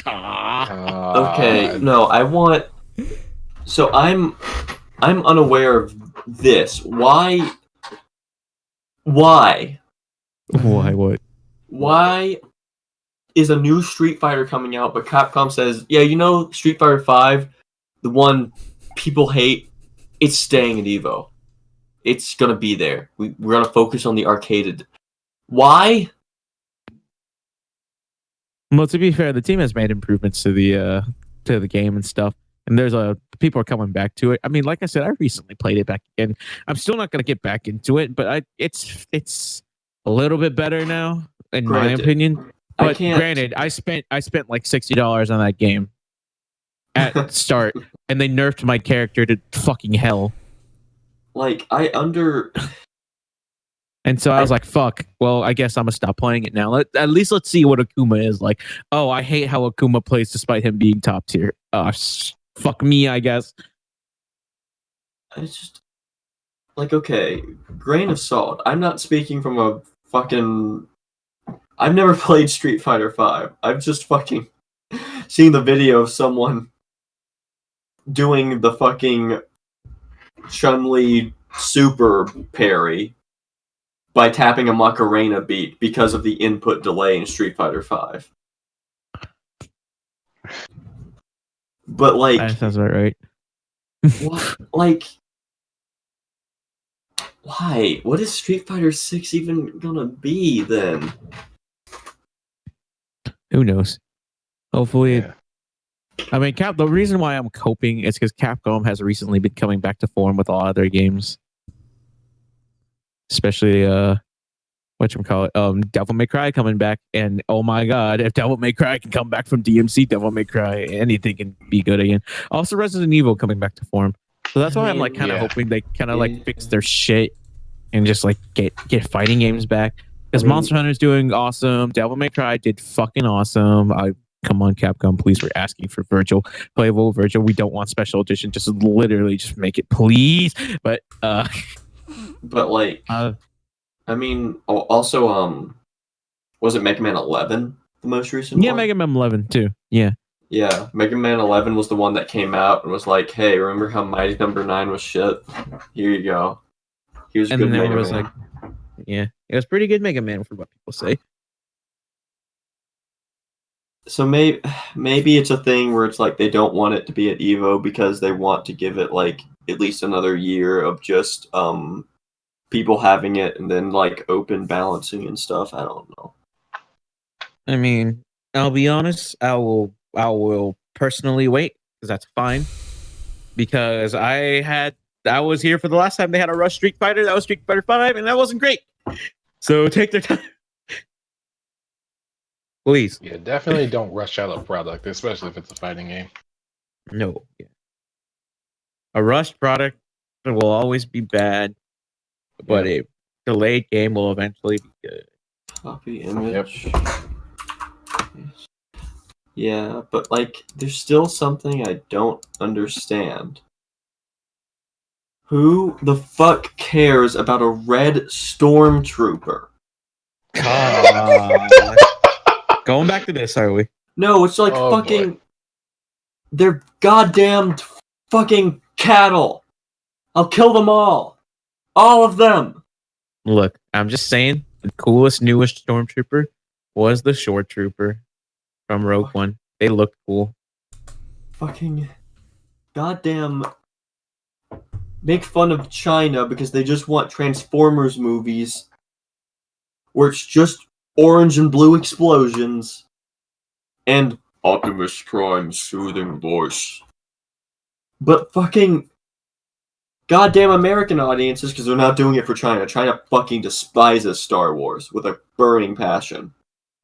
Okay, no, I want. So I'm unaware of this. Why? Why? What? Why is a new Street Fighter coming out, but Capcom says, yeah, you know, Street Fighter 5, the one people hate, it's staying at Evo. It's gonna be there. We're gonna focus on the arcaded. Why? Well, to be fair, the team has made improvements to the game and stuff, and there's people are coming back to it. I mean, like I said, I recently played it back again. I'm still not gonna get back into it, but it's a little bit better now, in my opinion. But granted, I spent like $60 on that game at start, and they nerfed my character to fucking hell. Like, And so I was like, fuck, well, I guess I'm going to stop playing it now. At least let's see what Akuma is like. Oh, I hate how Akuma plays despite him being top tier. Fuck me, I guess. It's just, like, okay, grain of salt. I'm not speaking from a fucking... I've never played Street Fighter 5. I've just fucking seen the video of someone doing the fucking Chun-Li super parry by tapping a Macarena beat because of the input delay in Street Fighter 5. But like, That sounds about right. what? Like, why? What is Street Fighter 6 even gonna be then? Who knows? Hopefully, Yeah. I mean, the reason why I'm coping is because Capcom has recently been coming back to form with a lot of their games, especially Devil May Cry coming back. And oh my god, if Devil May Cry can come back from DMC, Devil May Cry, anything can be good again. Also, Resident Evil coming back to form. So that's why I'm like kind of hoping they kind of like fix their shit and just like get fighting games back. Because Monster Hunter's doing awesome. Devil May Cry did fucking awesome. Come on, Capcom, please. We're asking for playable Virgil. We don't want special edition. Just literally just make it, please. But like, I mean, also, was it Mega Man 11 the most recent one? Yeah, Mega Man 11 too. Yeah. Yeah, Mega Man 11 was the one that came out and was like, hey, remember how Mighty Number 9 was shit? Here you go. Here's a good Mega Man. Like, yeah, it was pretty good Mega Man for what people say. So maybe it's a thing where it's like they don't want it to be at Evo because they want to give it like at least another year of just people having it and then like open balancing and stuff. I don't know. I mean, I'll be honest. I will personally wait because that's fine. Because I was here for the last time they had a Rush Street Fighter. That was Street Fighter 5, and that wasn't great. So take their time. Please. Yeah, definitely don't rush out a product, especially if it's a fighting game. No. Yeah. A rushed product will always be bad, but a delayed game will eventually be good. Copy image. Yes. Yeah, but like, there's still something I don't understand. Who the fuck cares about a red stormtrooper? Going back to this, are we? No, it's like fucking... Boy. They're goddamn fucking cattle. I'll kill them all. All of them. Look, I'm just saying, the coolest, newest stormtrooper was the short trooper from Rogue One. They looked cool. Fucking goddamn make fun of China because they just want Transformers movies where it's just orange and blue explosions and Optimus Prime's soothing voice. But fucking goddamn American audiences, because they're not doing it for China. China fucking despises Star Wars with a burning passion.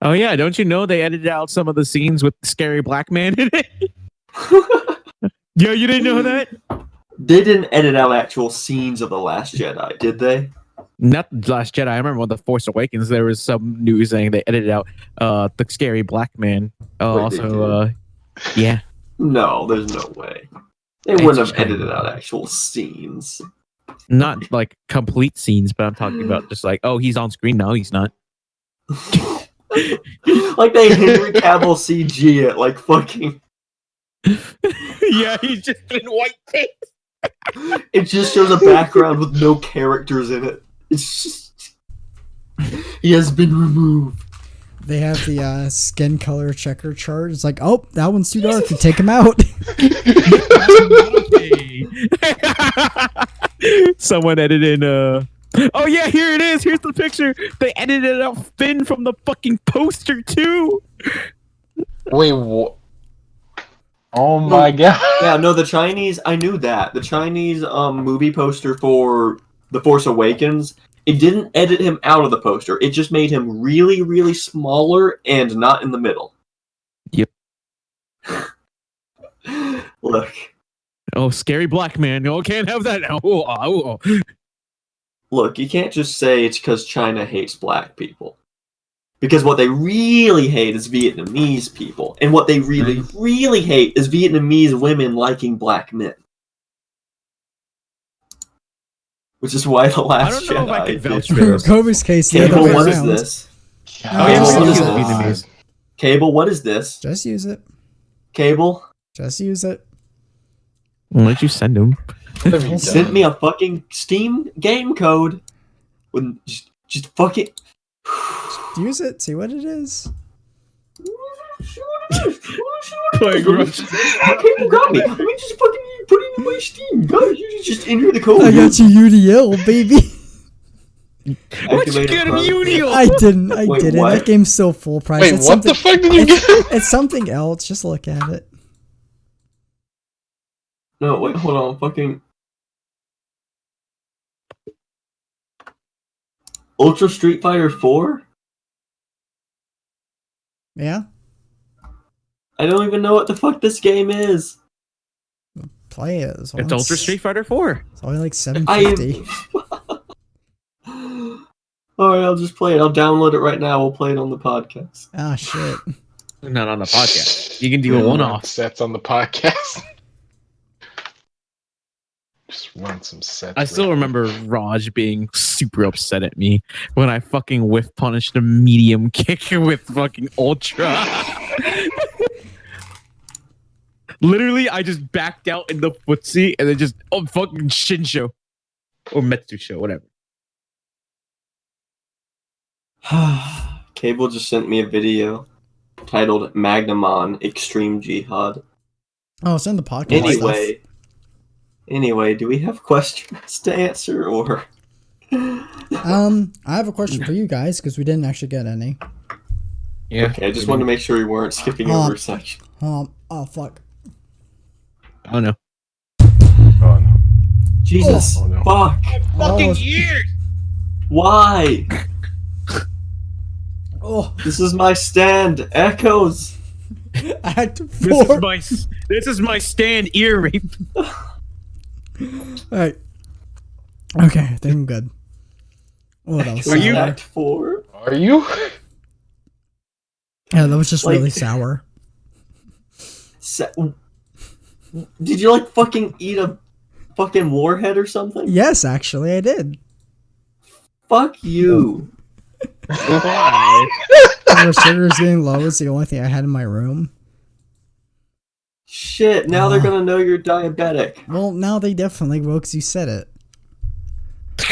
Oh yeah, don't you know they edited out some of the scenes with scary black man in it? Yo, you didn't know that? They didn't edit out actual scenes of The Last Jedi, did they? Not The Last Jedi. I remember when The Force Awakens, there was some news saying they edited out the scary black man. Wait, Yeah. No, there's no way. They wouldn't have edited out actual scenes. Not like complete scenes, but I'm talking about just like, oh, he's on screen. No, he's not. Like they Henry Cavill CG it, like fucking. Yeah, he's just in white tape. It just shows a background with no characters in it. It's just. He has been removed. They have the skin color checker chart. It's like, oh, that one's too dark. You take him out. Someone edited in. Oh yeah, here it is. Here's the picture. They edited out Finn from the fucking poster too. Wait, what? Oh my god. Yeah, no, the Chinese. I knew that the Chinese movie poster for The Force Awakens. It didn't edit him out of the poster. It just made him really, really smaller and not in the middle. Yep. Look. Oh, scary black man. No, can't have that now. Oh. Look, you can't just say it's because China hates black people. Because what they really hate is Vietnamese people. And what they really, really hate is Vietnamese women liking black men. Which is why The Last Jedi. I don't know if I can vouch for For this. Kobe's case, the other Cable, way what is around. this? Oh yeah, Just we use use it. Vietnamese. Cable, what is this? Just use it. Cable, Just use it. Why'd you send him? What have you sent done? me a fucking Steam game code. With just fucking. Just use it. See what it is. Playing Rush. Cable got me. Let me just fucking put it in my Steam. Guys, you just enter the code. I got you UDL, baby. What you Activate get him it. Unio? I didn't. Wait, didn't. what? That game's still full price. Wait, It's what the something- fuck did you get? It's something else. Just look at it. No, wait, hold on. Fucking. Ultra Street Fighter 4? Yeah. I don't even know what the fuck this game is. Play it. It's Ultra Street Fighter 4. It's only like I $7.50. Alright, I'll just play it. I'll download it right now. We'll play it on the podcast. Ah, shit. Not on the podcast. You can do a one-off. Sets on the podcast. Just run some sets. I still remember Raj being super upset at me when I fucking whiff punished a medium kick with fucking Ultra. Literally, I just backed out in the footsie and then just fucking Shinsho or Metsusho, whatever. Cable just sent me a video titled Magnamon Extreme Jihad. Oh, it's in the podcast. Anyway, do we have questions to answer or? I have a question for you guys because we didn't actually get any. Yeah. Okay, I just wanted to make sure we weren't skipping over a section. Oh fuck. Oh no. Oh, no. Jesus, Oh, no. fuck! Fucking Oh. ears! Why? Oh, This is my stand. Echoes. Act This 4. is my stand ear rape. Alright. Okay, I think I'm good. Oh, that was Are sour. you- Act 4? Are you? Yeah, that was just Like- really sour. Did you like fucking eat a fucking warhead or something? Yes, actually, I did. Fuck you. The sugar's getting low is the only thing I had in my room. Shit, now they're gonna know you're diabetic. Well, now they definitely will because you said it.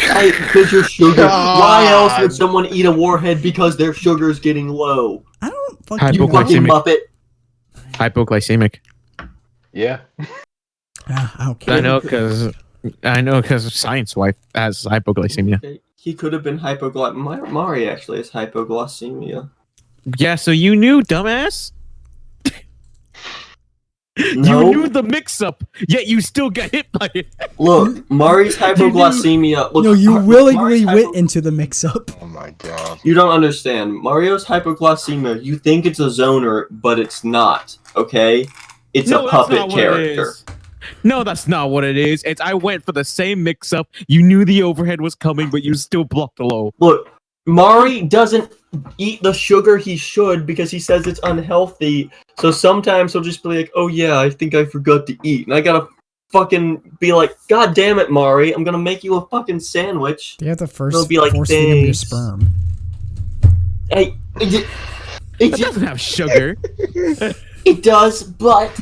Because your sugar. Why else would someone eat a warhead? Because their sugar's getting low. I don't fucking You know. fucking muppet. Hypoglycemic. Yeah. I don't care. I know because Science Wife has hypoglycemia. Okay. He could have been hypoglycemia. Mari actually has hypoglycemia. Yeah, so you knew, dumbass. No. You knew the mix-up, yet you still got hit by it. Look, Mari's hypoglycemia. Look, No, you willingly Mari's went into the mix-up. Oh my god. You don't understand. Mario's hypoglycemia, you think it's a zoner, but it's not, okay? It's a puppet character. No, that's not what it is. I went for the same mix-up. You knew the overhead was coming, but you still blocked the low. Look, Mari doesn't eat the sugar he should because he says it's unhealthy. So sometimes he'll just be like, oh yeah, I think I forgot to eat. And I gotta fucking be like, God damn it, Mari, I'm gonna make you a fucking sandwich. You have to first It'll be like, force feed him your thanks. sperm. Hey, It doesn't have sugar. It does, but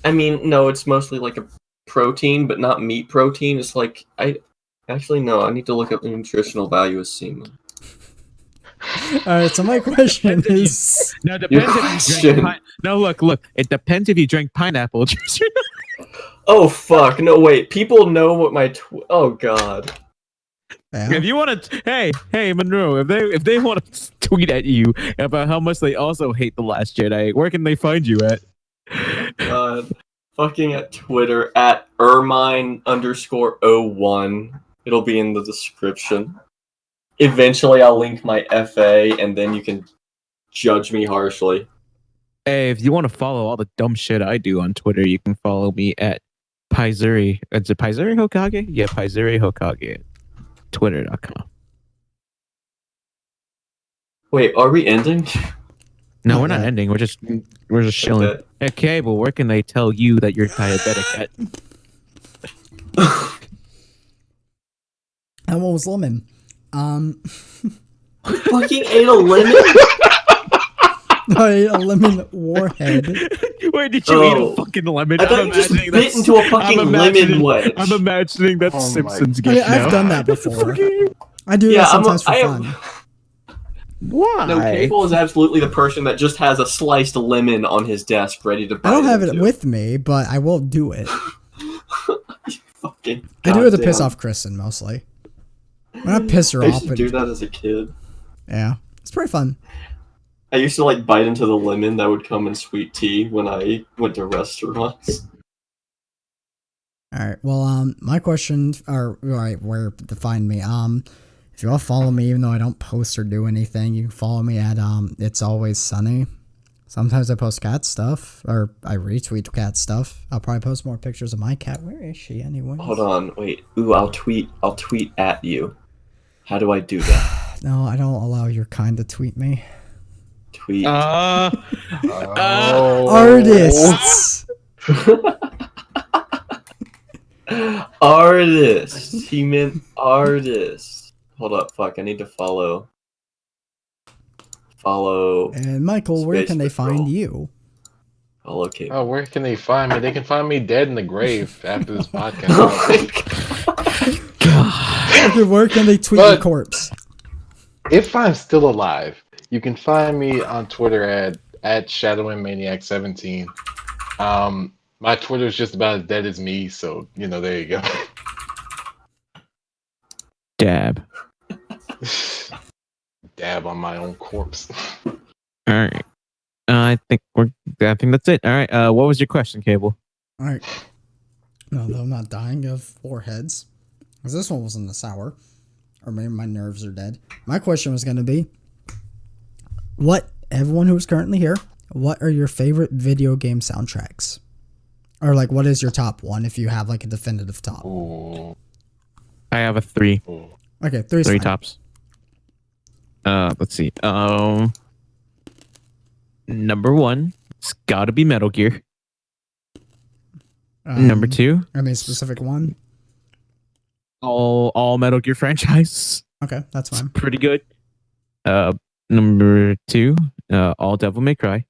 I mean, no, it's mostly like a protein, but not meat protein. It's like I need to look up the nutritional value of semen. Alright, so my question is... Now, it depends if you drink look. It depends if you drink pineapple juice. Oh fuck! No, wait. People know what my oh god. Yeah. If you want to, hey, Monroe, if they want to tweet at you about how much they also hate The Last Jedi, where can they find you at? God. Fucking at Twitter at Ermine_01. It'll be in the description. Eventually, I'll link my FA, and then you can judge me harshly. Hey, if you want to follow all the dumb shit I do on Twitter, you can follow me at Paizuri. Is it Paizuri Hokage? Yeah, Paizuri Hokage at Twitter.com. Wait, are we ending? No, we're not ending. We're just chilling. Okay. Okay, but where can they tell you that you're diabetic at? That one was lemon. Fucking ate a lemon? I ate a lemon warhead. Wait, did you eat a fucking lemon? I thought you just bit into a fucking lemon wedge. I'm imagining that Oh my Simpsons I gif mean, now. I've done that before. I do that sometimes for fun. Why? No, Cable is absolutely the person that just has a sliced lemon on his desk ready to bite I don't have it into. with me, but I will do it. Fucking I do it to piss goddamn. off Kristen, mostly. When I piss her I off, used to do that as a kid. yeah, it's pretty fun. I used to like bite into the lemon that would come in sweet tea when I went to restaurants. All right. Well, my question, or right, where to find me? If you all follow me, even though I don't post or do anything, you can follow me at It's Always Sunny. Sometimes I post cat stuff, or I retweet cat stuff. I'll probably post more pictures of my cat. Where is she anyway? Hold on, wait. Ooh, I'll tweet at you. How do I do that? No, I don't allow your kind to tweet me. Tweet. Artists. Artist. He meant artist. Hold up, fuck. I need to follow. And Michael, where can they find Patrol. you? Follow Cable. Oh, where can they find me? They can find me dead in the grave after this podcast. Oh my God. Okay, where can they tweet your corpse? If I'm still alive, you can find me on Twitter at ShadowingManiac17. My Twitter is just about as dead as me, so there you go. Dab. Dab on my own corpse. All right. I think that's it. All right. What was your question, Cable? All right. No, though I'm not dying of warheads. Because this one wasn't a sour. Or maybe my nerves are dead. My question was going to be, everyone who is currently here, what are your favorite video game soundtracks? Or like, what is your top one if you have like a definitive top? Ooh. I have a 3. Ooh. Okay, 3 fine. tops. Let's see. Number 1, it's gotta be Metal Gear. Number 2, I mean, specific one. all Metal Gear franchise. Okay, that's fine. Pretty good. Number 2, all Devil May Cry.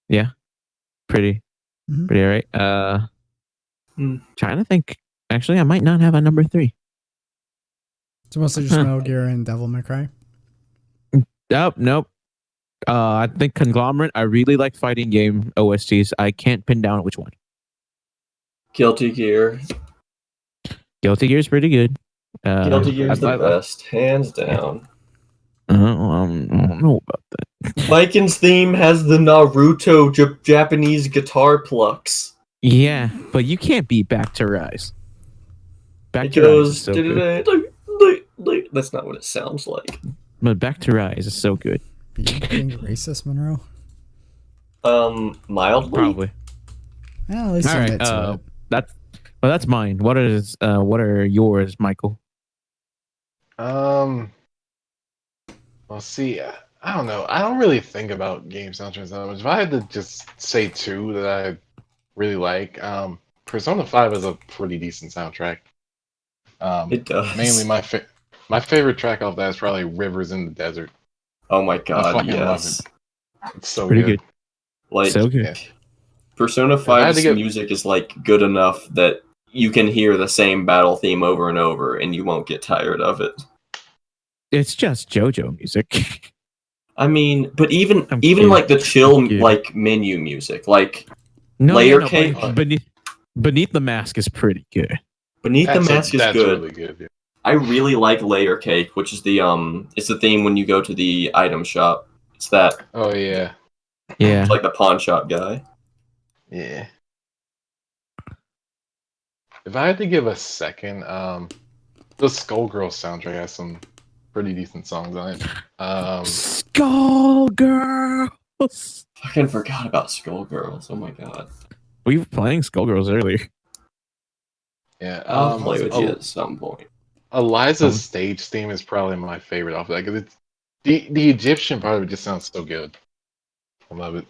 Yeah, pretty alright. Trying to think. Actually, I might not have a number 3. It's mostly just Metal Gear and Devil May Cry. Nope. I think Conglomerate. I really like fighting game OSTs. I can't pin down which one. Guilty Gear. Guilty Gear is pretty good. Guilty Gear is the best, hands down. I don't know about that. Vikings theme has the Naruto Japanese guitar plucks. Yeah, but you can't beat Back to Rise. Back It to Rise is goes. so good. That's not what it sounds like. But Back to Rise is so good. Are you being racist, Monroe? Mildly. Probably. Well, at least All right. admit to it. That's mine. What are yours, Michael? Well, see, I don't know. I don't really think about game soundtracks that much. If I had to just say 2 that I really like, Persona 5 is a pretty decent soundtrack. It does. Mainly my favorite track off that is probably Rivers in the Desert. Oh my I god, fucking love yes. it. It's so Pretty good. good. Like, So good. Yeah. Persona I had 5's to get- music is like good enough that you can hear the same battle theme over and over and you won't get tired of it. It's just JoJo music. I mean, but even I'm even kidding. like the chill I'm kidding. like menu music, like No, Layer no, Cake? but Beneath the Mask is pretty good. Beneath the Mask is that's good. really good. Yeah. I really like Layer Cake, which is the it's the theme when you go to the item shop. It's that Oh yeah. Yeah. it's like the pawn shop guy. Yeah. If I had to give a second, the Skullgirls soundtrack has some pretty decent songs on it. Skullgirls. Fucking forgot about Skullgirls. Oh my god. We were playing Skullgirls earlier. Yeah. I'll play with you at some point. Eliza's stage theme is probably my favorite off that because it's the Egyptian part of it just sounds so good. I love it.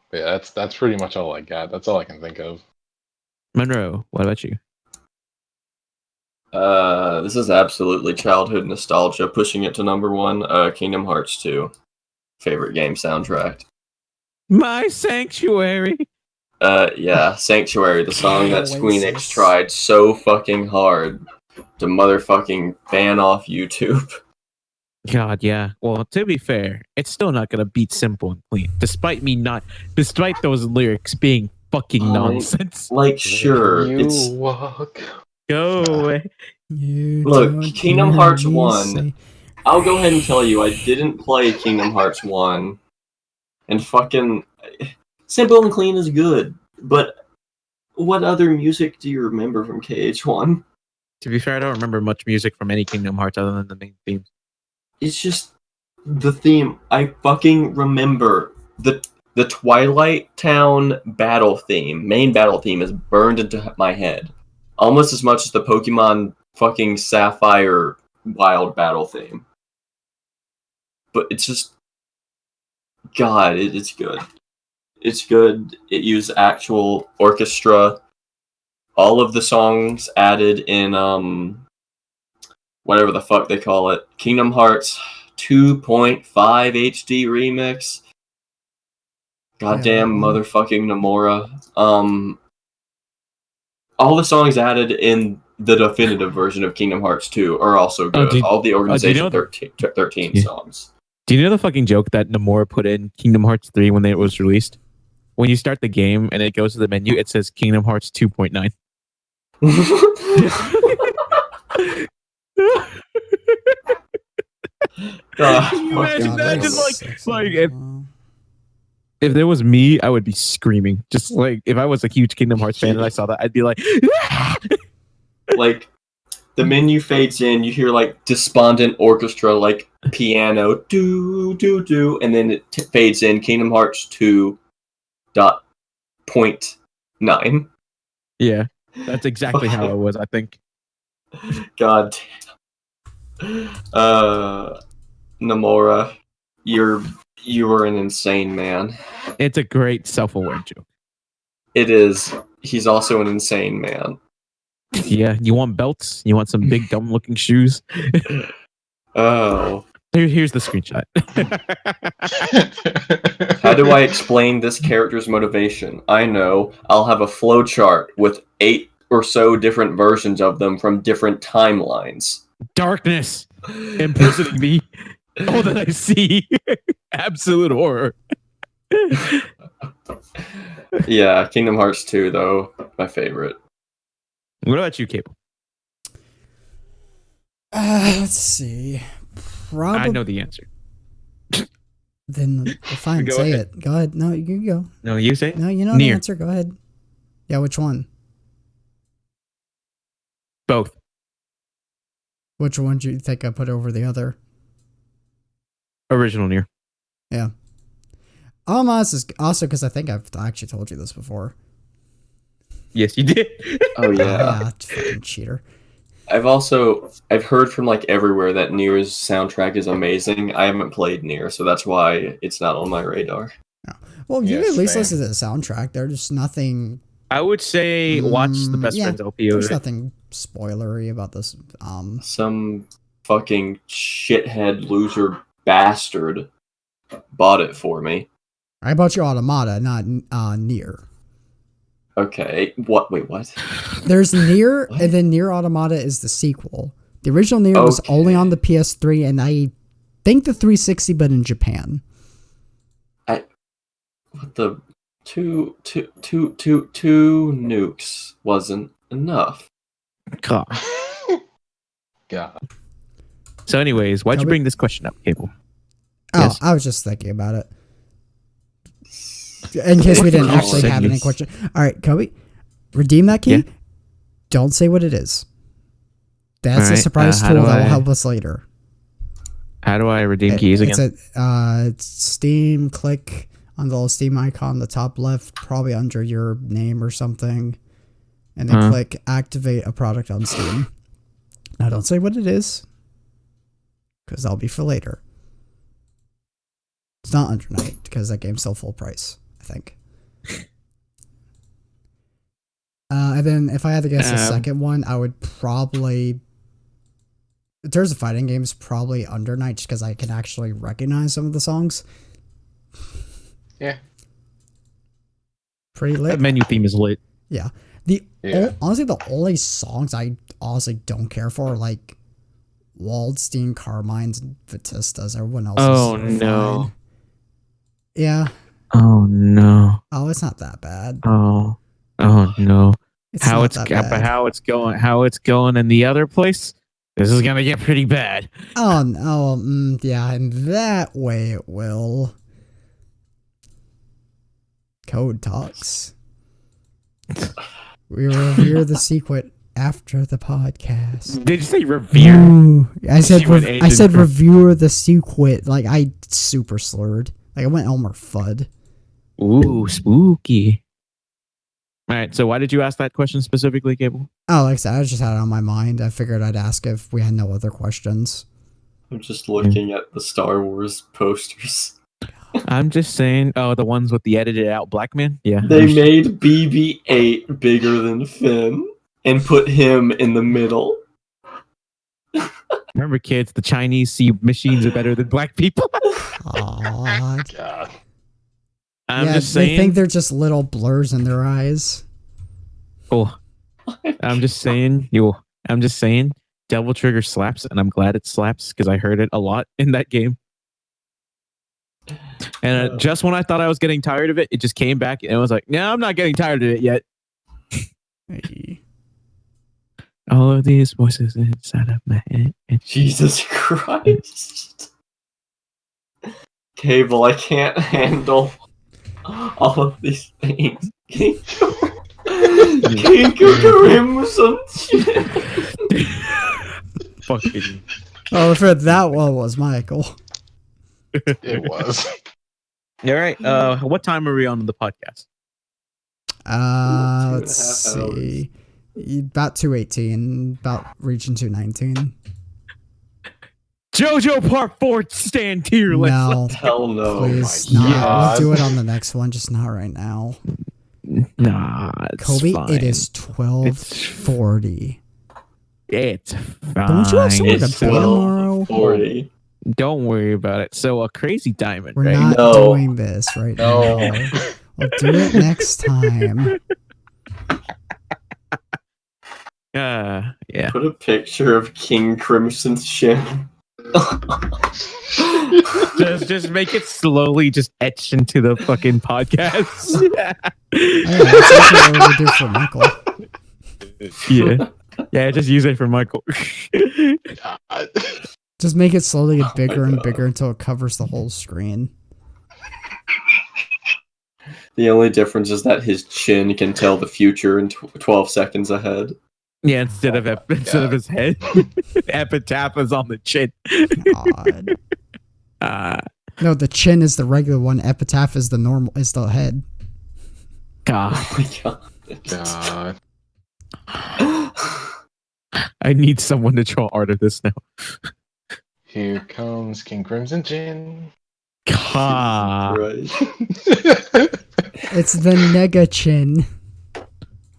But yeah, that's pretty much all I got. That's all I can think of. Monroe, what about you? This is absolutely childhood nostalgia, pushing it to number 1. Kingdom Hearts 2, favorite game soundtrack. My Sanctuary. Yeah, Sanctuary, the song that Oasis. Squeenix tried so fucking hard to motherfucking ban off YouTube. God, yeah. Well, to be fair, it's still not gonna beat Simple and Clean, despite those lyrics being fucking nonsense. Like, sure, You it's walk. Go away. You Look, don't Kingdom hear Hearts me 1. say- I'll go ahead and tell you, I didn't play Kingdom Hearts 1, and fucking Simple and Clean is good, but what other music do you remember from KH1? To be fair, I don't remember much music from any Kingdom Hearts other than the main theme. It's just the theme. I fucking remember the Twilight Town battle theme, main battle theme, is burned into my head. Almost as much as the Pokemon fucking Sapphire Wild battle theme. But it's just... God, it's good. It's good. It used actual orchestra. All of the songs added in, whatever the fuck they call it. Kingdom Hearts 2.5 HD remix. Goddamn motherfucking Nomura. All the songs added in the definitive version of Kingdom Hearts 2 are also good. All the Organization 13 songs. Do you know the fucking joke that Nomura put in Kingdom Hearts 3 when it was released? When you start the game and it goes to the menu, it says Kingdom Hearts 2.9. Imagine that, just like if there was me, I would be screaming. Just like if I was a huge Kingdom Hearts fan and I saw that, I'd be like, like the menu fades in, you hear like despondent orchestra, like piano, do do do, and then it fades in. Kingdom Hearts 2.9. Yeah, that's exactly how it was. I think. God damn. Nomura, you are an insane man. It's a great self-aware joke. It is. He's also an insane man. Yeah, you want belts? You want some big dumb looking shoes? Oh. Here's the screenshot. How do I explain this character's motivation? I know. I'll have a flowchart with 8 or so different versions of them from different timelines. Darkness imprisoning me. All that I see. Absolute horror. Yeah, Kingdom Hearts 2, though, my favorite. What about you, Cable? Let's see. I know the answer. Then fine, Go say ahead. it. Go ahead. No, you go. No, you say? No, you know Nier. the answer. Go ahead. Yeah, which one? Both. Which one do you think I put over the other? Original Nier. Yeah. Almost is also because I think I've actually told you this before. Yes, you did. Oh, yeah. Yeah, fucking cheater. I've heard from like everywhere that Nier's soundtrack is amazing. I haven't played Nier, so that's why it's not on my radar. Well, you Yes, can at least same. listen to the soundtrack. There's nothing. I would say watch the Best yeah, Friends LP over There's it. nothing spoilery about this. Some fucking shithead loser bastard bought it for me. I bought you Automata, not Nier. Okay, what? Wait, what? There's Nier, What? and then Nier Automata is the sequel. The original Nier was Okay. only on the PS3, and I think the 360, but in Japan. What the two nukes wasn't enough. God. God. So, anyways, why'd you Coby? bring this question up, Cable? Oh, Yes. I was just thinking about it. In case we didn't You actually said have any yes. question. All right, Coby, redeem that key. Yeah. Don't say what it is. That's All a right, surprise how tool do that will I- help us later. How do I redeem keys again? It's Steam. Click on the little Steam icon on the top left, probably under your name or something, and then click activate a product on Steam. Now, don't say what it is, because that'll be for later. It's not Under Night because that game's still full price, I think. And then if I had to guess the second one, I would probably, in terms of fighting games, probably Under Night, just because I can actually recognize some of the songs. Yeah. Pretty lit. That menu theme is lit. Yeah. Yeah. Honestly, the only songs I honestly don't care for are like Waldstein, Carmine's, and Batistas. Everyone else Oh, is no. fine. Yeah. Oh, no. Oh, it's not that bad. Oh no. It's how not it's that bad. how it's going in the other place, this is gonna get pretty bad. Oh, no. Yeah, in that way it will. Code talks. We revere the secret after the podcast. Did you say revere? Ooh, I said She went Asian I said for- review the secret. Like I super slurred. Like I went Elmer Fudd. Ooh, spooky. All right, so why did you ask that question specifically, Cable? Oh, like I said, I just had it on my mind. I figured I'd ask if we had no other questions. I'm just looking at the Star Wars posters. I'm just saying. Oh, the ones with the edited out black man. Yeah, They made BB-8 bigger than Finn and put him in the middle. remember, kids. The Chinese see machines are better than black people. Aw. God. I'm Yeah, just they saying. think they're just little blurs in their eyes. Oh, I'm just saying. I'm just saying. Devil Trigger slaps, and I'm glad it slaps because I heard it a lot in that game. And just when I thought I was getting tired of it, it just came back, and I was like, "No, I'm not getting tired of it yet." Hey. All of these voices inside of my head. Jesus Christ. Cable, I can't handle all of these things. Can you go him some shit? Fucking. Oh, for that one was Michael. It was. All right. What time are we on the podcast? Let's 2.5 hours. see. About 218, about reaching 219. JoJo Part 4 stand tier list. No, Hell no. please my not. God. We'll do it on the next one, just not right now. Nah, it's Kobe, fine. it is 12:40. It's fine. Don't you have somewhere to It's be tomorrow? 12:40. Don't worry about it. So a crazy diamond, We're right? not No. doing this right No. now. We'll do it next time. Yeah. Put a picture of King Crimson's chin. Just make it slowly just etch into the fucking podcast. Yeah, that's actually what we do for Michael. Yeah, just use it for Michael. God. Just make it slowly get bigger and God. bigger until it covers the whole screen. The only difference is that his chin can tell the future in 12 seconds ahead. Yeah, instead Oh of my instead of God. his head, epitaph is on the chin. God. Uh, No, the chin is the regular one. Epitaph is the head. God, Oh my God. I need someone to draw art of this now. Here comes King Crimson Chin. God, Right. It's the nega chin.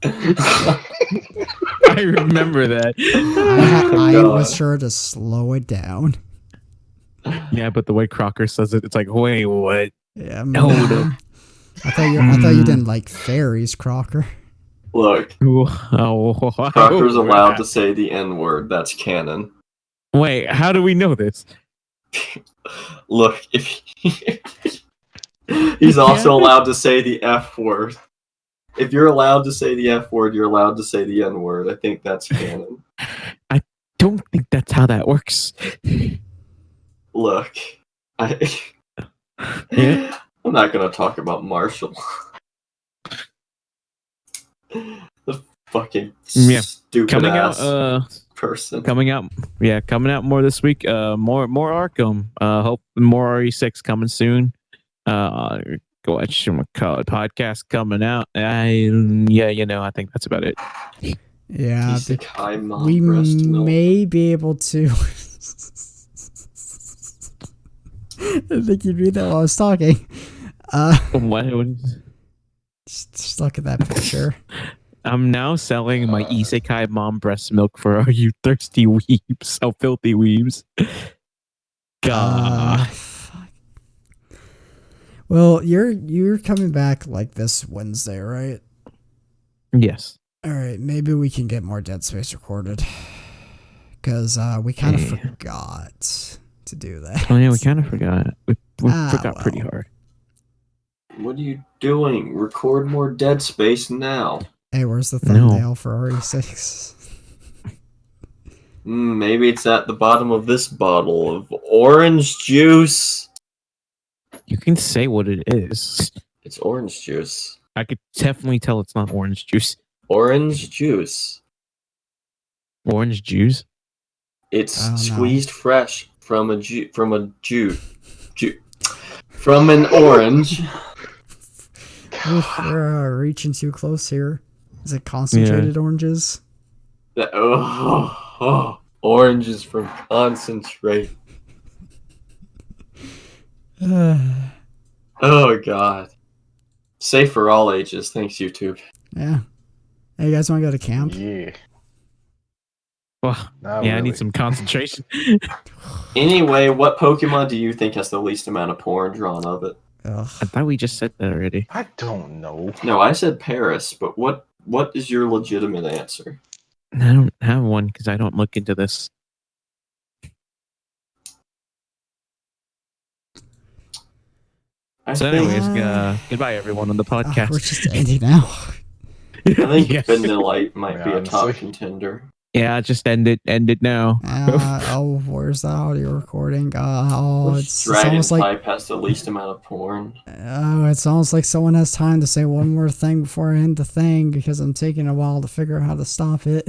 I remember that. I God. was sure to slow it down. Yeah, but the way Crocker says it, it's like, wait, what? Yeah, Hold up. I thought you didn't like fairies, Crocker. Look, Oh, Crocker's allowed to say the N-word. That's canon. Wait, how do we know this? Look, if he's also allowed to say the F word. If you're allowed to say the F word, you're allowed to say the N word. I think that's canon. I don't think that's how that works. Look, Yeah. I'm not gonna talk about Marshall. The fucking Yeah. stupid Coming ass out, person. coming out more this week. More Arkham. Hope more RE6 coming soon. Go watch some podcast coming out. I think that's about it. Yeah, Isekai mom we breast milk. may be able to. I think you'd read that while I was talking. What? Just look at that picture. I'm now selling my Isekai mom breast milk for all you thirsty weebs. Oh, filthy weebs. God. Fuck. Well, you're coming back like this Wednesday, right? Yes. All right, maybe we can get more Dead Space recorded because we kind of Yeah. forgot to do that. Oh yeah, we kind of forgot. We forgot well. pretty hard. What are you doing? Record more Dead Space now. Hey, where's the No. thumbnail for RE6? Maybe it's at the bottom of this bottle of orange juice. You can say what it is. It's orange juice. I could definitely tell it's not orange juice. Orange juice. Orange juice? It's I don't know. squeezed fresh from an orange. Oof, we're reaching too close here. Is it concentrated oranges? Oranges from concentrate. Oh god. Safe for all ages. Thanks, YouTube. Yeah. Hey, you guys want to go to camp? Yeah. Well, Not yeah, I really. need some concentration. Anyway, what Pokemon do you think has the least amount of porn drawn of it? Ugh. I thought we just said that already. I don't know. No, I said Paris, but what is your legitimate answer? I don't have one because I don't look into this. So anyways, goodbye everyone on the podcast. We're just ending now. I think Yeah. Vanillite might be a top Honestly. contender. Yeah, just end it now. Where's the audio recording? It's Dragon almost like type has the least amount of porn. it's almost like someone has time to say one more thing before I end the thing because I'm taking a while to figure out how to stop it.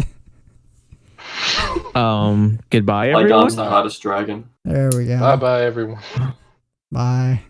Goodbye Like everyone. On's the hottest dragon. There we go. Bye bye, everyone. Bye.